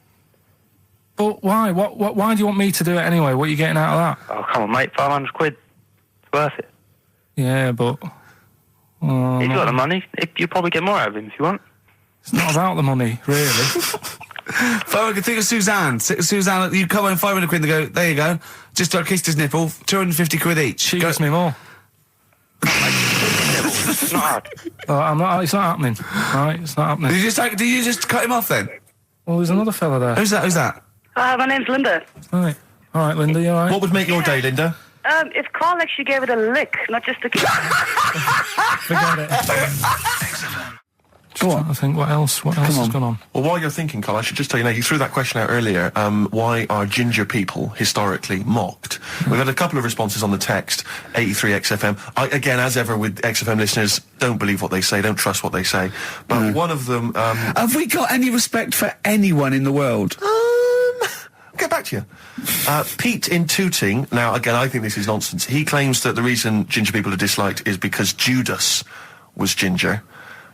But why? Why do you want me to do it anyway? What are you getting out of that? Oh, come on, mate. £500. It's worth it. Yeah, but... He's got the money. You'll probably get more out of him if you want. It's not about the money, really. I can think of Suzanne. Suzanne, you come on £500 and go, there you go. Just kissed his nipple, £250 each. She gives me more. It's not hard. It's not happening. Right, it's not happening. Did you just cut him off then? Well, there's another fella there. Who's that? My name's Linda. Right. All right, Linda, you all right? What would make your day, Linda? If Carl actually gave it a lick, not just a kiss. Forget it. Go on. I think what else has gone on? Well, while you're thinking, Carl, I should just tell you now, you threw that question out earlier, why are ginger people historically mocked? We've had a couple of responses on the text, 83XFM. Again, as ever with XFM listeners, don't believe what they say, don't trust what they say. But one of them... have we got any respect for anyone in the world? I'll get back to you. Pete in Tooting, now, again, I think this is nonsense. He claims that the reason ginger people are disliked is because Judas was ginger.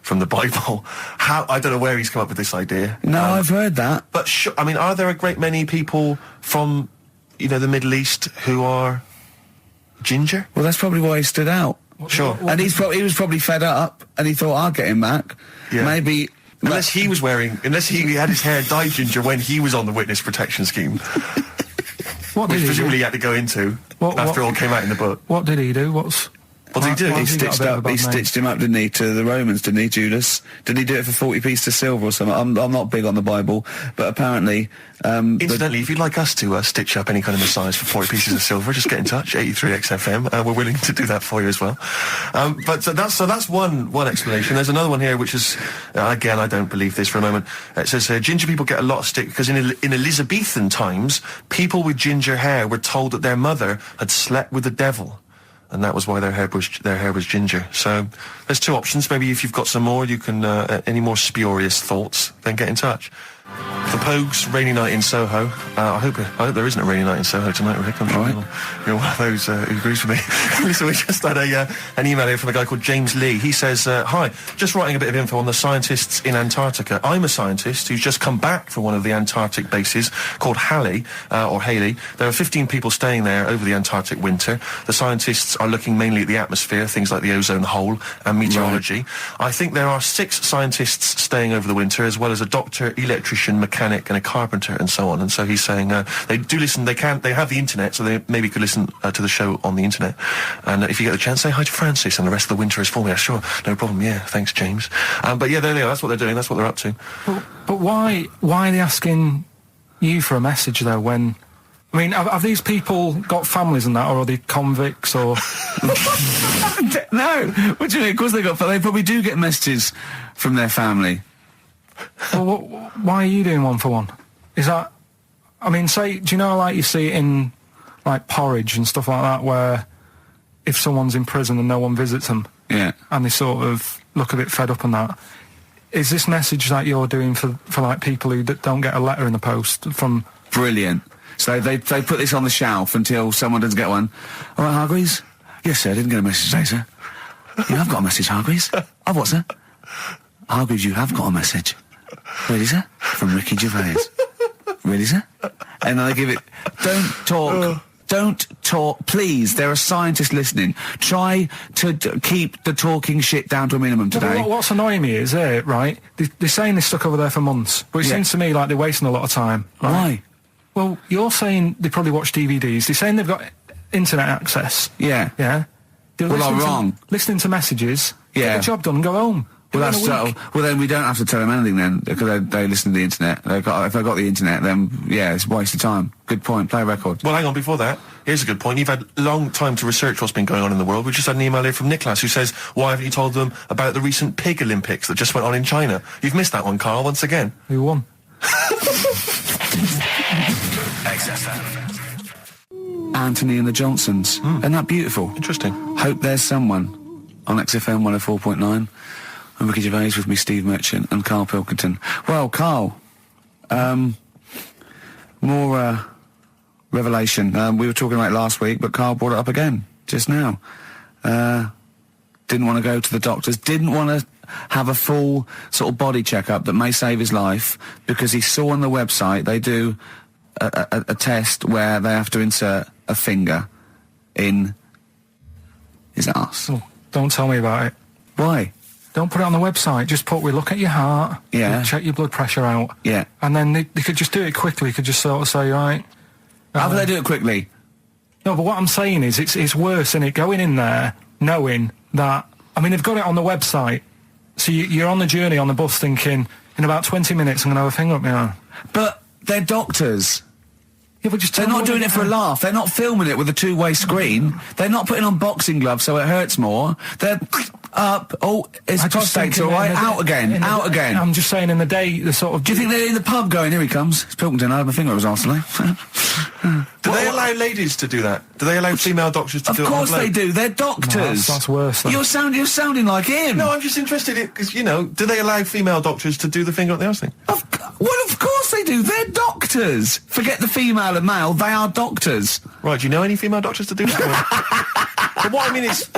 From the Bible. I don't know where he's come up with this idea. No, I've heard that. But I mean, are there a great many people from, the Middle East who are ginger? Well, that's probably why he stood out. Sure. And he was probably fed up, and he thought, I'll get him back. Yeah. Maybe... Unless he had his hair dyed ginger when he was on the witness protection scheme. Which presumably he had to go into after all came out in the book. What did he do? What did he do? He stitched him up, didn't he, to the Romans, didn't he, Judas? Did he do it for 40 pieces of silver or something? I'm not big on the Bible, but apparently... Incidentally, if you'd like us to stitch up any kind of messiahs for 40 pieces of silver, just get in touch, 83XFM. We're willing to do that for you as well. So that's one explanation. There's another one here, which is, again, I don't believe this for a moment. It says, ginger people get a lot of stick because in Elizabethan times, people with ginger hair were told that their mother had slept with the devil. And that was why their hair was ginger. So there's two options. Maybe if you've got some more, you can any more spurious thoughts, then get in touch. The Pogues, Rainy Night in Soho. I hope there isn't a rainy night in Soho tonight, Rick. I'm sure you're one of those who agrees with me. Listen, we just had an email here from a guy called James Lee. He says, hi, just writing a bit of info on the scientists in Antarctica. I'm a scientist who's just come back from one of the Antarctic bases called Halley, or Haley. There are 15 people staying there over the Antarctic winter. The scientists are looking mainly at the atmosphere, things like the ozone hole and meteorology. Right. I think there are 6 scientists staying over the winter, as well as a doctor, electrician, mechanic, and a carpenter, and so on. And so he's saying they do listen. They have the internet, so they maybe could listen to the show on the internet. And if you get the chance, say hi to Francis, and the rest of the winter is for me. Sure, no problem. Yeah, thanks, James. But yeah, there they are. That's what they're doing. That's what they're up to. But why are they asking you for a message though? When I mean, have these people got families and that, or are they convicts, or? No. What do you mean? Of course they got. They probably do get messages from their family. Well, why are you doing one for one? Is that, I mean, say, do you know, like you see it in, like, Porridge and stuff like that, where if someone's in prison and no one visits them, yeah, and they sort of look a bit fed up and that, is this message that you're doing for like, people who don't get a letter in the post from... Brilliant. So they put this on the shelf until someone doesn't get one. All right, Hargreaves? Yes, sir, I didn't get a message today, sir. Yeah, I've got a message, Hargreaves. I've what, sir? Hargreaves, you have got a message. Really, sir? From Ricky Gervais. Really, sir? And I give it... Don't talk, please. There are scientists listening. Try to keep the talking shit down to a minimum today. What's annoying me is, right, they're saying this stuck over there for months, but it seems to me like they're wasting a lot of time. Right? Why? Well, you're saying they probably watch DVDs. They're saying they've got internet access. Yeah. Yeah? Well, I'm wrong. Listening to messages, yeah, get the job done and go home. Well, that's so. Well, then we don't have to tell them anything then, because they listen to the internet. If they got the internet, then yeah, it's a waste of time. Good point. Play a record. Well, hang on. Before that, here's a good point. You've had a long time to research what's been going on in the world. We just had an email here from Nicholas who says, "Why haven't you told them about the recent pig Olympics that just went on in China?" You've missed that one, Carl. Once again. Who won? XFM. Anthony and the Johnsons. Isn't that beautiful? Interesting. Hope there's someone on XFM 104.9. I'm Ricky Gervais, with me Steve Merchant and Karl Pilkington. Well, Karl, more revelation. We were talking about it last week, but Karl brought it up again just now. Didn't want to go to the doctors, didn't want to have a full sort of body checkup that may save his life, because he saw on the website they do a test where they have to insert a finger in his arse. Oh, don't tell me about it. Why? Don't put it on the website. Just put, we look at your heart. Yeah. We check your blood pressure out. Yeah. And then they could just do it quickly. Could just sort of say, right. How do they do it quickly? No, but what I'm saying is, it's worse, isn't it? Going in there, knowing that, I mean, they've got it on the website. So you're on the journey on the bus thinking, in about 20 minutes, I'm going to have a finger up my arm. But they're doctors. Yeah, but just they're not doing it for a laugh. They're not filming it with a two-way screen. They're not putting on boxing gloves so it hurts more. They're up. Oh, it's prostate's all right. Out again. Out again. I'm just saying, in the day, the sort of... Do you think they're in the pub going, here he comes? It's Pilkington. I had my finger up his arse today. Do they allow ladies to do that? Do they allow female doctors to do it? Of course they do. They're doctors. No, that's worse. Though. You're sounding like him. No, I'm just interested in, because, you know, do they allow female doctors to do the finger up the arse thing? Well, of course they do. They're doctors. Forget the female and male. They are doctors. Right, do you know any female doctors to do that? But what I mean is,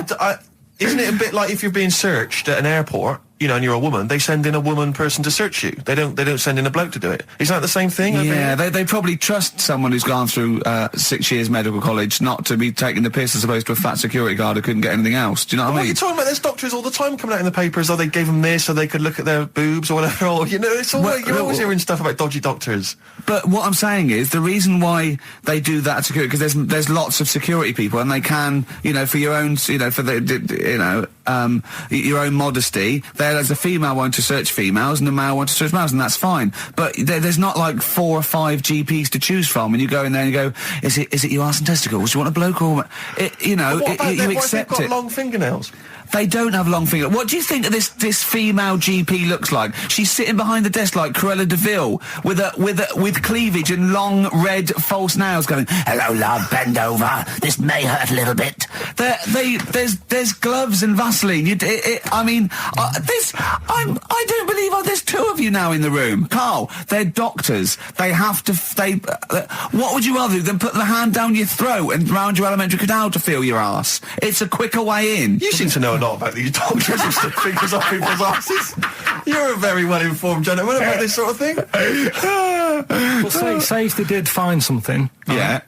isn't it a bit like if you're being searched at an airport, you know, and you're a woman, they send in a woman person to search you. They don't send in a bloke to do it. Is that the same thing? Yeah, they probably trust someone who's gone through 6 years medical college not to be taking the piss as opposed to a fat security guard who couldn't get anything else. Do you know what I mean? What are you talking about? There's doctors all the time coming out in the papers, they gave them this so they could look at their boobs or whatever, or, you know, it's all you're always hearing stuff about dodgy doctors. But what I'm saying is, the reason why they do that at security, because there's lots of security people, and they can, you know, for your own, you know, for your own modesty, there's a female one to search females and a male one to search males, and that's fine. But there's not like 4 or 5 GPs to choose from, and you go in there and you go, is it your arse and testicles? Do you want a bloke or... you know, But what about you what accept if they've it. got long fingernails? They don't have long fingers. What do you think this female GP looks like? She's sitting behind the desk like Cruella de Vil with cleavage and long red false nails going, "Hello, love, bend over. This may hurt a little bit." There's gloves and Vaseline. I don't believe there's two of you now in the room. Carl, they're doctors. They have to, what would you rather do than put the hand down your throat and round your alimentary canal to feel your arse? It's a quicker way in. You seem to know a lot about these doctors who stick fingers up people's asses. You're a very well-informed gentleman about this sort of thing. Well, say if they did find something. Yeah.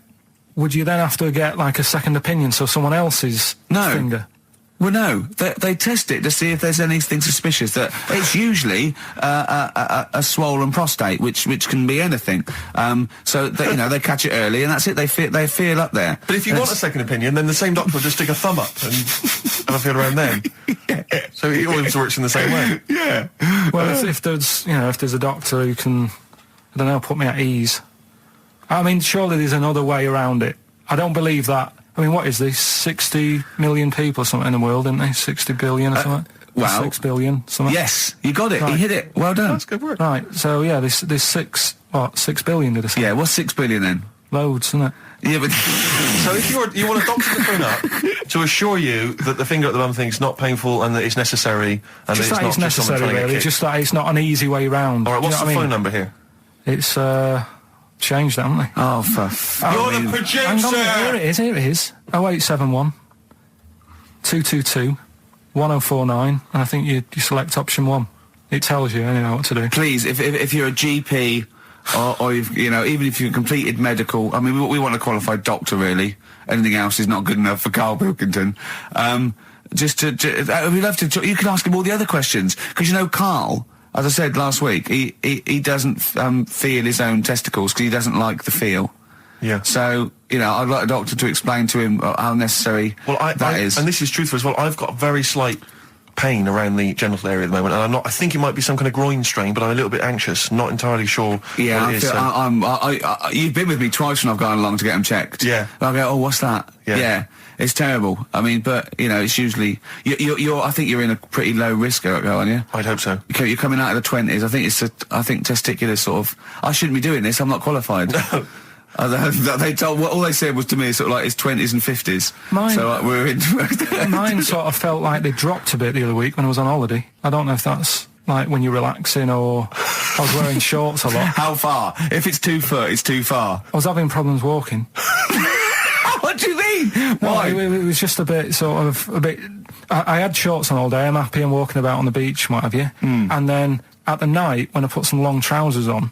Would you then have to get, like, a second opinion, so someone else's finger? Well, no. They test it to see if there's anything suspicious. That it's usually a swollen prostate, which can be anything. So they catch it early, and that's it. They feel up there. But if you want a second opinion, then the same doctor will just stick a thumb up and have a feel around them. Yeah. So it always works in the same way. Yeah. Well, if there's a doctor who can, I don't know, put me at ease. I mean, surely there's another way around it. I don't believe that. I mean, what is this? 60 million people or something in the world, isn't there? 60 billion or something? Well, 6 billion, something? Yes, you got it. Right. You hit it. Well done. That's good work. Right, so yeah, there's 6 billion, did I say? Yeah, what's 6 billion then? Loads, isn't it? Yeah, but... So if you want a doctor to phone up to assure you that the finger at the bum thing's not painful and that it's necessary, and Just that that it's it's not just someone necessary, trying to get really. kicked. Just that it's not an easy way round. All right, what's Do you the know what I phone mean? number here? It's, changed, haven't they? Oh, You're the producer! Hang on, here it is. 0871 222 1049, and I think you select option 1. It tells you anyway what to do. Please, if you're a GP, or you've, even if you've completed medical, I mean, we want a qualified doctor, really. Anything else is not good enough for Karl Pilkington. We'd love to, you can ask him all the other questions, because Karl, as I said last week, he doesn't feel his own testicles because he doesn't like the feel. Yeah. So, I'd like a doctor to explain to him how necessary that is. And this is truthful as well. I've got a very slight pain around the genital area at the moment, and I think it might be some kind of groin strain, but I'm a little bit anxious, not entirely sure Yeah, what it is. you've been with me twice when I've gone along to get them checked. Yeah. And I go, oh, what's that? Yeah. It's terrible. I mean, but, it's usually... I think you're in a pretty low risk, aren't you? I'd hope so. You're coming out of the 20s. I think testicular sort of... I shouldn't be doing this. I'm not qualified. No. They told... All they said was to me sort of like his 20s and 50s. Mine... So we're in... Mine sort of felt like they dropped a bit the other week when I was on holiday. I don't know if that's... like when you're relaxing, or I was wearing shorts a lot. How far? If it's 2 foot, it's too far. I was having problems walking. What do you mean? Why? No, it was just a bit, I had shorts on all day, I'm happy, I'm walking about on the beach, what have you. And then at the night, when I put some long trousers on,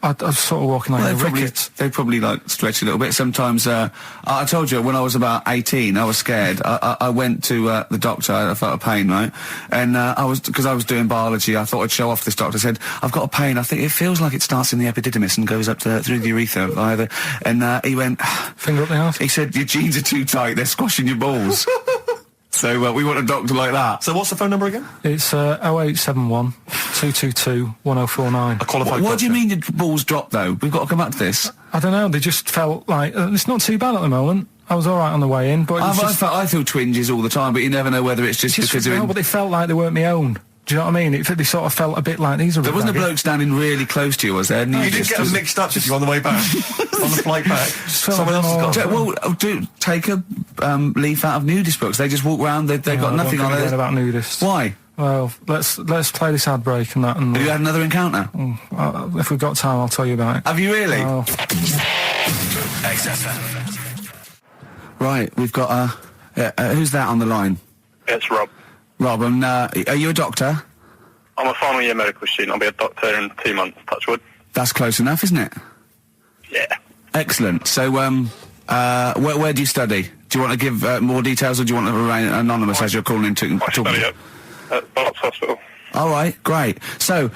I was sort of walking like a ricket. They probably stretch a little bit. Sometimes, I told you, when I was about 18, I was scared. I went to the doctor, I felt a pain, right? And because I was doing biology, I thought I'd show off this doctor. I said, I've got a pain, I think it feels like it starts in the epididymis and goes up through the urethra either. And he went... Finger up the arse? He said, your jeans are too tight, they're squashing your balls. So we want a doctor like that. So what's the phone number again? It's 0871 222 1049. A qualified What do you doctor. mean your balls dropped, though? We've got to come back to this. I don't know, they just felt like... it's not too bad at the moment. I was alright on the way in, but it was I feel twinges all the time, but you never know whether it's just because they're in... but they felt like they weren't my own. Do you know what I mean? They sort of felt a bit like these are... There wasn't a bloke standing really close to you, was there? You didn't get them mixed up, did you, on the way back? On the flight back? Someone else has got them. Well, take a leaf out of nudist books. They just walk around, they've got nothing on it. About nudists. Why? Well, let's play this ad break and that. And Have you had another encounter? If we've got time, I'll tell you about it. Have you really? Oh. XFM. Right, we've got who's that on the line? It's Rob. Rob, and are you a doctor? I'm a final year medical student. I'll be a doctor in 2 months, touch wood. That's close enough, isn't it? Yeah. Excellent. So, where do you study? Do you want to give more details, or do you want to remain anonymous as you're calling in to I study at Barts Hospital. All right, great. So,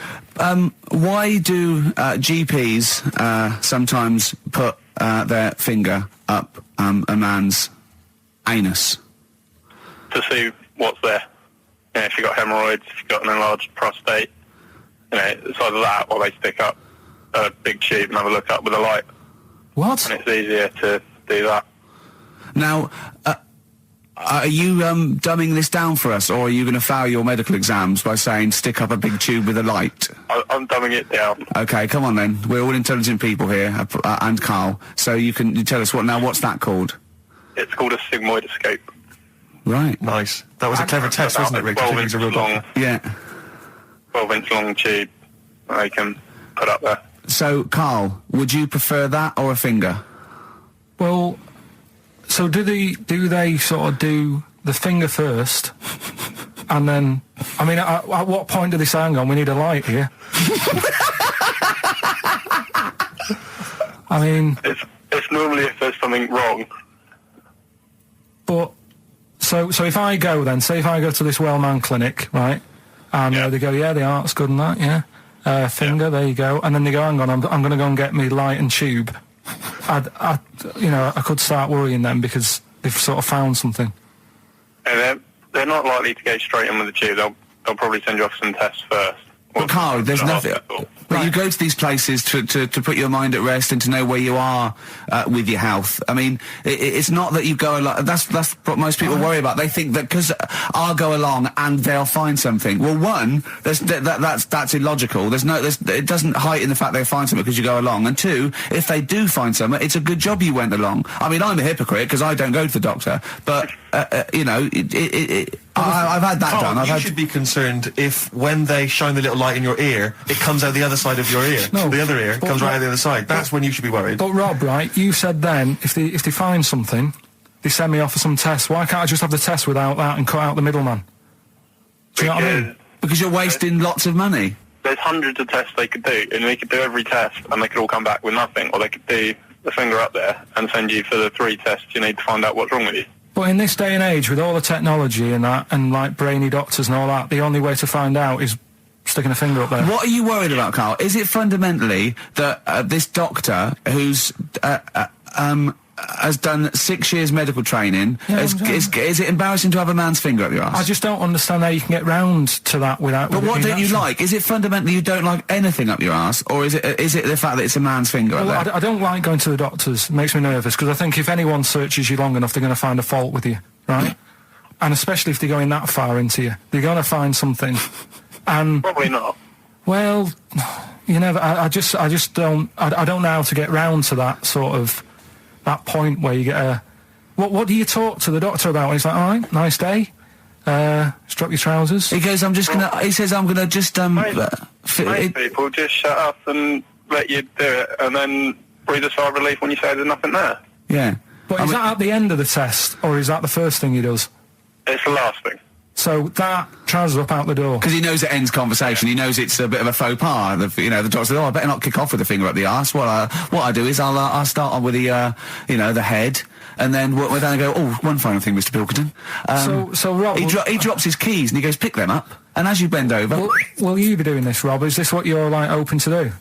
why do GPs sometimes put their finger up a man's anus? To see what's there. If you've got hemorrhoids, if you've got an enlarged prostate, it's either that or they stick up a big tube and have a look up with a light. What? And it's easier to do that. Now, Are you dumbing this down for us, or are you going to fail your medical exams by saying stick up a big tube with a light? I'm dumbing it down. Okay, come on then. We're all intelligent people here, and Karl. So you tell us what's that called? It's called a sigmoidoscope. Right. Nice. That was a clever test, wasn't it, Rick? 12 inch long. Yeah. 12-inch long tube I can put up there. So, Karl, would you prefer that or a finger? Well, so do they sort of do the finger first, and then, I mean, at what point do they say, hang on, we need a light here? I mean... It's normally if there's something wrong. But, so if I go then, say if I go to this Wellman clinic, right, and they go, yeah, the art's good and that, yeah, finger, there you go, and then they go, hang on, I'm going to go and get me light and tube. I could start worrying then because they've sort of found something. And they're not likely to go straight in with the tube. They'll probably send you off some tests first. But Karl, there's nothing. But you go to these places to put your mind at rest and to know where you are with your health. I mean, it's not that you go along. That's what most people worry about. They think that because I'll go along and they'll find something. Well, one, that's illogical. It doesn't heighten the fact they'll find something because you go along. And two, if they do find something, it's a good job you went along. I mean, I'm a hypocrite because I don't go to the doctor, but I've had that done. You should be concerned if when they shine the little light in your ear, it comes out the other side of your ear. No, the other ear comes right out the other side. That's when you should be worried. But Rob, right, you said then, if they find something, they send me off for some tests. Why can't I just have the test without that and cut out the middleman? Do you know what I mean? Because you're wasting lots of money. There's hundreds of tests they could do, and they could do every test, and they could all come back with nothing. Or they could do the finger up there and send you for the 3 tests you need to find out what's wrong with you. But in this day and age, with all the technology and that, and like brainy doctors and all that, the only way to find out is sticking a finger up there. What are you worried about, Karl? Is it fundamentally that this doctor who's has done 6 years medical training, is it embarrassing to have a man's finger up your ass? I just don't understand how you can get round to that without... But what don't you like? Is it fundamentally you don't like anything up your ass, or is it the fact that it's a man's finger up there? I don't like going to the doctors. It makes me nervous, because I think if anyone searches you long enough, they're going to find a fault with you, right? And especially if they're going that far into you. They're going to find something. And probably not. Well, you never... I just don't... I don't know how to get round to that sort of... that point where you get a... What do you talk to the doctor about? And he's like, all right, nice day. Strap your trousers. He goes, he says, I'm gonna just, Most people just shut up and let you do it, and then breathe a sigh of relief when you say there's nothing there. Yeah. But is that at the end of the test, or is that the first thing he does? It's the last thing. So that trousers up out the door. Because he knows it ends conversation. He knows it's a bit of a faux pas. The doctor says, "Oh, I better not kick off with the finger up the arse." What I do is I'll start on with the the head, and then we're then go, "Oh, one final thing, Mr. Pilkington." So Rob, he drops his keys and he goes, "Pick them up." And as you bend over, will you be doing this, Rob? Is this what you're like open to do?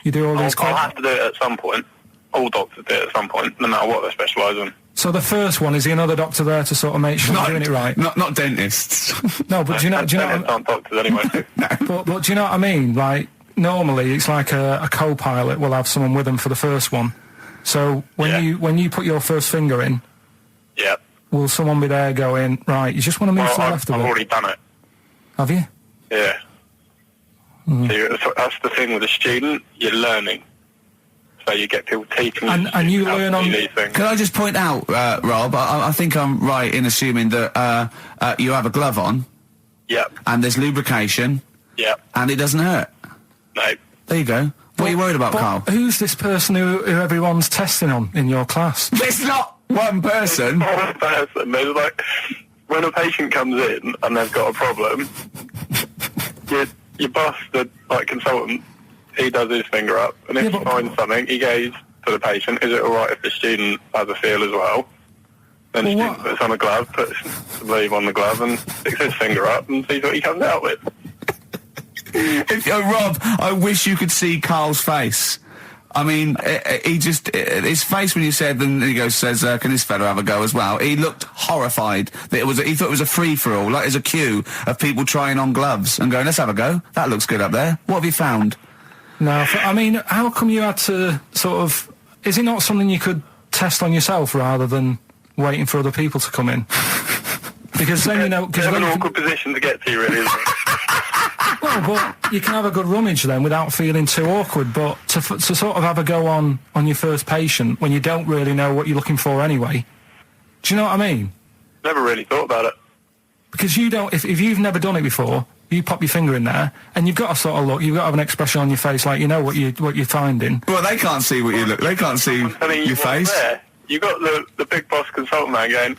You do all these. I'll have to do it at some point. All doctors do it at some point, no matter what they specialise in. So the first one, is he another doctor there to sort of make sure you're doing it right? Not dentists. No, but do you know? Dentists aren't doctors anyway. No. But do you know what I mean? Like normally, it's like a co-pilot will have someone with them for the first one. So when you put your first finger in, will someone be there going, right? You just want to move to the left of it? I've already done it. Have you? Yeah. So that's the thing with a student. You're learning. So you get people teaching you. And you learn on... Can I just point out, Rob, I think I'm right in assuming that you have a glove on. Yep. And there's lubrication. Yep. And it doesn't hurt. No. There you go. What are you worried about, Karl? Who's this person who everyone's testing on in your class? It's not one person. It's one person. There's like... When a patient comes in and they've got a problem, your boss, the consultant, he does his finger up, and if he finds something, he goes to the patient, is it alright if the student has a feel as well? Then the student puts on a glove, puts the sleeve on the glove, and sticks his finger up and sees what he comes out with. Rob, I wish you could see Karl's face. I mean, his face when you said, then he says, can this fella have a go as well? He looked horrified. That he thought it was a free-for-all, like there's a queue of people trying on gloves and going, let's have a go. That looks good up there. What have you found? No, I mean, how come you had to sort of... Is it not something you could test on yourself rather than waiting for other people to come in. Because then, you know... It's an awkward position to get to, really, isn't it? Well, but you can have a good rummage then without feeling too awkward, but to sort of have a go on your first patient when you don't really know what you're looking for anyway. Do you know what I mean? Never really thought about it. Because you don't... If you've never done it before, you pop your finger in there, and you've got to sort of look, you've got to have an expression on your face like you know what you're finding. Well, they can't see what you look... They can't see your face. There. You got the big boss consultant man going,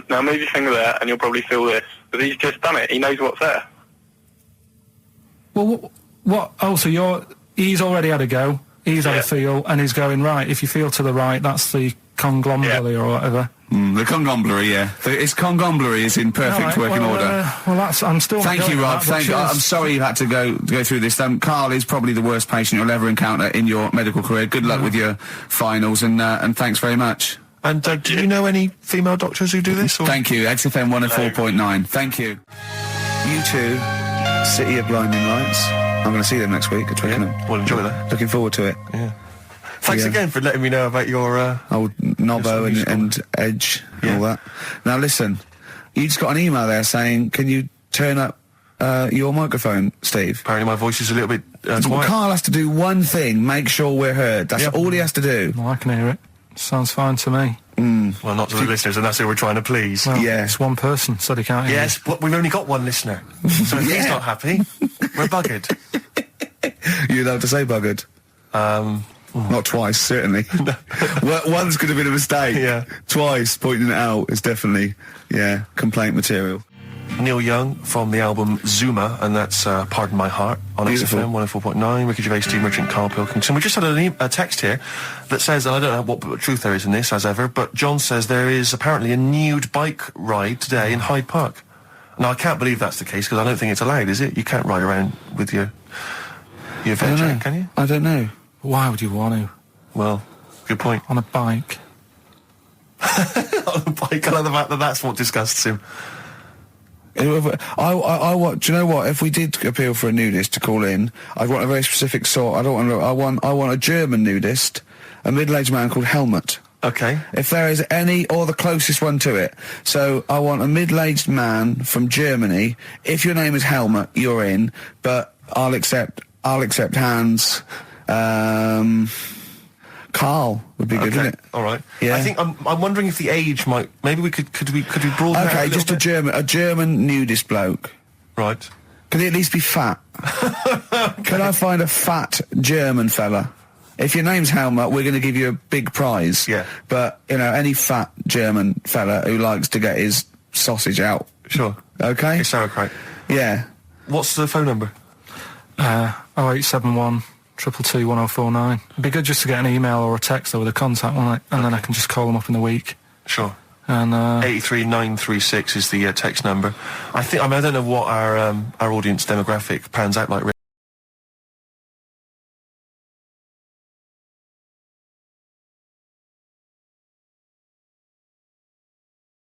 now move your finger there, and you'll probably feel this. But he's just done it. He knows what's there. Well, what? Oh, so he's already had a go. He's had a feel, and he's going, right, if you feel to the right, that's the conglomerate or whatever. The conglomerate, yeah. Its conglomerate is in perfect working order. Well, I'm still... Thank you, Rob. I'm sorry you had to go through this. Karl is probably the worst patient you'll ever encounter in your medical career. Good luck with your finals, and thanks very much. And do you know any female doctors who do this? Or? Thank you. XFM 104.9. Thank you. U2, City of Blinding Lights. I'm going to see them next week at Twickenham. We'll enjoy that. Looking forward to it. Yeah. Thanks again for letting me know about your... old Nobbo and Edge and all that. Now listen, you just got an email there saying, can you turn up your microphone, Steve? Apparently my voice is a little bit quiet. Karl has to do one thing, make sure we're heard. That's all he has to do. Well, I can hear it. Sounds fine to me. Well, not to the listeners, and that's who we're trying to please. Well, it's one person, so they can't hear. Yes, but we've only got one listener. So if he's not happy, we're buggered. You'd have to say buggered. Not twice, certainly. Once could have been a mistake. Yeah. Twice, pointing it out is definitely, complaint material. Neil Young from the album Zuma, and that's Pardon My Heart on XFM 104.9. Ricky Gervais, Steve Merchant, Karl Pilkington. We just had a text here that says, and I don't know what truth there is in this, as ever, but John says there is apparently a nude bike ride today in Hyde Park. Now, I can't believe that's the case, because I don't think it's allowed, is it? You can't ride around with your veg, can you? I don't know. Why would you want to? Well, good point. On a bike. On a bike, I like the fact that that's what disgusts him. I want. Do you know what? If we did appeal for a nudist to call in, I'd want a very specific sort. I want a German nudist, a middle-aged man called Helmut. Okay. If there is any, or the closest one to it. So I want a middle-aged man from Germany. If your name is Helmut, you're in. But I'll accept hands. Karl would be good, wouldn't it? All right. Yeah. I think I'm wondering if the age might. Maybe we could broaden it out. Okay, just a German nudist bloke. Right. Can he at least be fat? Can I find a fat German fella? If your name's Helmut, we're going to give you a big prize. Yeah. But any fat German fella who likes to get his sausage out. Sure. Okay. It's sauerkraut. Yeah. What's the phone number? 0871 222 1049. It'd be good just to get an email or a text over the contact, wouldn't it? And then I can just call them up in the week. Sure. And 83936 is the text number. I don't know what our audience demographic pans out like.